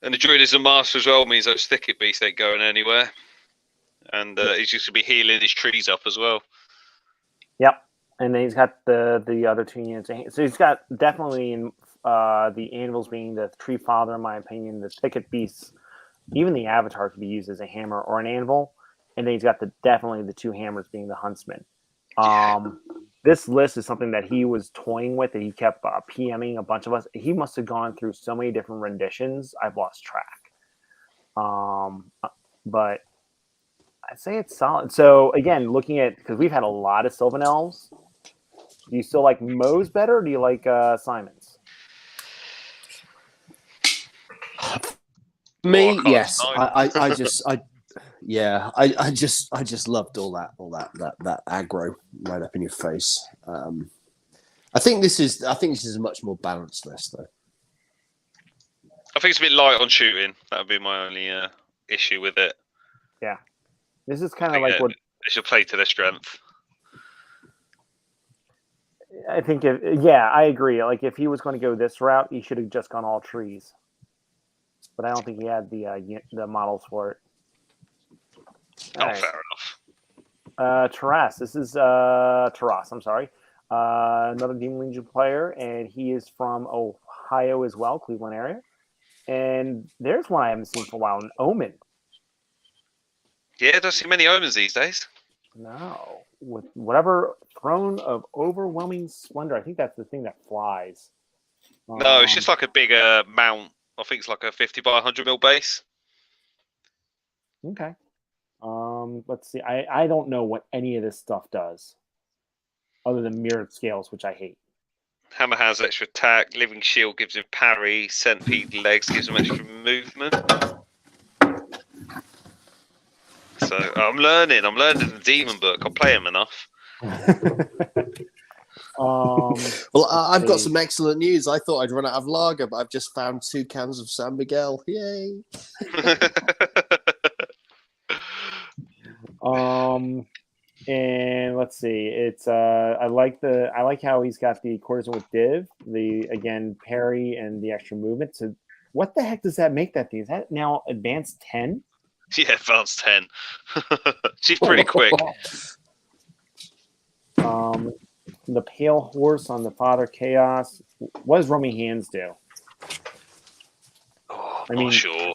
And the Druidism Master as well means those Thicket Beasts ain't going anywhere, and he's just gonna be healing his trees up as well. Yep, and then he's got the other 2 units. So he's got definitely in the anvils being the Tree Father, in my opinion. The Thicket Beasts, even the Avatar, could be used as a hammer or an anvil, and then he's got definitely the 2 hammers being the Huntsman. This list is something that he was toying with, and he kept PMing a bunch of us. He must have gone through so many different renditions. I've lost track. But I'd say it's solid. So again, looking at, because we've had a lot of Sylvan elves. Do you still like Moe's better, or do you like Simon's? Me, yes. I just loved all that aggro right up in your face. I think this is a much more balanced list, though. I think it's a bit light on shooting. That would be my only issue with it. Yeah, this is kind of like what they should play to their strength. I think. I agree. Like if he was going to go this route, he should have just gone all trees. But I don't think he had the models for it. Right. Fair enough. Taras. This is Taras. I'm sorry. Another Demon Legion player, and he is from Ohio as well, Cleveland area. And there's one I haven't seen for a while, an Omen. Yeah, don't see many Omens these days. No. With whatever Throne of Overwhelming Splendor. I think that's the thing that flies. No, it's just like a bigger mount. I think it's like a 50 by 100 mil base. Okay. Let's see. I don't know what any of this stuff does, other than mirrored scales, which I hate. Hammer has extra attack. Living Shield gives him parry. Centipede legs gives him extra movement. So I'm learning the Demon book. I'll play him enough. Well, I've got some excellent news. I thought I'd run out of lager, but I've just found 2 cans of San Miguel. Yay! And let's see. It's I like how he's got the courtesan with div, the again parry and the extra movement. So what the heck does that make that thing? Is that now advanced 10? Yeah, advanced 10. She's pretty quick. The pale horse on the Father Chaos. What does Romy Hands do? Oh, I mean, not sure.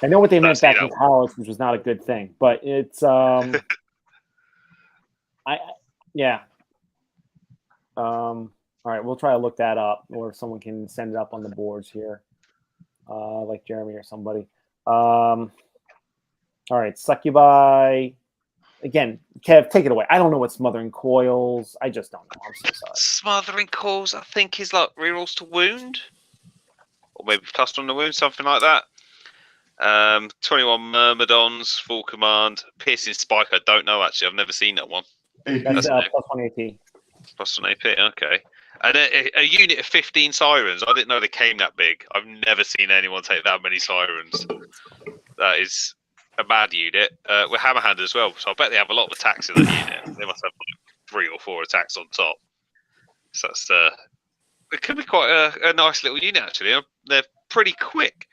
I know what they meant Let's see back that in one. college, which was not a good thing, but it's yeah. All right, we'll try to look that up, or if someone can send it up on the boards here, like Jeremy or somebody. All right, Succubi. Again, Kev, take it away. I don't know what Smothering Coils. I just don't know. I'm so sorry. Smothering Calls, I think, is like rerolls to wound, or maybe plus on the wound, something like that. 21 Myrmidons, full command. Piercing Spike, I don't know actually. I've never seen that one. That's new. plus 1 AP. Plus 1 AP, okay. And a unit of 15 Sirens. I didn't know they came that big. I've never seen anyone take that many Sirens. That is a mad unit. We're Hammerhand as well, so I bet they have a lot of attacks in that unit. They must have like 3 or 4 attacks on top. So that's it could be quite a nice little unit actually. They're pretty quick,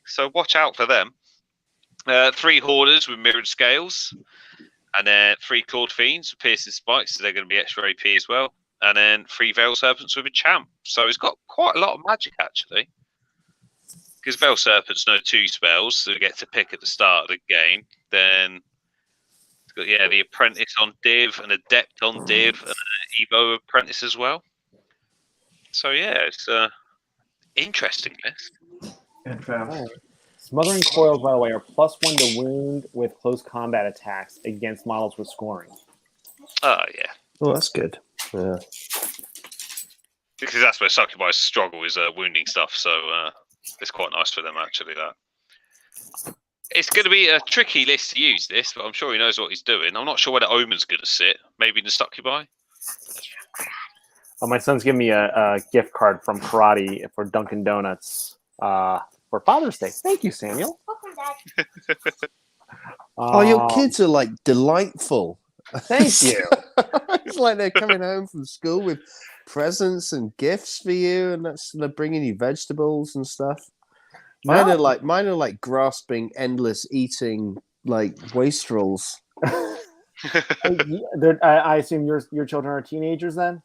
so watch out for them. 3 Hoarders with mirrored scales, and then 3 Clawed Fiends with piercing spikes, so they're going to be extra AP as well. And then 3 Veil Serpents with a champ. So it's got quite a lot of magic actually. Because Veil Serpents know 2 spells, so we get to pick at the start of the game. Then it's got the Apprentice on div, an Adept on div, and an Evo Apprentice as well. So it's interesting list. And fast. Right. Smothering Coils, by the way, are plus 1 to wound with close combat attacks against models with scoring. Oh yeah. Oh, that's good. Yeah. Because that's where Succubi's struggle is wounding stuff, so it's quite nice for them actually. That it's going to be a tricky list to use this, but I'm sure he knows what he's doing. I'm not sure where the Omen's going to sit. Maybe in the Succubi. My son's giving me a gift card from Karate for Dunkin' Donuts for Father's Day. Thank you, Samuel. Oh, your kids are like delightful. Thank you. It's like they're coming home from school with presents and gifts for you, and they're bringing you vegetables and stuff. Mine are like grasping, endless eating, like wastrels. I assume your children are teenagers then?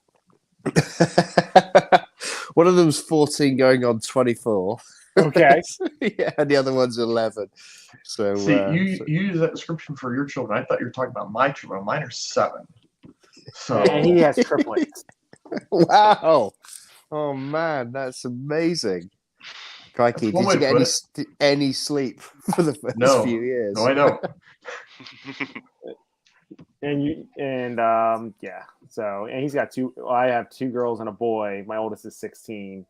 One of them's 14 going on 24. Okay. Yeah, and the other one's 11. So See, you use that description for your children. I thought you were talking about my children. Mine are 7. So And he has triplets. Wow. Oh man, that's amazing. Crikey, That's did you one get any sleep for the first few years? No, I know. So he's got 2. I have 2 girls and a boy. My oldest is 16,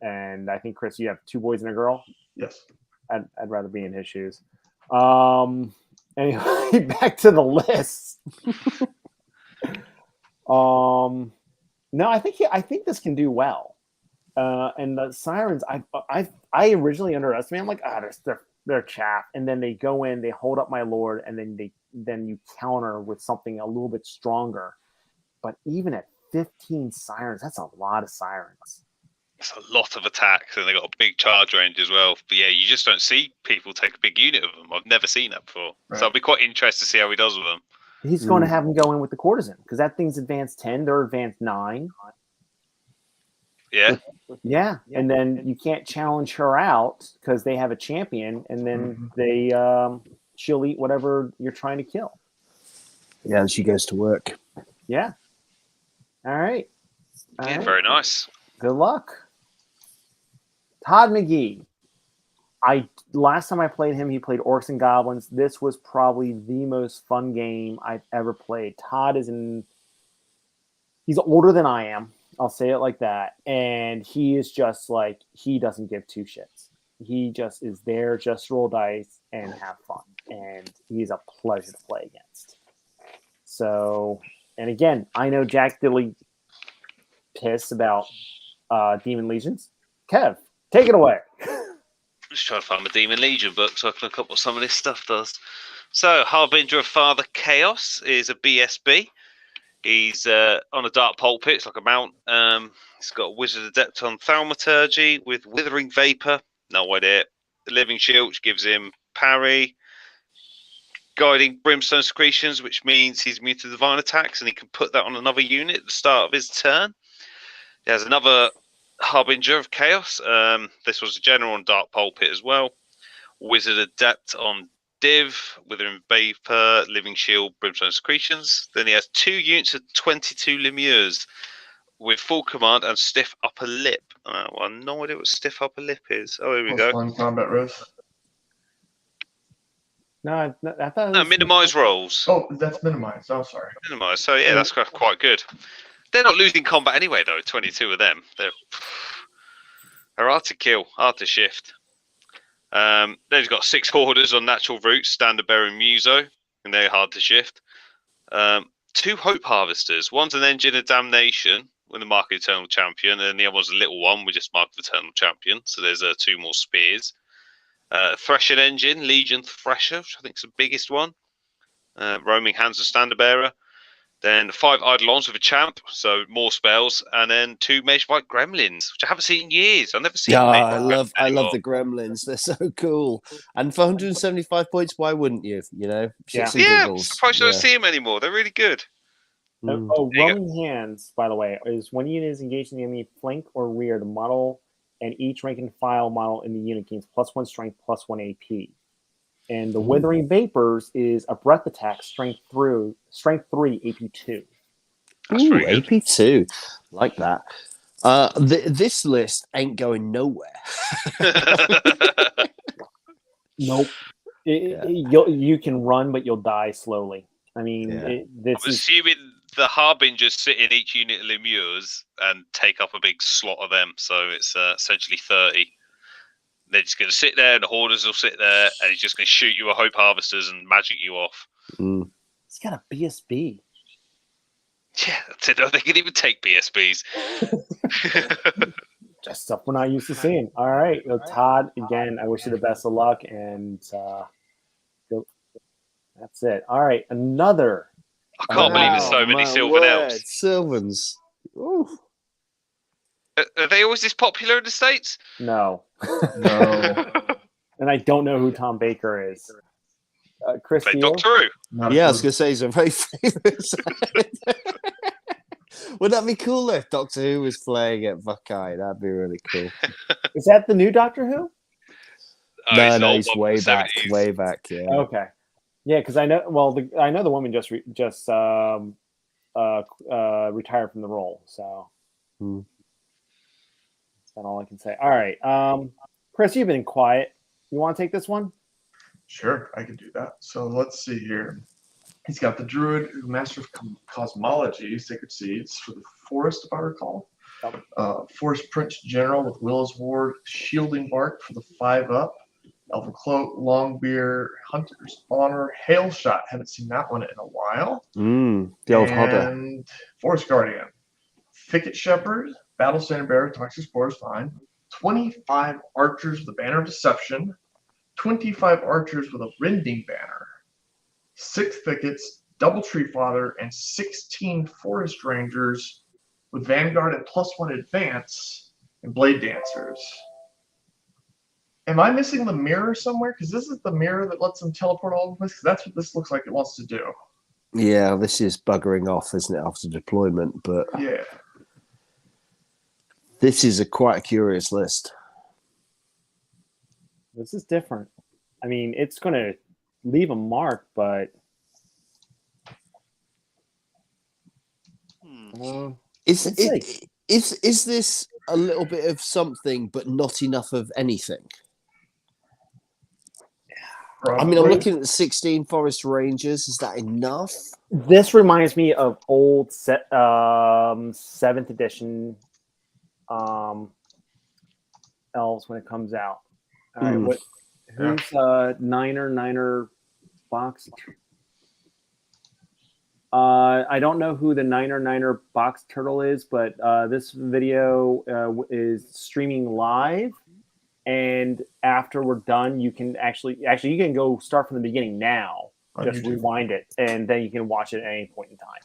and I think Chris, you have 2 boys and a girl. Yes. I'd rather be in his shoes. Anyway, back to the list. No, I think this can do well. And the Sirens, I originally underestimated. I'm like, they're chaff, and then they go in, they hold up my Lord, and then you counter with something a little bit stronger. But even at 15 Sirens, that's a lot of Sirens. It's a lot of attacks, and they got a big charge range as well. But yeah, you just don't see people take a big unit of them. I've never seen that before, right. So I'll be quite interested to see how he does with them. He's going to have them go in with the courtesan because that thing's advanced 10. They're advanced 9. Yeah. Yeah, and then you can't challenge her out because they have a champion, and then she'll eat whatever you're trying to kill. Yeah, and she goes to work. Yeah. All right. Very nice. Good luck. Todd McGee. Last time I played him, he played Orcs and Goblins. This was probably the most fun game I've ever played. Todd he's older than I am. I'll say it like that. And he is just like, he doesn't give 2 shits. He just is there, just roll dice and have fun. And he's a pleasure to play against. So, and again, I know Jack Diddley pissed about Demon Legions. Kev, take it away. Just trying to find my Demon Legion book so I can look up what some of this stuff does. So, Harbinger of Father Chaos is a BSB. He's on a dark pulpit. It's like a mount. He's got a Wizard Adept on Thaumaturgy with Withering Vapor. No idea. The Living Shield, which gives him parry. Guiding Brimstone Secretions, which means he's immune to divine attacks, and he can put that on another unit at the start of his turn. He has another Harbinger of Chaos. This was a general on dark pulpit as well. Wizard Adept on Div, Withering Vapor, Living Shield, Brimstone Secretions. Then he has 2 units of 22 Lemures with full command and stiff upper lip. Well, I have no idea what stiff upper lip is. Oh, here we go. +1 combat risk. No, I thought it No, was minimize rolls. Oh, that's minimized. Oh, sorry. Minimize. So yeah, that's quite good. They're not losing combat anyway, though. 22 of them. They're hard to kill, hard to shift. Then he's got 6 Hoarders on Natural Roots, Standard Bearer and Muso, and they're hard to shift. 2 Hope Harvesters. One's an Engine of Damnation with the Mark of Eternal Champion, and the other one's a little one with just Mark of Eternal Champion. So there's 2 more spears. Threshing Engine, Legion Thresher, which I think is the biggest one. Roaming Hands of Standard Bearer. Then 5 Eidolons with a champ, so more spells, and then 2 Mage Bite Gremlins, which I haven't seen in years. I've never seen. Yeah, Mage I Bite love anymore. the Gremlins. They're so cool. And for 175 points, why wouldn't you? You know, shits and Yeah, I'm giggles. surprised I don't see them anymore. They're really good. Mm. Oh, There you roaming hands, by the way, is when unit is engaged in the enemy flank or rear, the model and each rank and file model in the unit gains +1 strength, +1 AP. And the Withering Vapors is a breath attack, strength 3, AP 2. That's Ooh, pretty good. AP2. Like that. This list ain't going nowhere. Nope. You can run, but you'll die slowly. I mean, Yeah. this I'm is assuming the Harbingers sit in each unit of Lemures and take up a big slot of them, so it's essentially 30. They're just going to sit there, and the Hoarders will sit there, and he's just going to shoot you with Hope Harvesters and magic you off. Mm. He's got a BSB. Yeah, that's it. They can even take BSBs. Just stuff we're not used to seeing. All right, well, Todd. Again, I wish you the best of luck, and that's it. All right, another. I can't believe there's so Wow, many my Sylvan word, elves. Sylvans. Ooh. Are they always this popular in the States? No, No. and I don't know who Tom Baker is. Chris Play Steele? Doctor Who. Not a Yeah, I was clue. going to say he's a very famous. Wouldn't that be cool if Doctor Who was playing at Buckeye? That'd be really cool. Is that the new Doctor Who? Oh, no, old he's one way from the back, 70s. way back. Yeah. Okay, yeah, because I know. Well, I know the woman just retired from the role, so Hmm. that's about all I can say. All right, Chris, you've been quiet. You want to take this one? Sure, I can do that. So let's see here. He's got the Druid, Master of Cosmology, Sacred Seeds for the Forest, if I recall. Forest Prince General with Willow's Ward, Shielding Bark for the 5-up. Elven Cloak, Longbeard, Hunter's Honor, Hail Shot. Haven't seen that one in a while. The old Hodder. And Forest Guardian. Thicket Shepherd, Battle Standard Bearer, Toxic Spores, fine. 25 Archers with a Banner of Deception. 25 Archers with a Rending Banner. 6 Thickets, Double Tree Father, and 16 Forest Rangers with Vanguard and +1 Advance and Blade Dancers. Am I missing the mirror somewhere? Because this is the mirror that lets them teleport all over the place. Because that's what this looks like it wants to do. Yeah, this is buggering off, isn't it, after deployment? But Yeah. this is quite a curious list. This is different. I mean, it's going to leave a mark, but Is It's like- is this a little bit of something, but not enough of anything? I mean, I'm Probably. looking at the 16 Forest Rangers. Is that enough? this reminds me of old 7th edition elves when it comes out. All right, Mm. who's Niner box? I don't know who the Niner box turtle is, but this video is streaming live, and after we're done, you can actually you can go start from the beginning now on Just YouTube. rewind it, and then you can watch it at any point in time.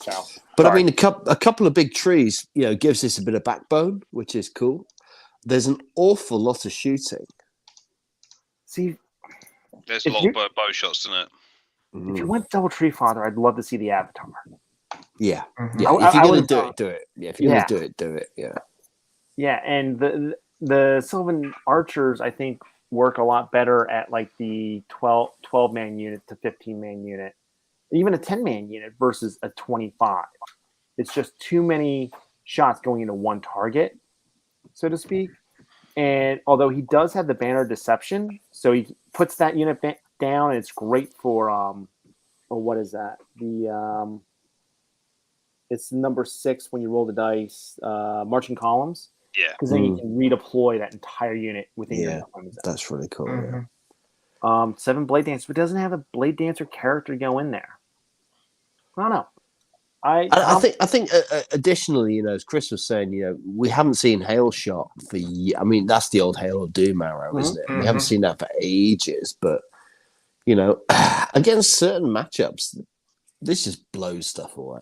So, But I sorry. mean, a couple of big trees, gives this a bit of backbone, which is cool. There's an awful lot of shooting. See, There's If a lot you- of bow shots in it. if you went Double Tree Father, I'd love to see the Avatar. Yeah, Mhm. yeah. I- If you're I gonna would- do it, do it. Yeah, if you're Yeah. gonna do it. Yeah. Yeah, and the Sylvan archers, I think, work a lot better at like the 12 man unit to 15-man unit, even a 10-man unit versus a 25. It's just too many shots going into one target, so to speak. And although he does have the banner deception, so he puts that unit down, and it's great for what is that? It's number 6 when you roll the dice, marching columns. Yeah. Because then you can redeploy that entire unit within your Yeah. deployment zone. That's really cool. Mhm. Yeah. 7 Blade Dancer, but doesn't have a Blade Dancer character go in there. I don't know. I think additionally, as Chris was saying, we haven't seen Hail Shot for. I mean, that's the old Hail of Doom arrow, isn't it? We haven't seen that for ages, but against certain matchups, this just blows stuff away.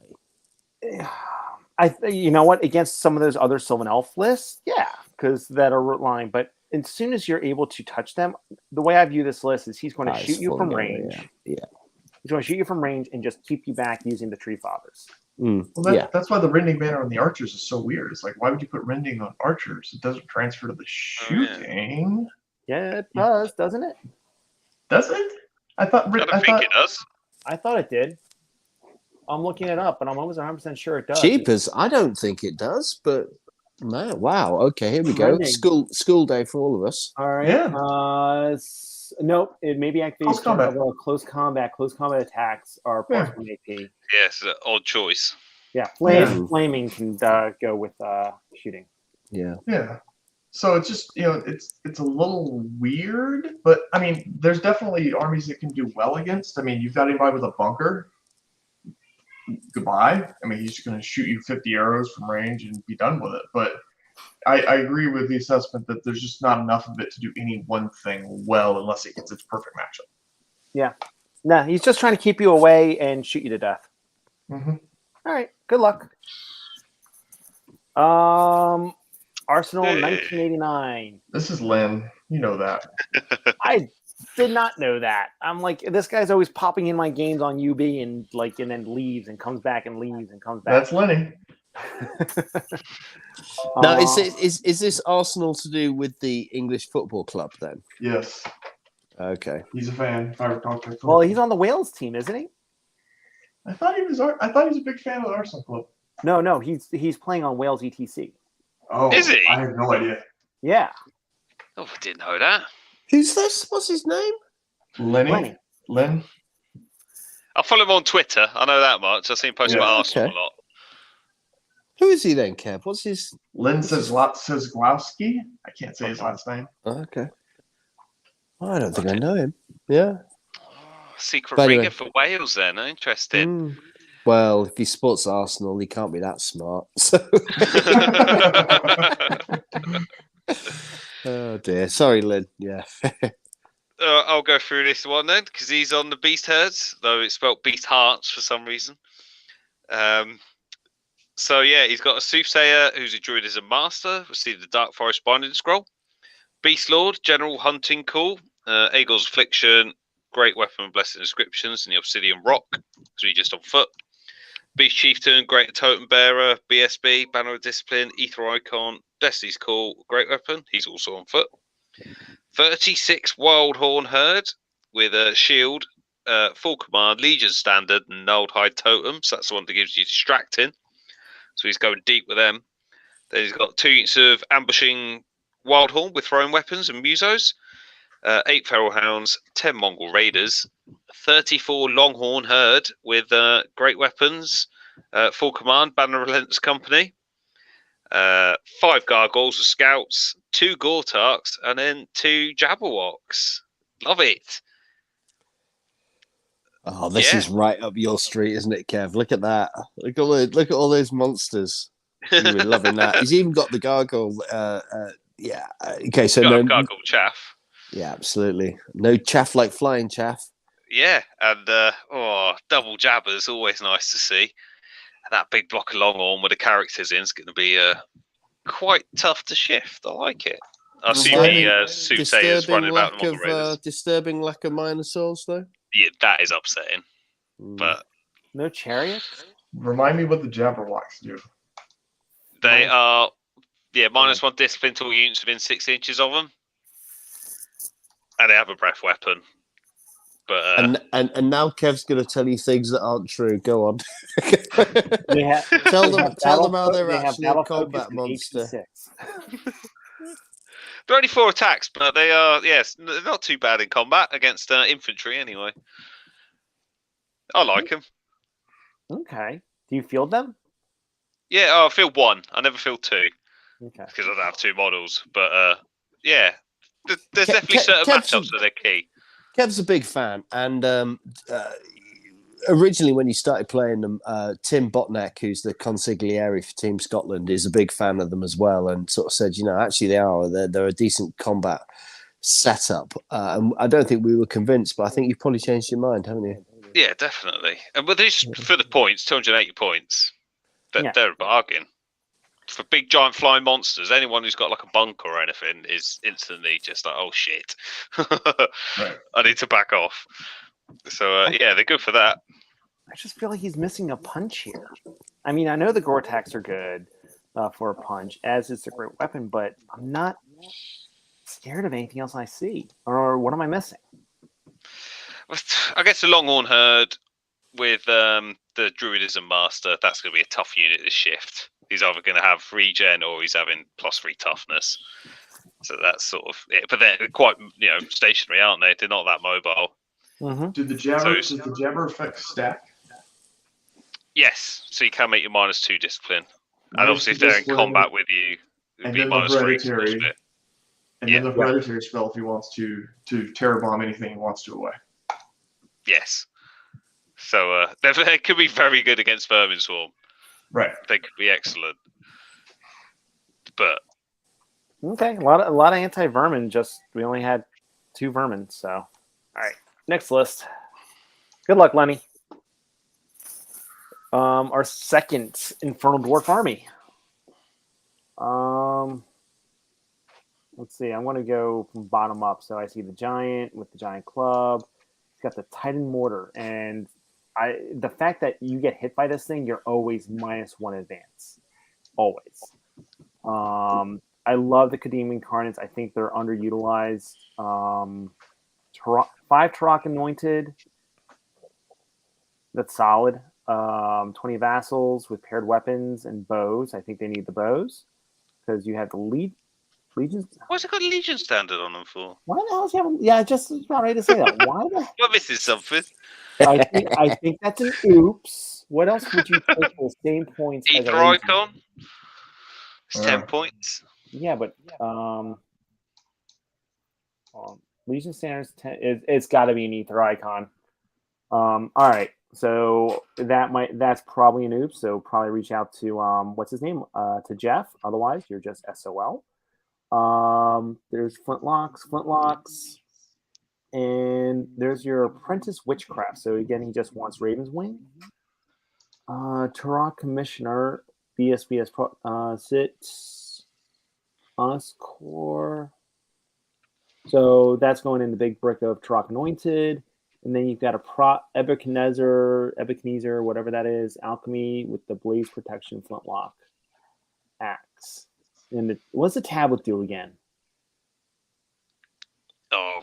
you know what? Against some of those other Sylvan Elf lists, yeah, because that are relying. But as soon as you're able to touch them, the way I view this list is he's going to shoot you from range. Yeah. He's going to shoot you from range and just keep you back using the Tree Fathers. Well, that's why the rending banner on the archers is so weird. It's like, why would you put rending on archers? It doesn't transfer to the shooting. Yeah, it does, doesn't it? Does it? I thought It does. I thought it did. I'm looking it up, but I'm almost 100% sure it does. Cheapers, I don't think it does, but man, wow. Okay, here we go. Rending. School day for all of us. All right. Yeah. Nope. It may be activated. Close combat attacks are plus 1 AP. Yes, odd choice. Yeah, flaming can go with shooting. Yeah. Yeah. So it's just it's a little weird, but I mean, there's definitely armies that can do well against. I mean, you've got anybody with a bunker. Goodbye. I mean, he's just going to shoot you 50 arrows from range and be done with it. But I agree with the assessment that there's just not enough of it to do any one thing well unless it gets its perfect matchup. Yeah. No, he's just trying to keep you away and shoot you to death. Mm-hmm. All right. Good luck. Arsenal 1989. This is Lynn. You know that. I did not know that. I'm like, this guy's always popping in my games on UB and then leaves and comes back and leaves and comes back. That's Lenny. Now, is this Arsenal to do with the English football club then? Yes. Okay. He's a fan. If I recall correctly. Well, he's on the Wales team, isn't he? I thought he was a big fan of the Arsenal club. No, he's playing on Wales ETC. Oh, Is he? I have no idea. Yeah. Oh, I didn't know that. Who's this? What's his name? Lenny. Lynn. I follow him on Twitter. I know that much. I've seen him post about Arsenal okay. a lot. Who is he then, Kev? What's his? Lynn Sezglowski. I can't say his last name. Okay. I don't think I know him. Yeah. Secret By the ringer way- for Wales then. Interesting. Well, if he supports Arsenal, he can't be that smart. So. Oh dear. Sorry, Lynn. Yeah. I'll go through this one then, because he's on the Beast Herds, though it's spelled Beast Hearts for some reason. So yeah, he's got a Soothsayer who's a Druidism Master, received the Dark Forest Binding Scroll. Beast Lord, General Hunting Call, Aegor's Affliction, Great Weapon of Blessed Inscriptions, and the Obsidian Rock, so he's just on foot. Beast Chieftain, Great Totem Bearer, BSB, Banner of Discipline, Ether Icon, Destiny's Call, Great Weapon, he's also on foot. 36 Wild Horn Herd with a shield, full command, Legion Standard, and Gnarled Hide Totems. That's the one that gives you distracting. So he's going deep with them. Then he's got 2 units of ambushing Wild Horn with thrown weapons and musos. 8 Feral Hounds, 10 Mongol Raiders, 34 Longhorn Herd with great weapons, full command, Banner of Relentless Company. 5 Gargoyles with Scouts, 2 Gortarks, and then 2 Jabberwocks. Love it. Oh, this is right up your street, isn't it, Kev? Look at that. Look at all those monsters. You've been loving that. He's even got the gargoyle. Okay, so Got no Gargoyle Chaff. Yeah, absolutely. No chaff like flying chaff. Yeah, and double jabbers, always nice to see. And that big block of Longhorn with the characters in is going to be quite tough to shift. I like it. I assume the soothsayers running about them on the raiders. Disturbing lack of Minosaurs, though. Yeah, that is upsetting. But no chariots. Remind me what the Jabberwocks do. they are, -1 discipline to all units within 6 inches of them, and they have a breath weapon. But and now Kev's going to tell you things that aren't true. Go on. Tell them how they're actually a combat monster. They're only 4 attacks, but they are they're not too bad in combat against infantry anyway. I like them. Okay. Do you field them? Yeah, I field 1. I never field 2. Okay. Because I don't have 2 models. But there's definitely certain matchups that are key. Kev's a big fan, and originally when you started playing them, Tim Botneck, who's the consigliere for Team Scotland, is a big fan of them as well, and sort of said, actually they're a decent combat setup. And I don't think we were convinced, but I think you've probably changed your mind, haven't you? Yeah, definitely. And but just for the points, 280 points, they're a bargain. For big giant flying monsters, anyone who's got like a bunker or anything is instantly just like, oh shit, Right. I need to back off. So they're good for that. I just feel like he's missing a punch here. I mean, I know the Gore-Tex are good for a punch, as is a great weapon, but I'm not scared of anything else I see. Or what am I missing? I guess the Longhorn Herd with the Druidism Master, that's going to be a tough unit to shift. He's either going to have regen or he's having +3 toughness. So that's sort of it. But they're quite, stationary, aren't they? They're not that mobile. Mm-hmm. Does the Jabber effect stack? Yes. So you can make your -2 discipline. And obviously if they're in combat with you, it'd be -3. And then the hereditary spell if he wants to terror bomb anything he wants to away. Yes. So they could be very good against Vermin Swarm. Right. They could be excellent. But Okay, a lot of anti-vermin. Just we only had 2 vermin. So, all right, next list. Good luck, Lenny. Our second Infernal Dwarf army. Let's see. I'm going to go from bottom up. So I see the giant with the giant club. He's got the Titan mortar, and the fact that you get hit by this thing, you're always -1 advance. Always. I love the Kadim Incarnates. I think they're underutilized. 5 Turok Anointed. That's solid. 20 Vassals with paired weapons and bows. I think they need the bows because you have the Legions. What's it got Legion Standard on them for? Why the hell is you have? Yeah, just about ready to say that. Why the? We're missing something. I think that's an oops. What else would you take for the same points? Ether Icon. It's 10 points. Yeah, but Legion Standards 10. It's got to be an Ether Icon. All right, so that's probably an oops. So probably reach out to what's his name? To Jeff. Otherwise, you're just SOL. There's Flintlocks, and there's your Apprentice Witchcraft. So again, he just wants Raven's Wing. Turok Commissioner, BSBS Sit, Us Core. So that's going in the big brick of Turok Anointed. And then you've got a Ebenezer, whatever that is, Alchemy with the Blaze Protection Flintlock Axe. And what's the tablet do again? Oh,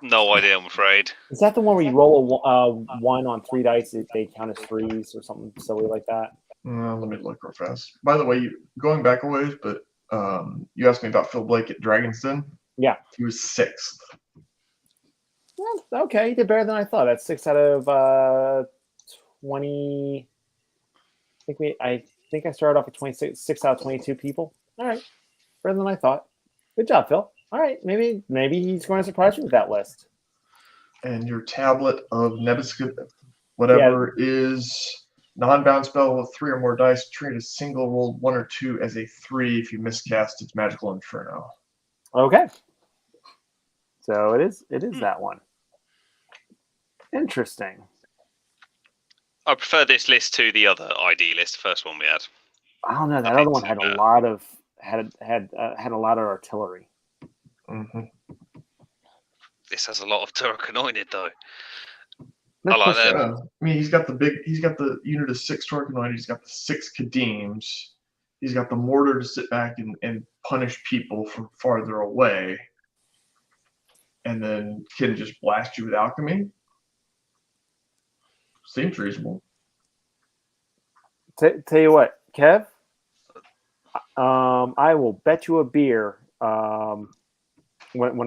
no idea, I'm afraid. Is that the one where you roll a 1 on 3 dice, they count as 3s or something silly like that? Let me look real fast. By the way, going back a ways, but you asked me about Phil Blake at Dragon's Den. Yeah. He was 6th. Well, okay, he did better than I thought. That's 6 out of 20. I think I started off with 6 out of 22 people. All right, better than I thought. Good job, Phil. All right, maybe he's going to surprise you with that list. And your tablet of Nebuchadnezzar, whatever, is non-bound spell with 3 or more dice. Treat a single rolled 1 or 2 as a 3 if you miscast its magical inferno. Okay. So it is that one. Interesting. I prefer this list to the other ID list, the first one we had. I don't know. That Nothing other one too had a bad. lot of had a lot of artillery. Mm-hmm. This has a lot of Turok anointed though. That's I like for that. sure. Yeah. I mean, he's got the unit of 6 Torquenoid, he's got the 6 Kadeems, he's got the mortar to sit back and punish people from farther away, and then can just blast you with alchemy. Seems reasonable. Tell you what, Kev. I will bet you a beer when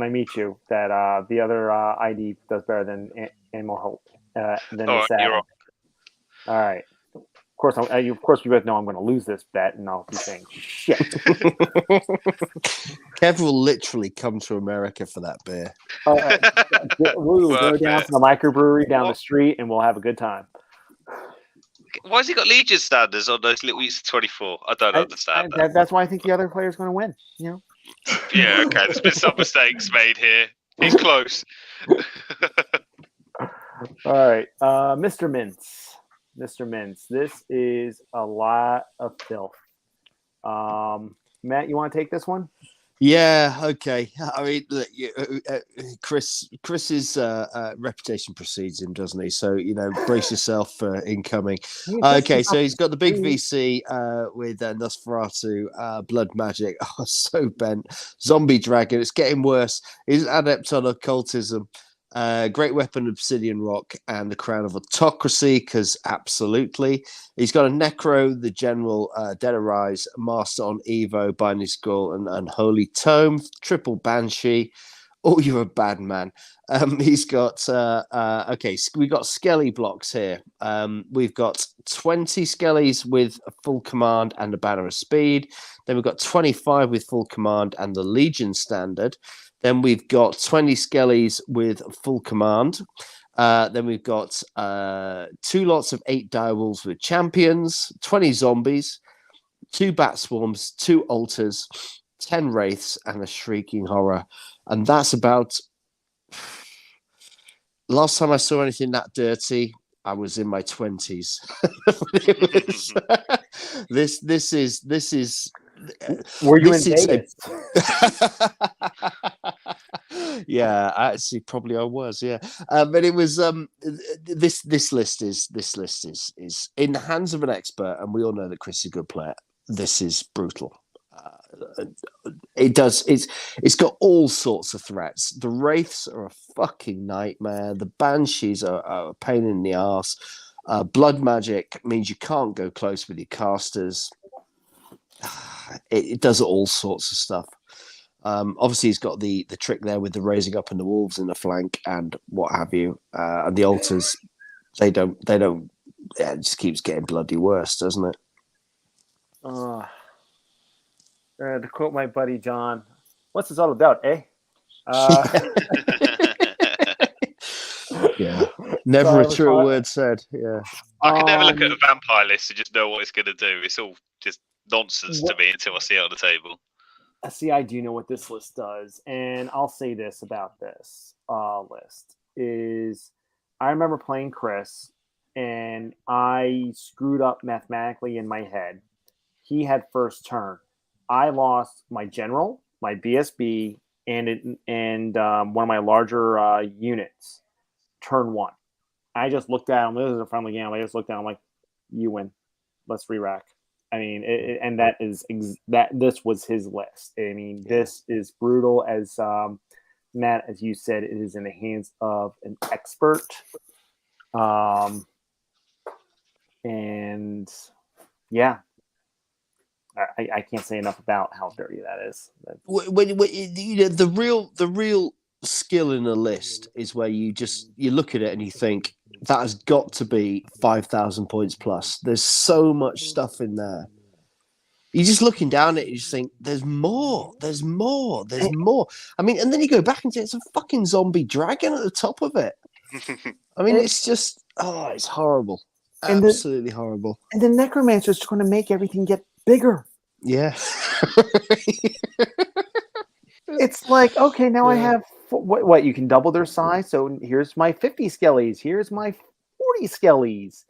I meet you that the other ID does better than Animal Hope than All the right, Sad. you're on. All right. Of course, we both know I'm going to lose this bet, and I'll be saying shit. Kev will literally come to America for that beer. We'll go down to the microbrewery down the What? street, and we'll have a good time. Why has he got Legion standards on those little East 24? I don't understand that. That's why I think the other player's going to win. You know. Yeah, okay. There's been some mistakes made here. He's close. All right, Mr. Mintz. Mr. Mintz, this is a lot of filth. Matt, you want to take this one? Yeah, okay. I mean, look, Chris's reputation precedes him, doesn't he? So, brace yourself for incoming. Okay, so he's got the big VC with Nosferatu, Blood Magic. Oh, so bent. Zombie Dragon. It's getting worse. He's an adept on occultism. Great Weapon, Obsidian Rock, and the Crown of Autocracy, because absolutely. He's got a Necro, the General, Dead Arise, Master on Evo, Binding Skull, and Holy Tome, Triple Banshee. Oh, you're a bad man. He's got, we got Skelly blocks here. We've got 20 Skellies with a full command and a Banner of Speed. Then we've got 25 with full command and the Legion standard. Then we've got 20 Skellies with full command. Then we've got 2 lots of 8 direwolves with champions, 20 zombies, 2 bat swarms, 2 altars, 10 wraiths, and a shrieking horror. And that's about... Last time I saw anything that dirty, I was in my 20s. This is. Were you in is Vegas? Yeah, actually, probably I was. Yeah, but it was this list is in the hands of an expert, and we all know that Chris is a good player. This is brutal. It's got all sorts of threats. The wraiths are a fucking nightmare. The banshees are a pain in the ass. Blood magic means you can't go close with your casters. It does all sorts of stuff. Obviously, he's got the trick there with the raising up and the wolves in the flank and what have you. And the altars, they don't. Yeah, it just keeps getting bloody worse, doesn't it? To quote my buddy John, "What's this all about, eh?" Yeah, never Sorry, a truer word said. Yeah, I can never look at a vampire list and just know what it's going to do. It's all just nonsense to me until I see it on the table. See, I do know what this list does, and I'll say this about this list is I remember playing Chris, and I screwed up mathematically in my head. He had first turn. I lost my general, my BSB, and one of my larger units. Turn 1. I just looked at him. This is a friendly game. I just looked at him like, "You win. Let's re-rack." I mean, and that is that. This was his list. I mean, this is brutal. As Matt, as you said, it is in the hands of an expert. And yeah, I can't say enough about how dirty that is. when the real skill in a list is where you look at it and you think that has got to be 5,000 points plus. There's so much stuff in there. You're just looking down at it and you just think, there's more. I mean, and then you go back and say, it's a fucking zombie dragon at the top of it. I mean, it's just, it's horrible. Absolutely horrible. And the necromancer is going to make everything get bigger. Yeah. It's like, okay, now I have What you can double their size. So here's my 50 skellies. Here's my 40 skellies.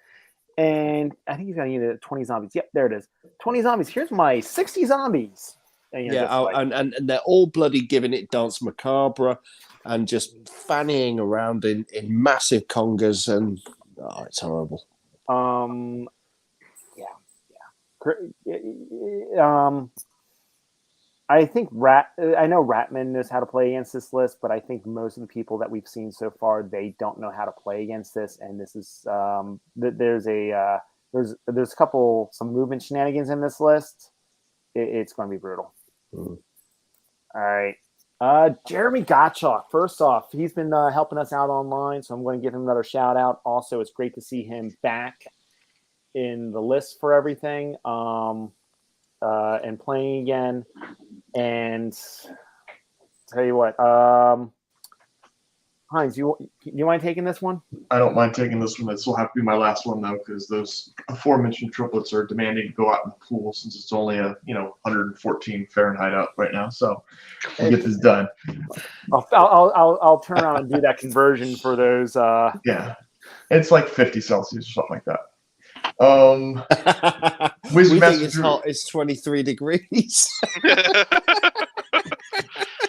And I think he's going to need 20 zombies. Yep, there it is. 20 zombies. Here's my 60 zombies. And, and they're all bloody giving it dance macabre and just fannying around in massive congas, and it's horrible. I think I know Ratman knows how to play against this list, but I think most of the people that we've seen so far, they don't know how to play against this. And this is there's a couple some movement shenanigans in this list. It's going to be brutal. All right. Jeremy Gottschalk, first off, he's been helping us out online, so I'm going to give him another shout out. Also, it's great to see him back in the list for everything and playing again. And tell you what, Heinz, you mind taking this one? I don't mind taking this one. This will have to be my last one though, because those aforementioned triplets are demanding to go out in the pool since it's only 114 Fahrenheit out right now. So we'll get this done. I'll turn around and do that conversion for those. Yeah, it's like 50 Celsius or something like that. We think it's hot. It's 23 degrees.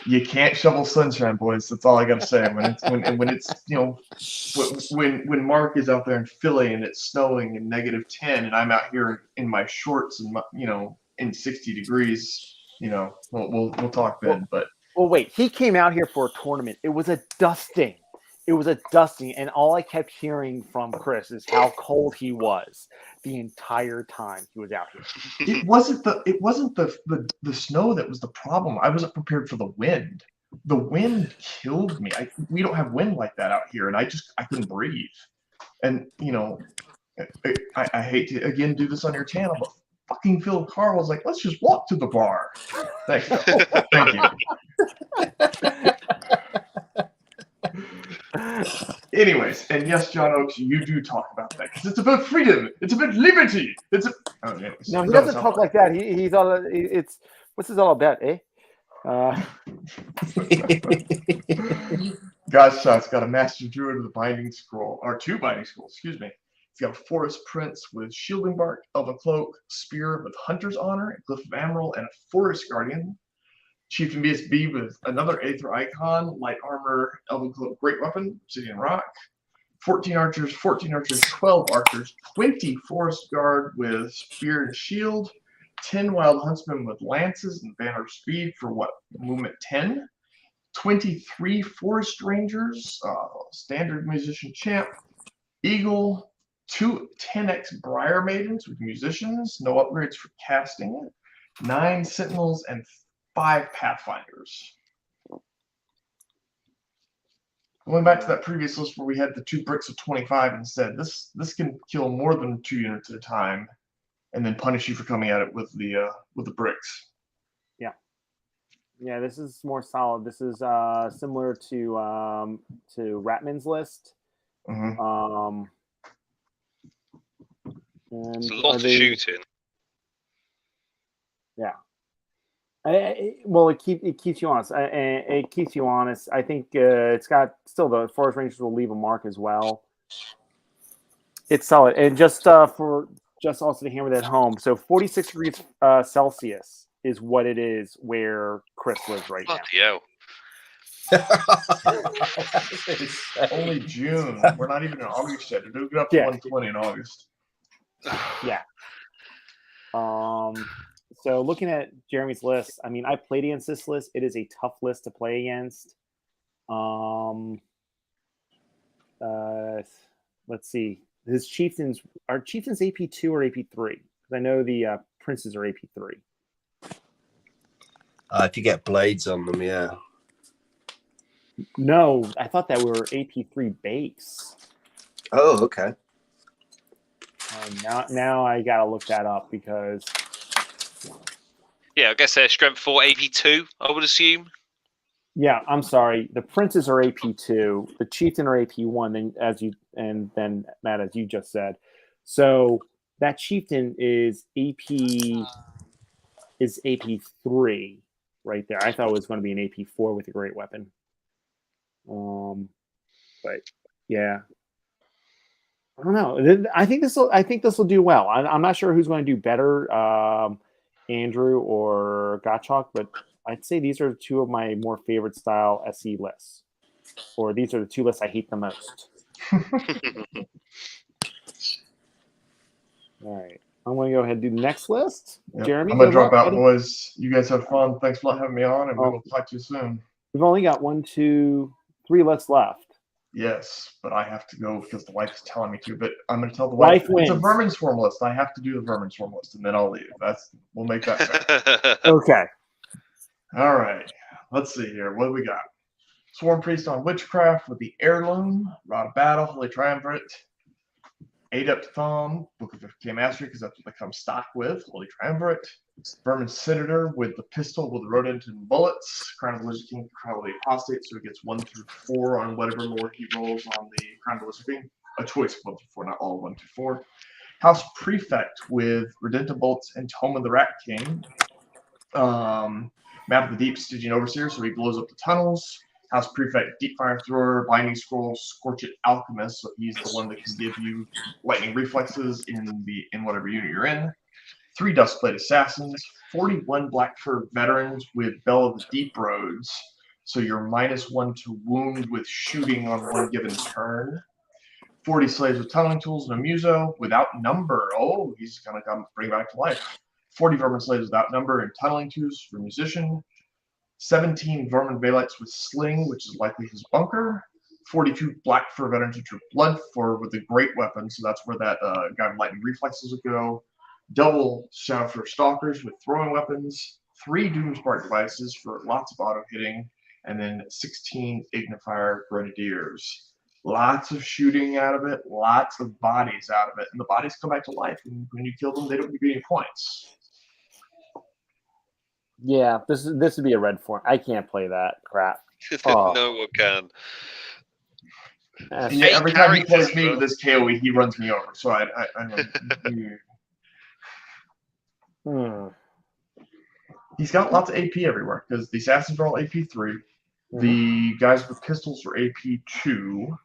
You can't shovel sunshine, boys. That's all I gotta say. When Mark is out there in Philly and it's snowing and -10, and I'm out here in my shorts and in 60 degrees, we'll talk then. But wait, he came out here for a tournament. It was a dusting. And all I kept hearing from Chris is how cold he was the entire time he was out here. It wasn't the snow that was the problem. I wasn't prepared for the wind. The wind killed me. We don't have wind like that out here, and I couldn't breathe. And I hate to again do this on your channel, but fucking Phil Carl was like, let's just walk to the bar. Thank you. Thank you. Anyways, and yes, John Oakes, you do talk about that because it's about freedom. It's about liberty. No, he doesn't talk like that. He's all. What's this all about, eh? Godshot's got a Master Druid with a binding scroll, or 2 binding scrolls. Excuse me. He's got a Forest Prince with Shielding Bark, Elven Cloak, Spear with Hunter's Honor, Glyph of Emerald, and a Forest Guardian. Chieftain BSB with another Aether Icon, Light Armor, Elven Cloak, Great Weapon, Obsidian Rock. 14 archers, 12 archers, 20 Forest Guard with Spear and Shield, 10 Wild Huntsmen with Lances and Banner Speed for movement 10, 23 Forest Rangers, Standard Musician Champ, Eagle, 2 10x Briar Maidens with Musicians, no upgrades for casting, 9 Sentinels, and 5 Pathfinders. Going back to that previous list where we had the 2 bricks of 25 and said this can kill more than 2 units at a time, and then punish you for coming at it with the bricks. Yeah, this is more solid. This is similar to Ratman's list. Mm-hmm. It's a lot of shooting. Yeah. It keeps you honest. It keeps you honest. I think it's got still the Forest Rangers will leave a mark as well. It's solid, and just also to hammer that home. So 46 degrees Celsius is what it is where Chris lives right now. Only June. We're not even in August yet. It'll get up to 120 in August. Yeah. So looking at Jeremy's list, I mean, I played against this list. It is a tough list to play against. Let's see. His chieftains are chieftains AP2 or AP3? Because I know the princes are AP3. If you get blades on them, yeah. No, I thought that we were AP3 base. Oh, okay. Now I gotta look that up because. Yeah, I guess they're strength 4 AP2, I would assume. Yeah, I'm sorry. The princes are AP2. The chieftain are AP1. Then Matt, as you just said, so that chieftain is AP3 right there. I thought it was going to be an AP4 with a great weapon. But yeah, I don't know. I think this will do well. I'm not sure who's going to do better, Andrew or Gottschalk, but I'd say these are two of my more favorite style SE lists, or these are the two lists I hate the most. All right, I'm going to go ahead and do the next list. Yep. Jeremy, I'm gonna good drop luck, out, buddy. boys. You guys have fun. Thanks for having me on, and we Oh. will talk to you soon. We've only got 1, 2, 3 lists left. Yes, but I have to go because the wife is telling me to. But I'm going to tell the Wife wife it's a wins. vermin swarm list. I have to do the vermin swarm list, and then I'll leave. We'll make that fair. Okay. All right. Let's see here. What do we got? Swarm Priest on Witchcraft with the Heirloom, Rod of Battle, Holy Triumvirate, Adept Thumb, Book of FK Mastery, because that's what they come stock with, Holy Triumvirate, Vermin Senator with the pistol with the rodent and bullets, Crown of the Lizard King, Crown of the Apostate, so he gets 1 through 4 on whatever lore he rolls on the Crown of the Lizard King. A choice of 1 through 4, not all 1 through 4. House Prefect with Redemptive Bolts and Tome of the Rat King. Map of the Deep, Stygian Overseer, so he blows up the tunnels. House Prefect, Deep Fire Thrower, Binding Scroll, Scorch It Alchemist, so he's the one that can give you lightning reflexes in whatever unit you're in. 3 Dustplate Assassins, 41 Black Fur Veterans with Bell of the Deep Roads, so you're -1 to wound with shooting on one given turn. 40 Slaves with Tunneling Tools and a Muso without number. Oh, he's gonna come bring back to life. 40 Vermin Slaves without number and Tunneling Tools for Musician. 17 Vermin Valites with Sling, which is likely his bunker. 42 Black Fur Veterans, which are blood for with the Great Weapon, so that's where that guy with lightning reflexes would go. Double Shadowfur Stalkers with throwing weapons. 3 Doomspark devices for lots of auto hitting, and then 16 Ignifier Grenadiers. Lots of shooting out of it, lots of bodies out of it, and the bodies come back to life. And when you kill them, they don't give you any points. Yeah, this would be a red form. I can't play that crap. Oh. No one can. And yet every time he plays me with this KOE, he runs me over. So I He's got lots of AP everywhere because the assassins are all AP3. The guys with pistols are AP2.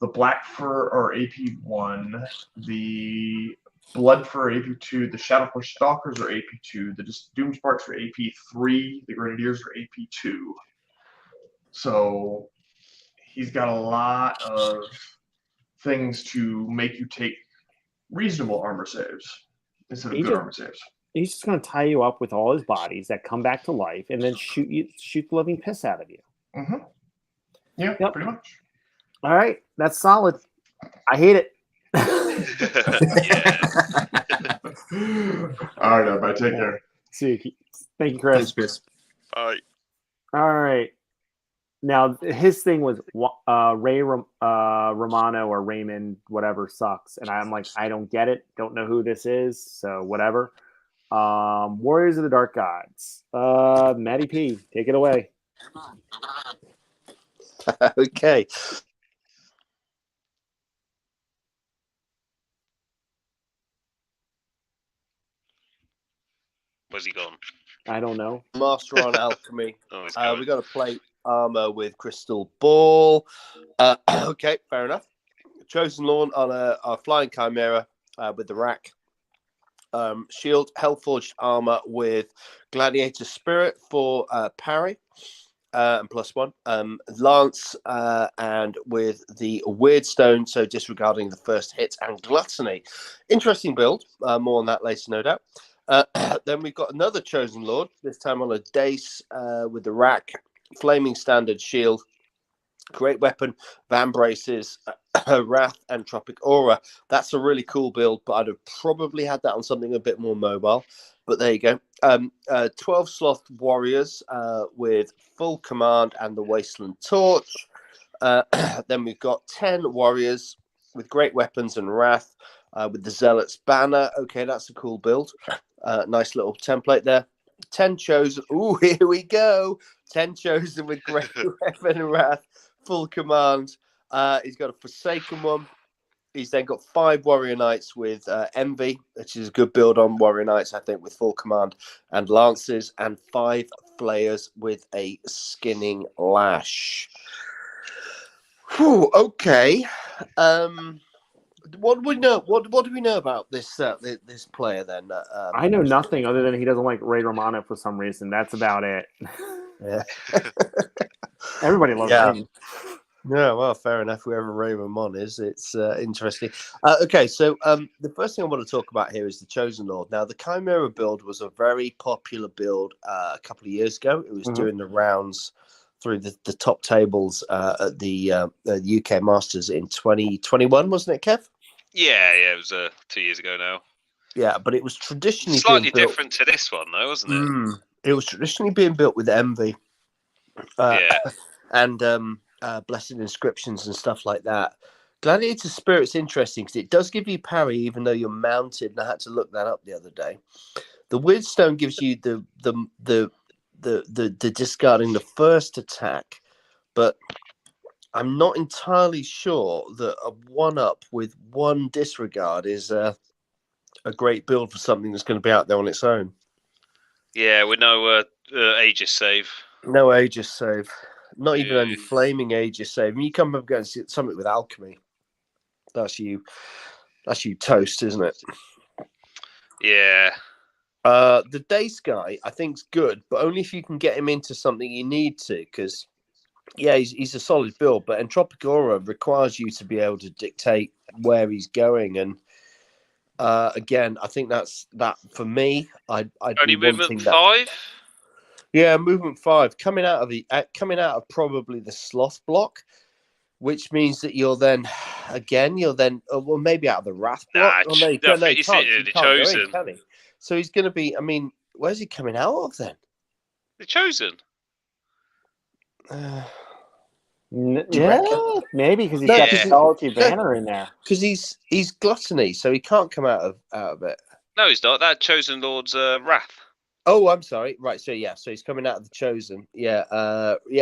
The Black Fur are AP1. The Blood Fur are AP2. The Shadowfur Stalkers are AP2. The Doomsparks are AP3. The Grenadiers are AP2. So he's got a lot of things to make you take reasonable armor saves instead of good armor saves. He's just going to tie you up with all his bodies that come back to life and then shoot the living piss out of you. Mm-hmm. Yeah, yep. Pretty much. All right, that's solid. I hate it. All right, everybody, take care. See you. Thank you, Chris. Thanks, Chris. Bye. All right. Now his thing was Ray Romano or Raymond, whatever sucks, and I'm like, I don't get it. Don't know who this is, so whatever. Warriors of the Dark Gods. Matty P, take it away. Okay. Where's he gone? I don't know. Master on Alchemy. Oh, we got a plate armor with Crystal Ball. Okay, fair enough. Chosen Lawn on a Flying Chimera with the rack. Shield, Hellforged armor with Gladiator Spirit for parry and +1. Lance and with the Weird Stone, so disregarding the first hit, and Gluttony. Interesting build. More on that later, no doubt. Then we've got another Chosen Lord, this time on a Dace with the rack, Flaming Standard Shield, Great Weapon, Van Braces, Wrath, and Tropic Aura. That's a really cool build, but I'd have probably had that on something a bit more mobile. But there you go. 12 Sloth Warriors with Full Command and the Wasteland Torch. Then we've got 10 Warriors with Great Weapons and Wrath with the Zealot's Banner. Okay, that's a cool build. Nice little template there. 10 Chosen. Ooh, here we go. 10 Chosen with Great Weapon and Wrath. Full Command. He's got a Forsaken one. He's then got 5 Warrior Knights with Envy, which is a good build on Warrior Knights, I think, with Full Command and Lances, and 5 Flayers with a Skinning Lash. Whew, okay. What do we know? What do we know about this this player then? I know nothing other than he doesn't like Ray Romano for some reason. That's about it. Yeah. Everybody loves Yeah. him. Yeah, well, fair enough. Whoever Raymond Mon is, it's interesting. Okay, so the first thing I want to talk about here is the Chosen Lord. Now, the Chimera build was a very popular build a couple of years ago. It was doing the rounds through the top tables at the UK Masters in 2021, wasn't it, Kev? Yeah, it was 2 years ago now. Yeah, but it was traditionally Slightly being built. different to this one, though, wasn't it? It was traditionally being built with envy. Yeah. And blessed inscriptions and stuff like that. Gladiator Spirit's interesting because it does give you parry even though you're mounted, and I had to look that up the other day. The Weirdstone gives you the discarding the first attack, but I'm not entirely sure that a 1-up with 1 disregard is a great build for something that's going to be out there on its own. Yeah, with no Aegis save. No Aegis save. Not even any flaming Aegis save. When you come up against something with alchemy, that's you toast, isn't it? Yeah. The Day Sky, I think, is good, but only if you can get him into something you need to, because he's a solid build, but Entropic Aura requires you to be able to dictate where he's going, and again, I think that's that for me. I'd Only be wanting movement that. 5? Yeah, movement 5 coming out of probably the sloth block, which means that you're then well, maybe out of the wrath block. Nah, He he's can't the go in, Chosen. can he? So he's going to be. I mean, where's he coming out of then? The Chosen. Yeah, maybe because he's got the Solitude Banner in there. Because he's gluttony, so he can't come out of it. No, he's not. That Chosen Lord's Wrath. Oh, I'm sorry. Right, so he's coming out of the Chosen. Yeah,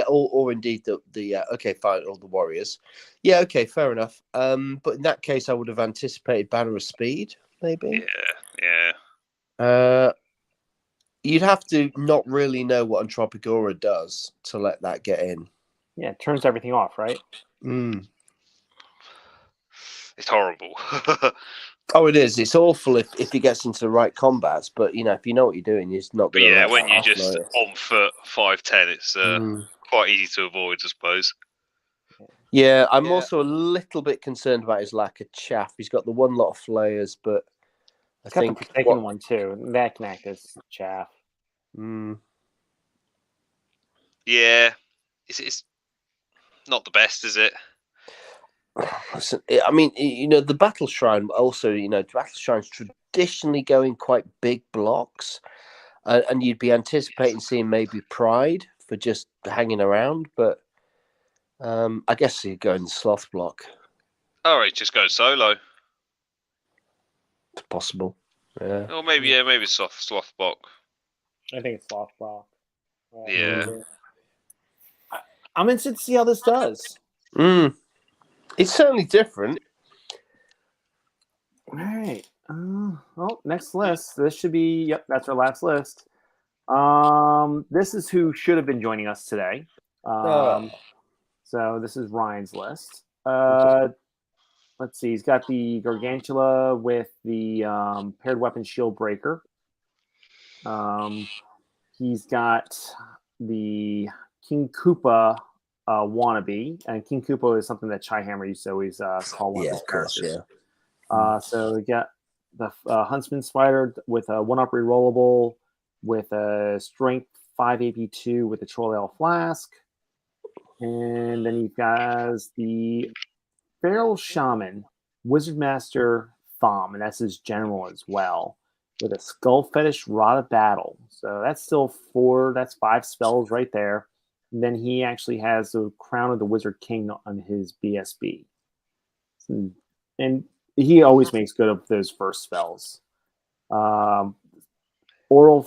or indeed the okay, fine, all the warriors. Yeah, okay, fair enough. But in that case, I would have anticipated Banner of Speed, maybe. Yeah. You'd have to not really know what Entropic Aura does to let that get in. Yeah, it turns everything off, right? It's horrible. Oh, it is. It's awful if he gets into the right combats, but if you know what you're doing, it's not But going to. yeah, when you're just on foot 5'10", it's quite easy to avoid, I suppose. Yeah, I'm also a little bit concerned about his lack of chaff. He's got the one lot of flayers, but I think the second one too. That can act as chaff. Yeah, it's not the best, is it? I mean, the Battle Shrine also, Battle Shrine's traditionally going quite big blocks, and you'd be anticipating seeing maybe Pride for just hanging around, but I guess you'd go in the Sloth block. All right, just go solo. It's possible. Yeah. Or maybe sloth block. I think it's Sloth block. Yeah. I'm interested to see how this does. It's certainly different. All right. Well, next list. This should be. Yep, that's our last list. This is who should have been joining us today. So this is Ryan's list. Let's see. He's got the Gargantula with the paired weapon shield breaker. He's got the King Koopa wannabe, and King Koopa is something that Shyhammer used to always call one of his characters. So we got the Huntsman Spider with a 1-up rerollable, with a Strength 5 AP2 with a Troll Ale Flask, and then he has the Feral Shaman Wizard Master Thumb, and that's his general as well, with a Skull Fetish Rod of Battle. So that's still 4. That's 5 spells right there. And then he actually has the Crown of the Wizard King on his BSB. And he always makes good of those first spells. The Feral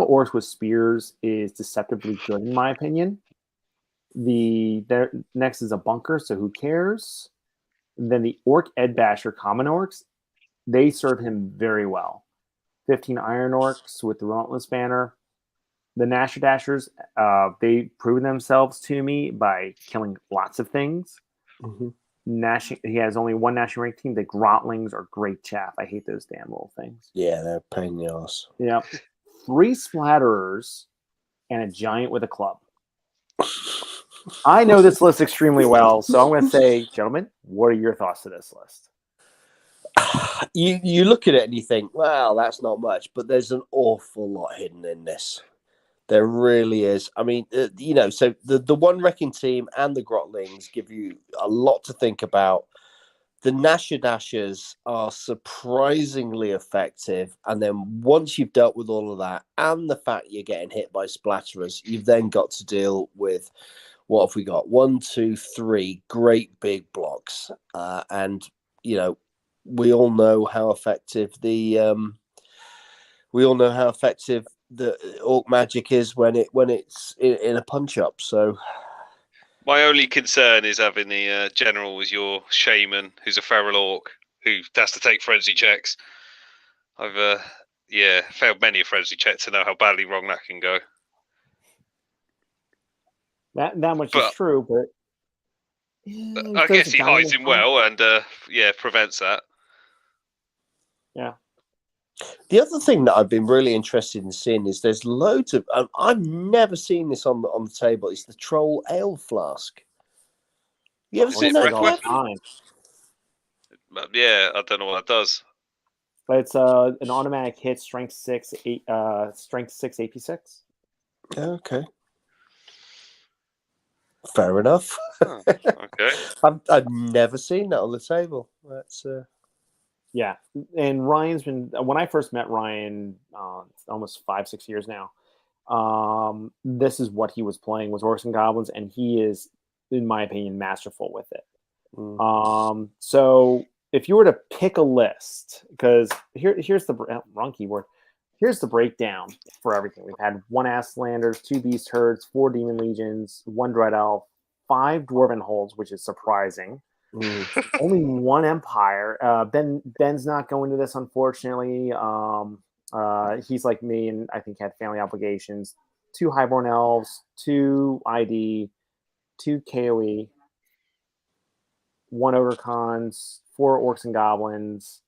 Orcs with Spears is deceptively good, in my opinion. Next is a Bunker, so who cares? And then the Orc Ed Basher Common Orcs, they serve him very well. 15 Iron Orcs with the Relentless Banner. The Nasher Dashers, they proven themselves to me by killing lots of things. He has only one national rank team. The Grotlings are great chaff. I hate those damn little things. Yeah, they're a pain in the ass. Yeah. 3 splatterers and a giant with a club. I know this list extremely well, so I'm going to say, gentlemen, what are your thoughts to this list? You look at it and you think, well, that's not much, but there's an awful lot hidden in this. There really is. I mean, so the one wrecking team and the Grotlings give you a lot to think about. The Nasher Dashers are surprisingly effective. And then once you've dealt with all of that and the fact you're getting hit by splatterers, you've then got to deal with, what have we got? 1, 2, 3 great big blocks. And, we all know how effective the Orc magic is when it's in a punch up. So my only concern is having the general as your shaman, who's a feral orc, who has to take frenzy checks. I've failed many a frenzy check to know how badly wrong that can go. That much is true, but I guess he hides him well and prevents that. Yeah. The other thing that I've been really interested in seeing is there's loads of I've never seen this on the table. It's the Troll Ale Flask. You ever seen that? Yeah, I don't know what that does. But it's an automatic hit, strength 6, AP 6. Okay. Fair enough. Oh, okay. I've never seen that on the table. That's Yeah, and Ryan's been, when I first met Ryan, almost 5-6 years now. This is what he was playing, was Orcs and Goblins, and he is, in my opinion, masterful with it. So if you were to pick a list, because here's the wrong keyword. Here's the breakdown for everything. We've had 1 Asklanders, 2 Beast Herds, 4 Demon Legions, 1 Dread Elf, 5 Dwarven Holds, which is surprising. Only 1 Empire. Ben's not going to this, unfortunately. He's like me, and I think had family obligations. 2 Highborn Elves, 2 ID, 2 KOE, 1 Ogre Cons, 4 Orcs and Goblins,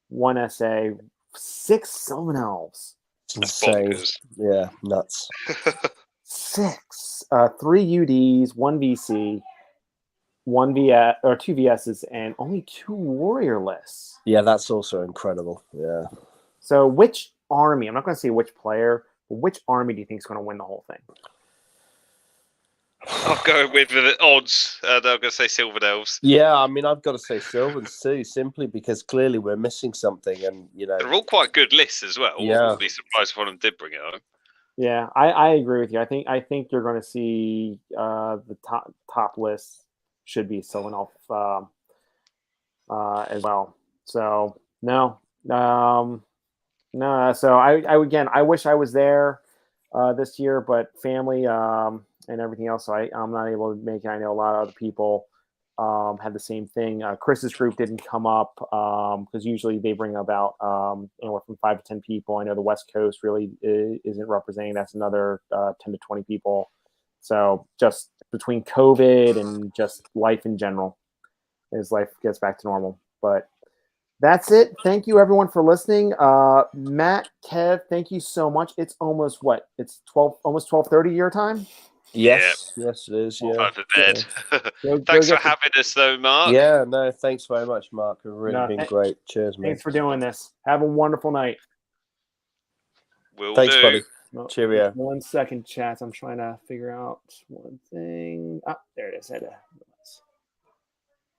1 SA, 6 Sylvan Elves. insane. Yeah, nuts. 6. 3 UDs, 1 VC, 1 VS or 2 VSs, and only 2 warrior lists. Yeah, that's also incredible. Yeah. So which army, I'm not going to say which player, but which army do you think is going to win the whole thing? I'll go with the odds. I'm going to say Sylvan Elves. Yeah, I mean, I've got to say Sylvan too, simply because clearly we're missing something. And, they're all quite good lists as well. Yeah. I wouldn't be surprised if one of them did bring it home. Yeah, I agree with you. I think you're going to see the top list should be Sylvan Elf as well. So no. So I wish I was there this year, but family and everything else, so I'm not able to make it. I know a lot of other people had the same thing. Chris's group didn't come up because usually they bring about anywhere from 5 to 10 people. I know the West Coast really isn't representing. That's another 10 to 20 people. So just between COVID and just life in general, as life gets back to normal. But that's it. Thank you, everyone, for listening. Matt, Kev, thank you so much. It's almost what? It's almost 12:30 your time. Yes, yes, it is. Yeah. Time for bed. Yeah. Thanks for having us, though, Mark. Yeah, no, thanks very much, Mark. You've really been great. Cheers, man. Thanks for doing this. Have a wonderful night. Thanks, buddy. Cheerio. 1 second, chat. I'm trying to figure out one thing. Ah, there it is.